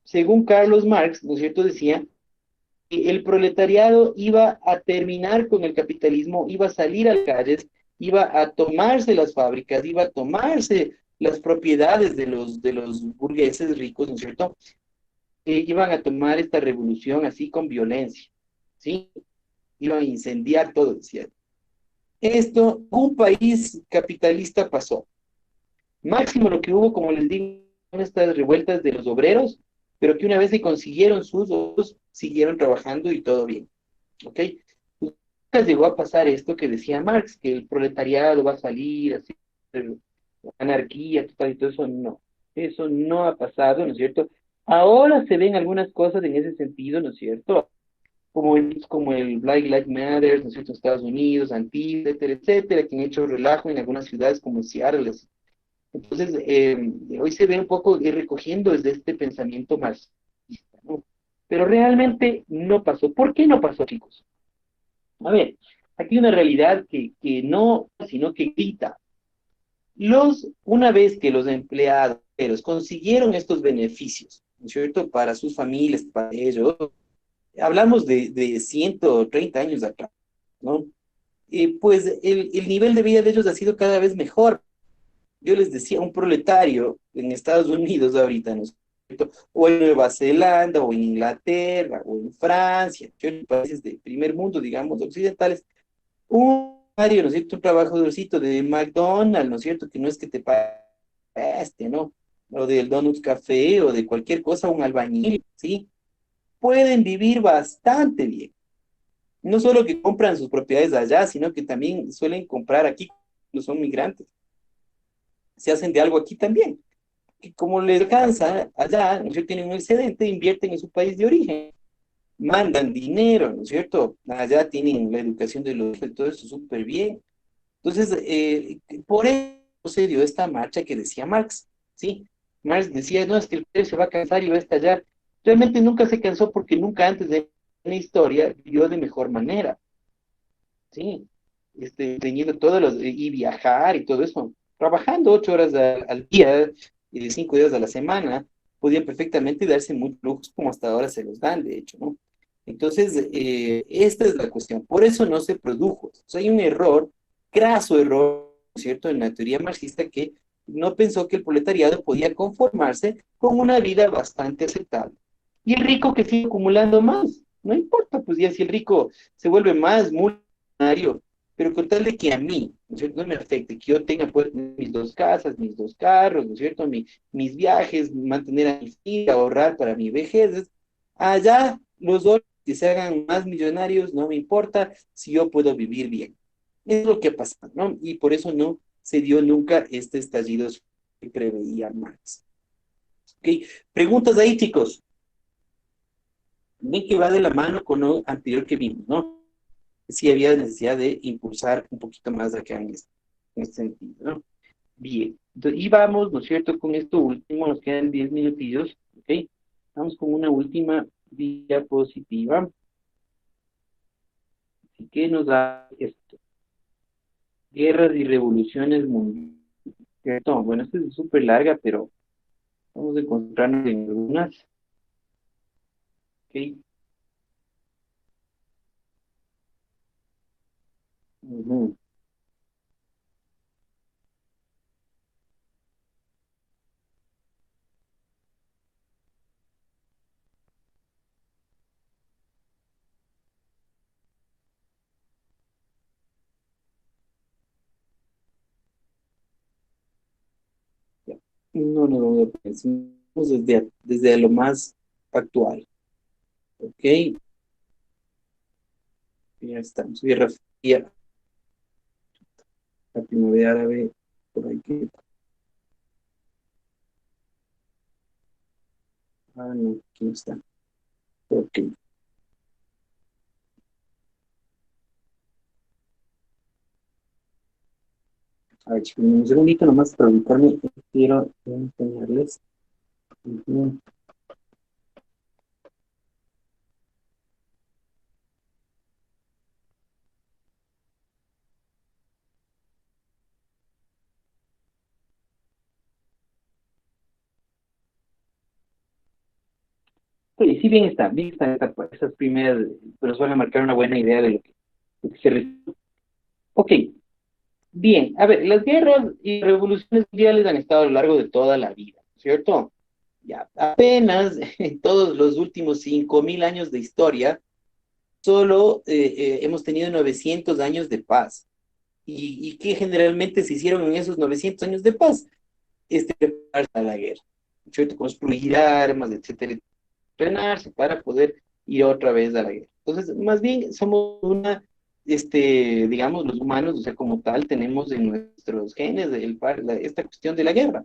Según Carlos Marx, ¿no es cierto? Decía el proletariado iba a terminar con el capitalismo, iba a salir a las calles, iba a tomarse las fábricas, iba a tomarse las propiedades de los burgueses ricos, ¿no es cierto? Iban a tomar esta revolución así con violencia, ¿sí? Iban a incendiar todo, decía. Esto, un país capitalista pasó. Máximo lo que hubo, como les digo, son estas revueltas de los obreros, pero que una vez que consiguieron sus votos, siguieron trabajando y todo bien. ¿Ok? Nunca llegó a pasar esto que decía Marx, que el proletariado va a salir, así, anarquía, total, y todo eso no. Eso no ha pasado, ¿no es cierto? Ahora se ven algunas cosas en ese sentido, ¿no es cierto? Como el Black Lives Matter, ¿no es cierto? Estados Unidos, Antifa, etcétera, etcétera, que han hecho relajo en algunas ciudades como Seattle. Entonces, hoy se ve un poco recogiendo desde este pensamiento marxista, ¿no? Pero realmente no pasó. ¿Por qué no pasó, chicos? A ver, aquí hay una realidad que no, sino que grita. Una vez que los empleados consiguieron estos beneficios, ¿no es cierto? Para sus familias, para ellos, hablamos de 130 años atrás, ¿no? Pues el nivel de vida de ellos ha sido cada vez mejor. Yo les decía, un proletario en Estados Unidos ahorita, ¿no es cierto? O en Nueva Zelanda, o en Inglaterra, o en Francia, ¿no es cierto? Países de primer mundo, digamos, occidentales, un salario, ¿no es cierto? Un trabajadorcito de McDonald's, ¿no es cierto? Que no es que te pagaste, ¿no? O del Donuts Café, o de cualquier cosa, un albañil, ¿sí? Pueden vivir bastante bien. No solo que compran sus propiedades allá, sino que también suelen comprar aquí, no son migrantes. Se hacen de algo aquí también. Que como les alcanza allá, ¿no es cierto? Tienen un excedente, invierten en su país de origen, mandan dinero, ¿no es cierto? Allá tienen la educación de los hijos, todo eso súper bien. Entonces, por eso se dio esta marcha que decía Marx, ¿sí? Marx decía, no, es que el pueblo se va a cansar y va a estallar. Realmente nunca se cansó porque nunca antes de la historia vivió de mejor manera, ¿sí? Teniendo todos y viajar y todo eso, trabajando 8 horas al día, 5 días a la semana, podían perfectamente darse muchos lujos como hasta ahora se los dan, de hecho, ¿no? Entonces, esta es la cuestión. Por eso no se produjo. O sea, hay un error, graso error, ¿no es cierto?, en la teoría marxista que no pensó que el proletariado podía conformarse con una vida bastante aceptable. Y el rico que sigue acumulando más, no importa, pues ya si el rico se vuelve más multimillonario, pero con tal de que a mí, ¿no es cierto?, no me afecte, que yo tenga pues mis 2 casas, mis 2 carros, ¿no es cierto?, mis viajes, mantener a mi familia, ahorrar para mi vejez, allá los otros que se hagan más millonarios, no me importa si yo puedo vivir bien. Es lo que pasa, ¿no? Y por eso no se dio nunca este estallido que preveía Marx. ¿Ok? Preguntas ahí, chicos. Ven que va de la mano con lo anterior que vimos, ¿no? Sí había necesidad de impulsar un poquito más acá en este sentido, ¿no? Bien, y vamos, ¿no es cierto?, con esto último, nos quedan 10 minutillos, ¿ok? Vamos con una última diapositiva. Así que nos da esto, guerras y revoluciones mundiales, ¿cierto? Bueno, esta es súper larga, pero vamos a concentrarnos en algunas, ¿ok? Ujú. Ya. No nos vamos a pensar desde lo más actual, ¿ok? Ya estamos. Guerra Fría, la primavera árabe, por aquí. Ah, no, aquí no está. Ok. A ver, chicos, un segundito nomás para ubicarme. Quiero enseñarles. Ujú. Y sí, bien está esas primeras, pero nos van a marcar una buena idea de lo que se refiere. Ok, bien, a ver, las guerras y revoluciones mundiales han estado a lo largo de toda la vida, ¿cierto? Ya, apenas en todos los últimos 5.000 años de historia, solo hemos tenido 900 años de paz. ¿Y qué generalmente se hicieron en esos 900 años de paz? Prepararse a la guerra, ¿cierto? Construir armas, etcétera, entrenarse para poder ir otra vez a la guerra. Entonces, más bien somos digamos, los humanos, o sea, como tal, tenemos en nuestros genes esta cuestión de la guerra.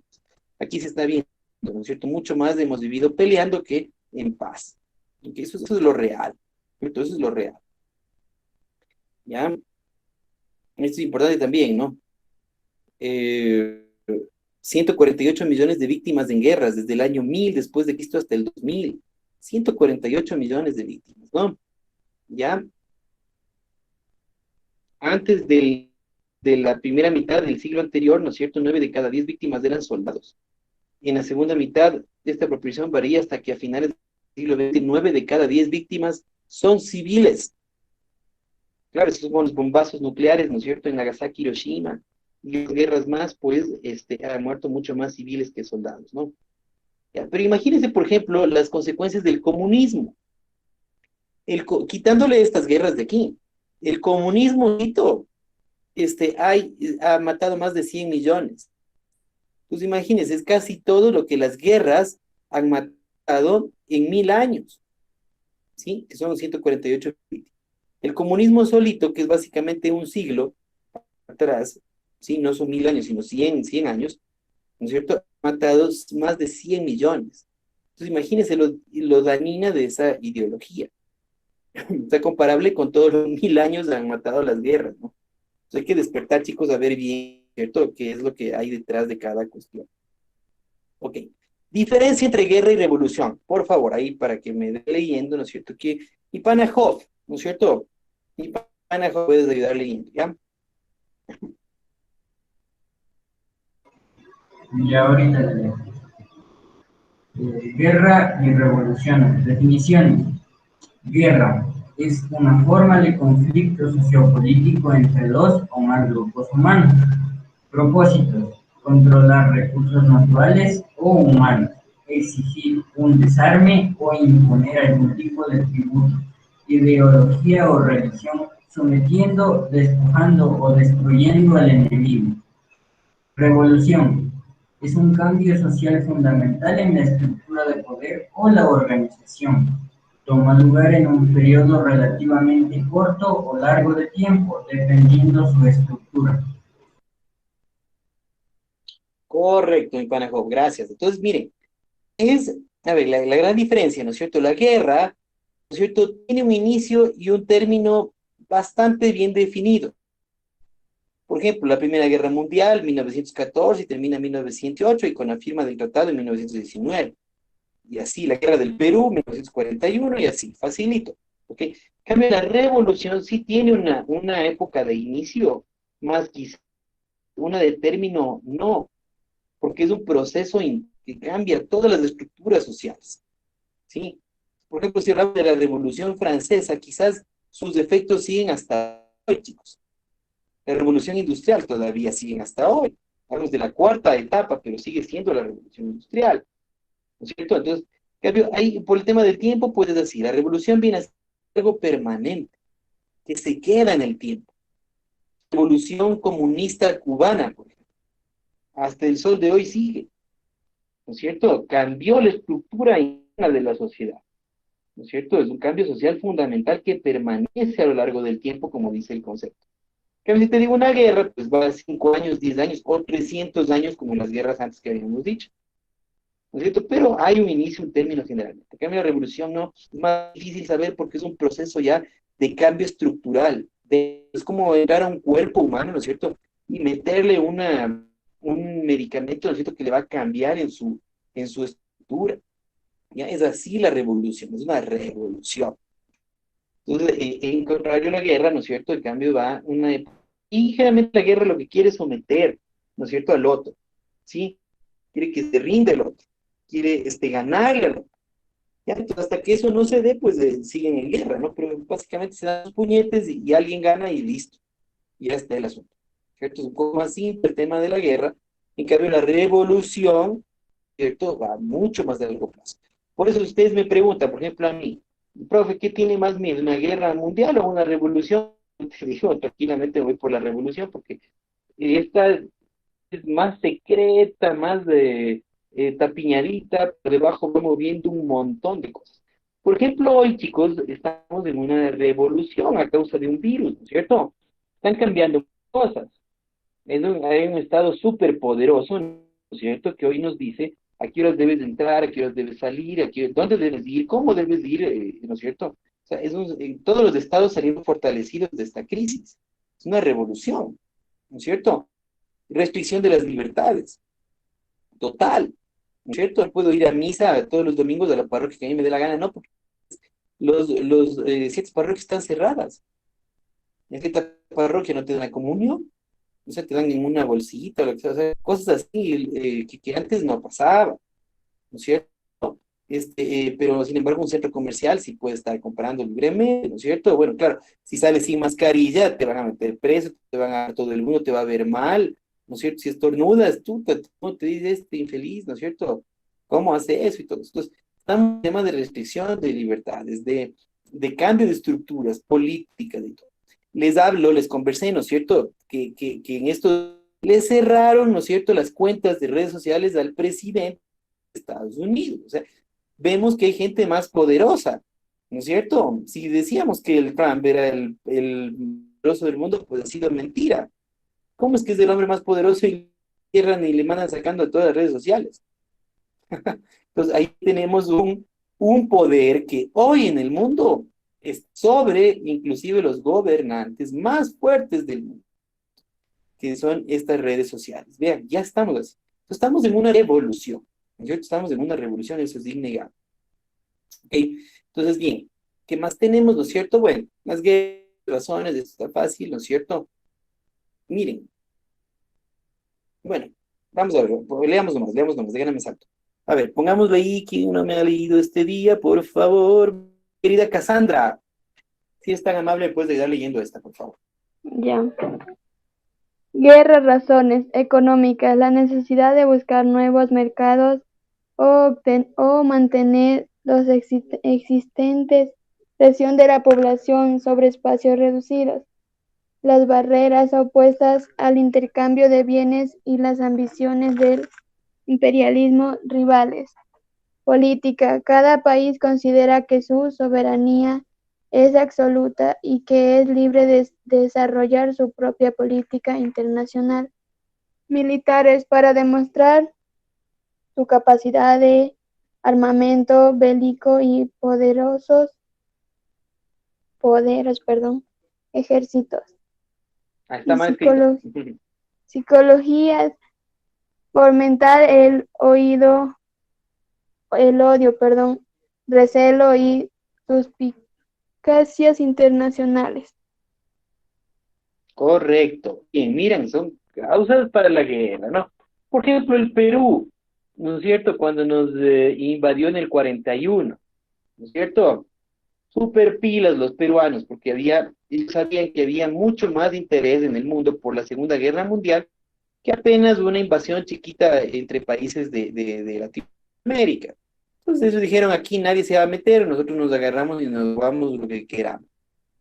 Aquí se está viendo, ¿no es cierto? Mucho más hemos vivido peleando que en paz. ¿Ok? Eso es lo real, ¿cierto? Eso es lo real. ¿Ya? Esto es importante también, ¿no? 148 millones de víctimas en guerras desde el año 1000 después de Cristo hasta el 2000. 148 millones de víctimas, ¿no? Ya antes de la primera mitad del siglo anterior, ¿no es cierto? 9 de cada 10 víctimas eran soldados. Y en la segunda mitad, esta proporción varía hasta que a finales del siglo XX, 9 de cada 10 víctimas son civiles. Claro, esos son los bombazos nucleares, ¿no es cierto? En Nagasaki, Hiroshima, y las guerras más, pues, han muerto mucho más civiles que soldados, ¿no? Ya, pero imagínense, por ejemplo, las consecuencias del comunismo. Quitándole estas guerras de aquí, el comunismo, ha matado más de 100 millones. Pues imagínense, es casi todo lo que las guerras han matado en 1000 años, ¿sí? Que son 148 víctimas. El comunismo solito, que es básicamente un siglo atrás, ¿sí? No son 1000 años, sino 100 años, ¿no es cierto? Ha matado más de 100 millones. Entonces imagínense lo dañina de esa ideología. Está comparable con todos los 1000 años han matado las guerras, ¿no? Entonces hay que despertar, chicos, a ver bien, ¿cierto? ¿Qué es lo que hay detrás de cada cuestión? Ok. Diferencia entre guerra y revolución. Por favor, ahí para que me dé leyendo, ¿no es cierto? Que Ipanajov, ¿no es cierto? Ipanajov, puedes ayudar leyendo, ¿ya? Ya ahorita le leo. Guerra y revolución. Definiciones. Guerra es una forma de conflicto sociopolítico entre dos o más grupos humanos. Propósitos: controlar recursos naturales o humanos, exigir un desarme o imponer algún tipo de tributo, ideología o religión, sometiendo, despojando o destruyendo al enemigo. Revolución es un cambio social fundamental en la estructura de poder o la organización. Toma lugar en un periodo relativamente corto o largo de tiempo, dependiendo su estructura. Correcto, Ipanajov, gracias. Entonces, miren, a ver, la gran diferencia, ¿no es cierto? La guerra, ¿no es cierto? Tiene un inicio y un término bastante bien definido. Por ejemplo, la Primera Guerra Mundial, 1914, y termina en 1908, y con la firma del tratado en 1919. Y así, la Guerra del Perú, 1941, y así, facilito. ¿Ok? En cambio, la revolución sí tiene una época de inicio, más quizá una de término no, porque es un proceso que cambia todas las estructuras sociales. ¿Sí? Por ejemplo, si hablamos de la Revolución Francesa, quizás sus efectos siguen hasta hoy, chicos. La revolución industrial todavía sigue hasta hoy. Hablamos de la cuarta etapa, pero sigue siendo la revolución industrial. ¿No es cierto? Entonces, cambio, ahí, por el tema del tiempo, puedes decir, la revolución viene a ser algo permanente, que se queda en el tiempo. Revolución comunista cubana, por ejemplo, hasta el sol de hoy sigue. ¿No es cierto? Cambió la estructura interna de la sociedad. ¿No es cierto? Es un cambio social fundamental que permanece a lo largo del tiempo, como dice el concepto. Que si te digo una guerra, pues va a 5 años, 10 años o 300 años, como las guerras antes que habíamos dicho. ¿No es cierto? Pero hay un inicio, un término generalmente. En cambio, la revolución no, es más difícil saber porque es un proceso ya de cambio estructural. Es como entrar a un cuerpo humano, ¿no es cierto? Y meterle un medicamento, ¿no es cierto?, que le va a cambiar en su estructura. ¿Ya? Es así la revolución, es una revolución. Entonces, en contrario a la guerra, ¿no es cierto?, el cambio va una época. Y generalmente la guerra lo que quiere es someter, ¿no es cierto?, al otro. ¿Sí? Quiere que se rinda el otro. Quiere ganarle al otro. Ya, entonces, hasta que eso no se dé, pues siguen en guerra, ¿no? Pero básicamente se dan los puñetes y alguien gana y listo, y ya está el asunto, ¿cierto? Es un poco más simple el tema de la guerra. En cambio, la revolución, ¿cierto? Va mucho más de largo plazo. Por eso ustedes me preguntan, por ejemplo, a mí, profe, ¿qué tiene más miedo, una guerra mundial o una revolución? Te digo, tranquilamente voy por la revolución, porque esta es más secreta, más de tapiñadita, por debajo vamos viendo un montón de cosas. Por ejemplo, hoy, chicos, estamos en una revolución a causa de un virus, ¿no es cierto? Están cambiando cosas. Hay un estado súper poderoso, ¿no es cierto?, que hoy nos dice a qué horas debes entrar, a qué horas debes salir, dónde debes ir, cómo debes ir, ¿no es cierto? O sea, todos los estados salieron fortalecidos de esta crisis. Es una revolución, ¿no es cierto? Restricción de las libertades, total, ¿no es cierto? No puedo ir a misa todos los domingos a la parroquia que a mí me dé la gana, no, porque los ciertas parroquias están cerradas. En cierta parroquia no te dan la comunión, o sea, te dan en una bolsita, o sea, cosas así que antes no pasaba, ¿no es cierto? Pero sin embargo un centro comercial sí puede estar comprando libremente, ¿no es cierto? Bueno, claro, si sales sin mascarilla te van a meter preso, todo el mundo te va a ver mal, ¿no es cierto? Si estornudas, ¿cómo te dice este infeliz, ¿no es cierto? ¿Cómo hace eso y todo eso? Entonces, estamos en temas de restricción de libertades, de cambio de estructuras políticas y todo. Les hablo, les conversé, ¿no es cierto? Que en esto les cerraron, ¿no es cierto?, las cuentas de redes sociales al presidente de Estados Unidos. O sea, vemos que hay gente más poderosa, ¿no es cierto? Si decíamos que el Trump era el poderoso del mundo, pues ha sido mentira. ¿Cómo es que es el hombre más poderoso y cierran y le mandan sacando de todas las redes sociales? Entonces ahí tenemos un poder que hoy en el mundo es sobre inclusive los gobernantes más fuertes del mundo, que son estas redes sociales. Vean, ya estamos así. Entonces, estamos en una revolución, ¿no es cierto? Estamos en una revolución, eso es innegable. ¿Ok? Entonces, bien, ¿qué más tenemos, no es cierto? Bueno, las razones, esto está fácil, ¿no es cierto? Miren, bueno, vamos a ver, leamos nomás, déjame salto. A ver, pongámoslo ahí, quien no me ha leído este día, por favor, querida Cassandra, si es tan amable, puedes ayudar leyendo esta, por favor. Ya. Guerra, razones económicas, la necesidad de buscar nuevos mercados o mantener los existentes, presión de la población sobre espacios reducidos, las barreras opuestas al intercambio de bienes y las ambiciones del imperialismo rivales. Política. Cada país considera que su soberanía es absoluta y que es libre de desarrollar su propia política internacional. Militares. Para demostrar su capacidad de armamento bélico y ejércitos. Ah, está mal escrito. Psicologías. Fomentar el odio, recelo y suspicacias internacionales. Correcto. Bien, miren, son causas para la guerra, ¿no? Por ejemplo, el Perú, ¿no es cierto? Cuando nos invadió en el 41, ¿no es cierto? Super pilas los peruanos, porque ellos sabían que había mucho más interés en el mundo por la Segunda Guerra Mundial que apenas una invasión chiquita entre países de Latinoamérica. Entonces ellos dijeron, aquí nadie se va a meter, nosotros nos agarramos y nos robamos lo que queramos.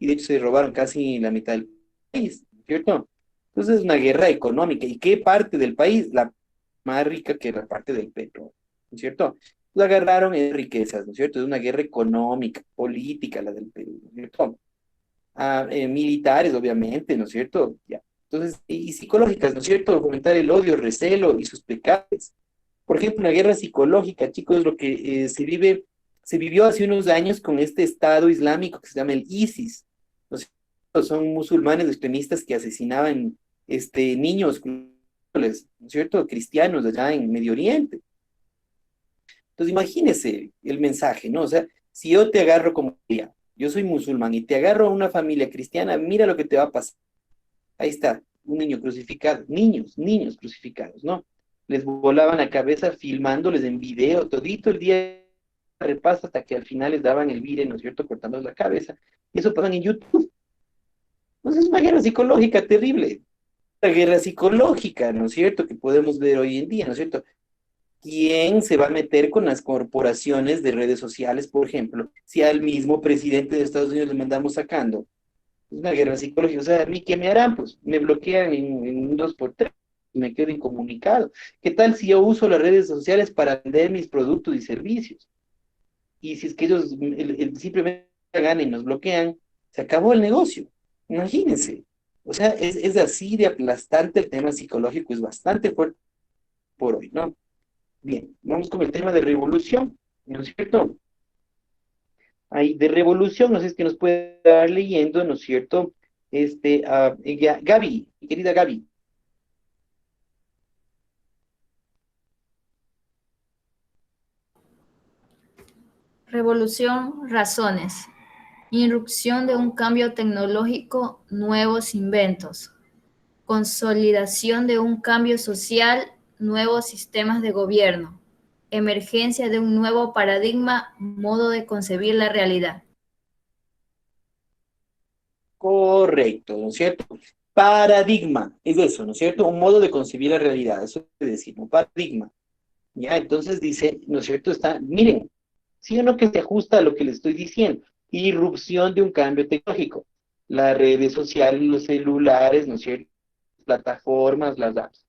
Y de hecho se robaron casi la mitad del país, ¿cierto? Entonces es una guerra económica. ¿Y qué parte del país? La más rica que la parte del petróleo, ¿no es cierto? Lo agarraron en riquezas, ¿no es cierto? Es una guerra económica, política la del Perú, ¿no es cierto? Militares, obviamente, ¿no es cierto? Ya. Entonces, y psicológicas, ¿no es cierto? Fomentar el odio, recelo y sus pecados. Por ejemplo, una guerra psicológica, chicos, lo que se vivió hace unos años con este Estado Islámico que se llama el ISIS. ¿No es cierto? Son musulmanes extremistas que asesinaban niños, ¿no es cierto? Cristianos allá en Medio Oriente. Entonces, imagínese el mensaje, ¿no? O sea, si yo te agarro como yo soy musulmán y te agarro a una familia cristiana, mira lo que te va a pasar. Ahí está, un niño crucificado, niños crucificados, ¿no? Les volaban la cabeza filmándoles en video todito el día repaso hasta que al final les daban el vire, ¿no es cierto?, cortándoles la cabeza. Y eso pasan en YouTube. Entonces es una guerra psicológica terrible. La guerra psicológica, ¿no es cierto?, que podemos ver hoy en día, ¿no es cierto? ¿Quién se va a meter con las corporaciones de redes sociales, por ejemplo, si al mismo presidente de Estados Unidos le mandamos sacando? Es una guerra psicológica. O sea, ¿a mí qué me harán? Pues me bloquean en un 2x3, me quedo incomunicado. ¿Qué tal si yo uso las redes sociales para vender mis productos y servicios? Y si es que ellos simplemente ganan y nos bloquean, se acabó el negocio. Imagínense. O sea, es así de aplastante el tema psicológico, es bastante fuerte por hoy, ¿no? Bien, vamos con el tema de revolución, ¿no es cierto? Ahí de revolución, no sé si es que nos puede dar leyendo, ¿no es cierto? Gaby, mi querida Gaby. Revolución, razones. Irrupción de un cambio tecnológico, nuevos inventos. Consolidación de un cambio social, nuevos sistemas de gobierno. Emergencia de un nuevo paradigma, modo de concebir la realidad. Correcto, ¿no es cierto? Paradigma, es eso, ¿no es cierto? Un modo de concebir la realidad, eso es decir, un paradigma. Ya, entonces dice, ¿no es cierto? Miren, sí o no que se ajusta a lo que les estoy diciendo. Irrupción de un cambio tecnológico. Las redes sociales, los celulares, ¿no es cierto? Plataformas, las apps.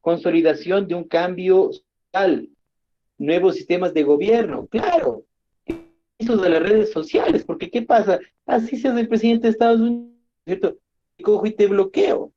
Consolidación de un cambio social. Nuevos sistemas de gobierno, claro. Eso de las redes sociales, porque ¿qué pasa? Así seas el presidente de Estados Unidos, ¿cierto? Te cojo y te bloqueo.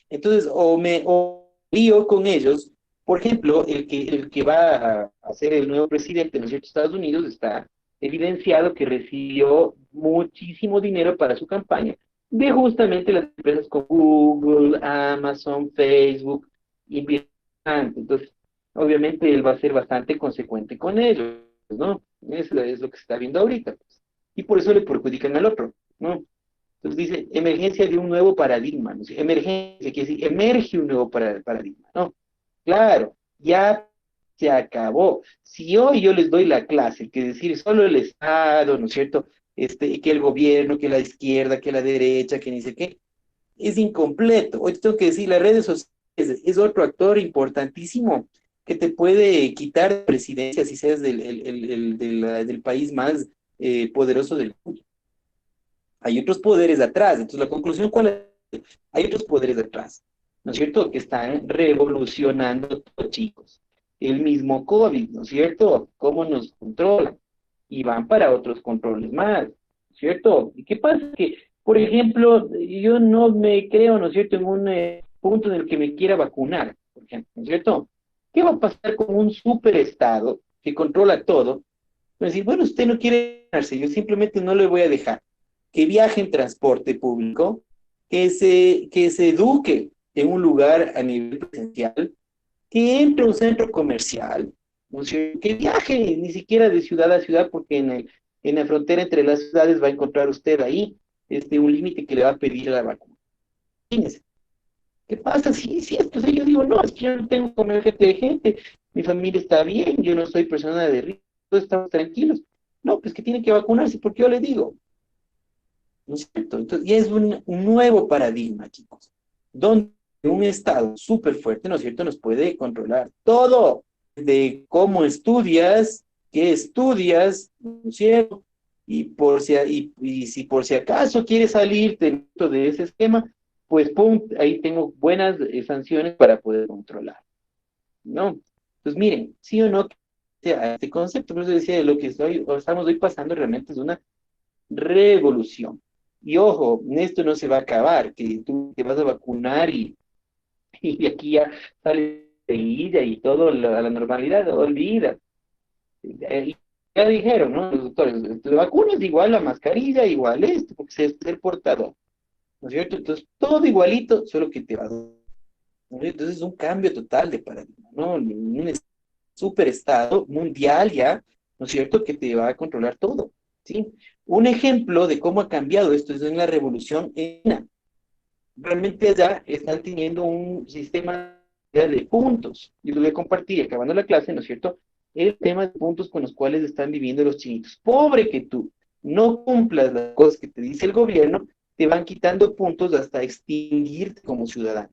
Entonces, o lío con ellos. Por ejemplo, el que va a ser el nuevo presidente de los Estados Unidos está evidenciado que recibió muchísimo dinero para su campaña de justamente las empresas como Google, Amazon, Facebook, importante. Entonces, obviamente él va a ser bastante consecuente con ellos, ¿no? Es lo que se está viendo ahorita, pues. Y por eso le perjudican al otro, ¿no? Entonces dice, emergencia de un nuevo paradigma, ¿no? Emergencia, quiere decir, emerge un nuevo paradigma, ¿no? Claro, ya se acabó. Si hoy yo les doy la clase, que decir solo el Estado, ¿no es cierto? Que el gobierno, que la izquierda, que la derecha, que ni sé qué, es incompleto. Hoy te tengo que decir, las redes sociales es otro actor importantísimo que te puede quitar presidencia si seas del país más poderoso del mundo. Hay otros poderes atrás. Entonces, la conclusión, ¿cuál es? Hay otros poderes atrás, ¿no es cierto?, que están revolucionando todo, chicos. El mismo COVID, ¿no es cierto? ¿Cómo nos controla? Y van para otros controles más, ¿no es cierto? ¿Y qué pasa? Que, por ejemplo, yo no me creo, ¿no es cierto?, en un punto en el que me quiera vacunar, por ejemplo, ¿no es cierto? ¿Qué va a pasar con un superestado que controla todo? Va a decir, bueno, usted no quiere vacunarse, yo simplemente no le voy a dejar que viaje en transporte público, que se eduque en un lugar a nivel presencial, que entre a un centro comercial, ¿no es cierto?, que viaje ni siquiera de ciudad a ciudad, porque en la frontera entre las ciudades va a encontrar usted ahí un límite que le va a pedir la vacuna. Imagínese. ¿Qué pasa? Sí, pues yo digo, no, es que yo no tengo convergente de gente, mi familia está bien, yo no soy persona de riesgo, todos estamos tranquilos. No, pues que tiene que vacunarse, porque yo le digo, ¿no es cierto? Entonces, ya es un nuevo paradigma, chicos, donde un Estado súper fuerte, ¿no es cierto?, nos puede controlar todo, de cómo estudias, qué estudias, ¿no es cierto? Y si por si acaso quieres salir de ese esquema, pues pum, ahí tengo buenas sanciones para poder controlar, ¿no? Pues miren, sí o no, este concepto, por eso decía, lo que estamos hoy pasando realmente es una revolución. Y ojo, esto no se va a acabar, que tú te vas a vacunar y de aquí ya sale seguida y todo a la normalidad, olvida. Ya dijeron, ¿no? Los doctores, la vacuna es igual, la mascarilla igual esto, porque se es el portador, ¿no es cierto? Entonces, todo igualito, solo que te va a... ¿no? Entonces, es un cambio total de paradigma, ¿no? Un superestado mundial ya, ¿no es cierto?, que te va a controlar todo, ¿sí? Un ejemplo de cómo ha cambiado esto es en la revolución en China. Realmente allá están teniendo un sistema de puntos. Yo lo voy a compartir acabando la clase, ¿no es cierto? el tema de puntos con los cuales están viviendo los chinitos. Pobre que tú no cumplas las cosas que te dice el gobierno, te van quitando puntos hasta extinguirte como ciudadano.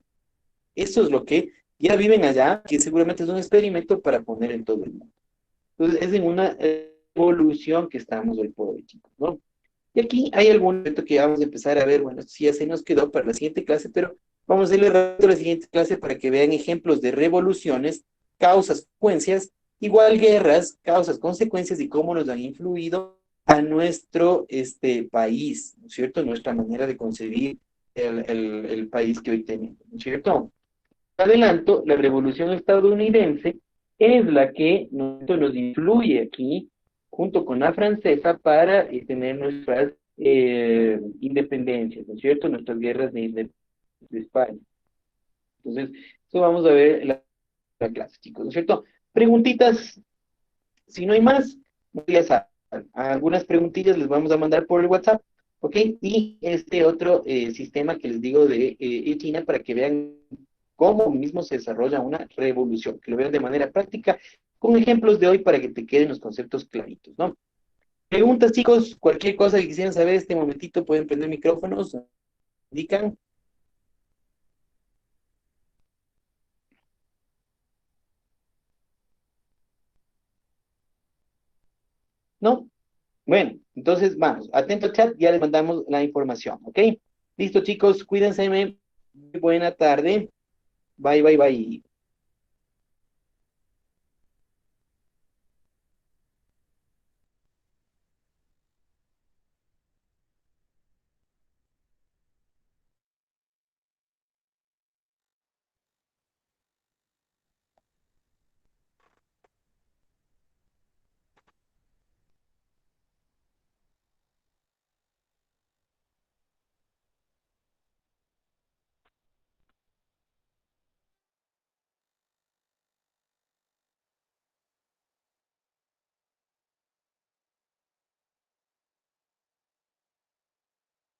Eso es lo que ya viven allá, que seguramente es un experimento para poner en todo el mundo. Entonces, es en una evolución que estamos hoy por hoy, chicos, ¿no? Y aquí hay algún momento que vamos a empezar a ver, bueno, esto sí ya se nos quedó para la siguiente clase, pero vamos a hacerle rápido la siguiente clase para que vean ejemplos de revoluciones, causas, consecuencias, igual guerras, causas, consecuencias y cómo nos han influido a nuestro país, ¿no es cierto? Nuestra manera de concebir el país que hoy tenemos, ¿no es cierto? Adelanto, la revolución estadounidense es la que nos influye aquí, junto con la francesa, para tener nuestras independencias, ¿no es cierto? Nuestras guerras de España. Entonces, eso vamos a ver en la clase, chicos, ¿no es cierto? Preguntitas, si no hay más, ya saben, algunas preguntillas les vamos a mandar por el WhatsApp, ¿ok? Y este otro sistema que les digo de China para que vean cómo mismo se desarrolla una revolución, que lo vean de manera práctica, con ejemplos de hoy para que te queden los conceptos claritos, ¿no? Preguntas, chicos, cualquier cosa que quisieran saber este momentito, pueden prender micrófonos, indican. ¿No? Bueno, entonces vamos, atento al chat, ya les mandamos la información, ¿ok? Listo, chicos, cuídense, muy buena tarde. Bye, bye, bye.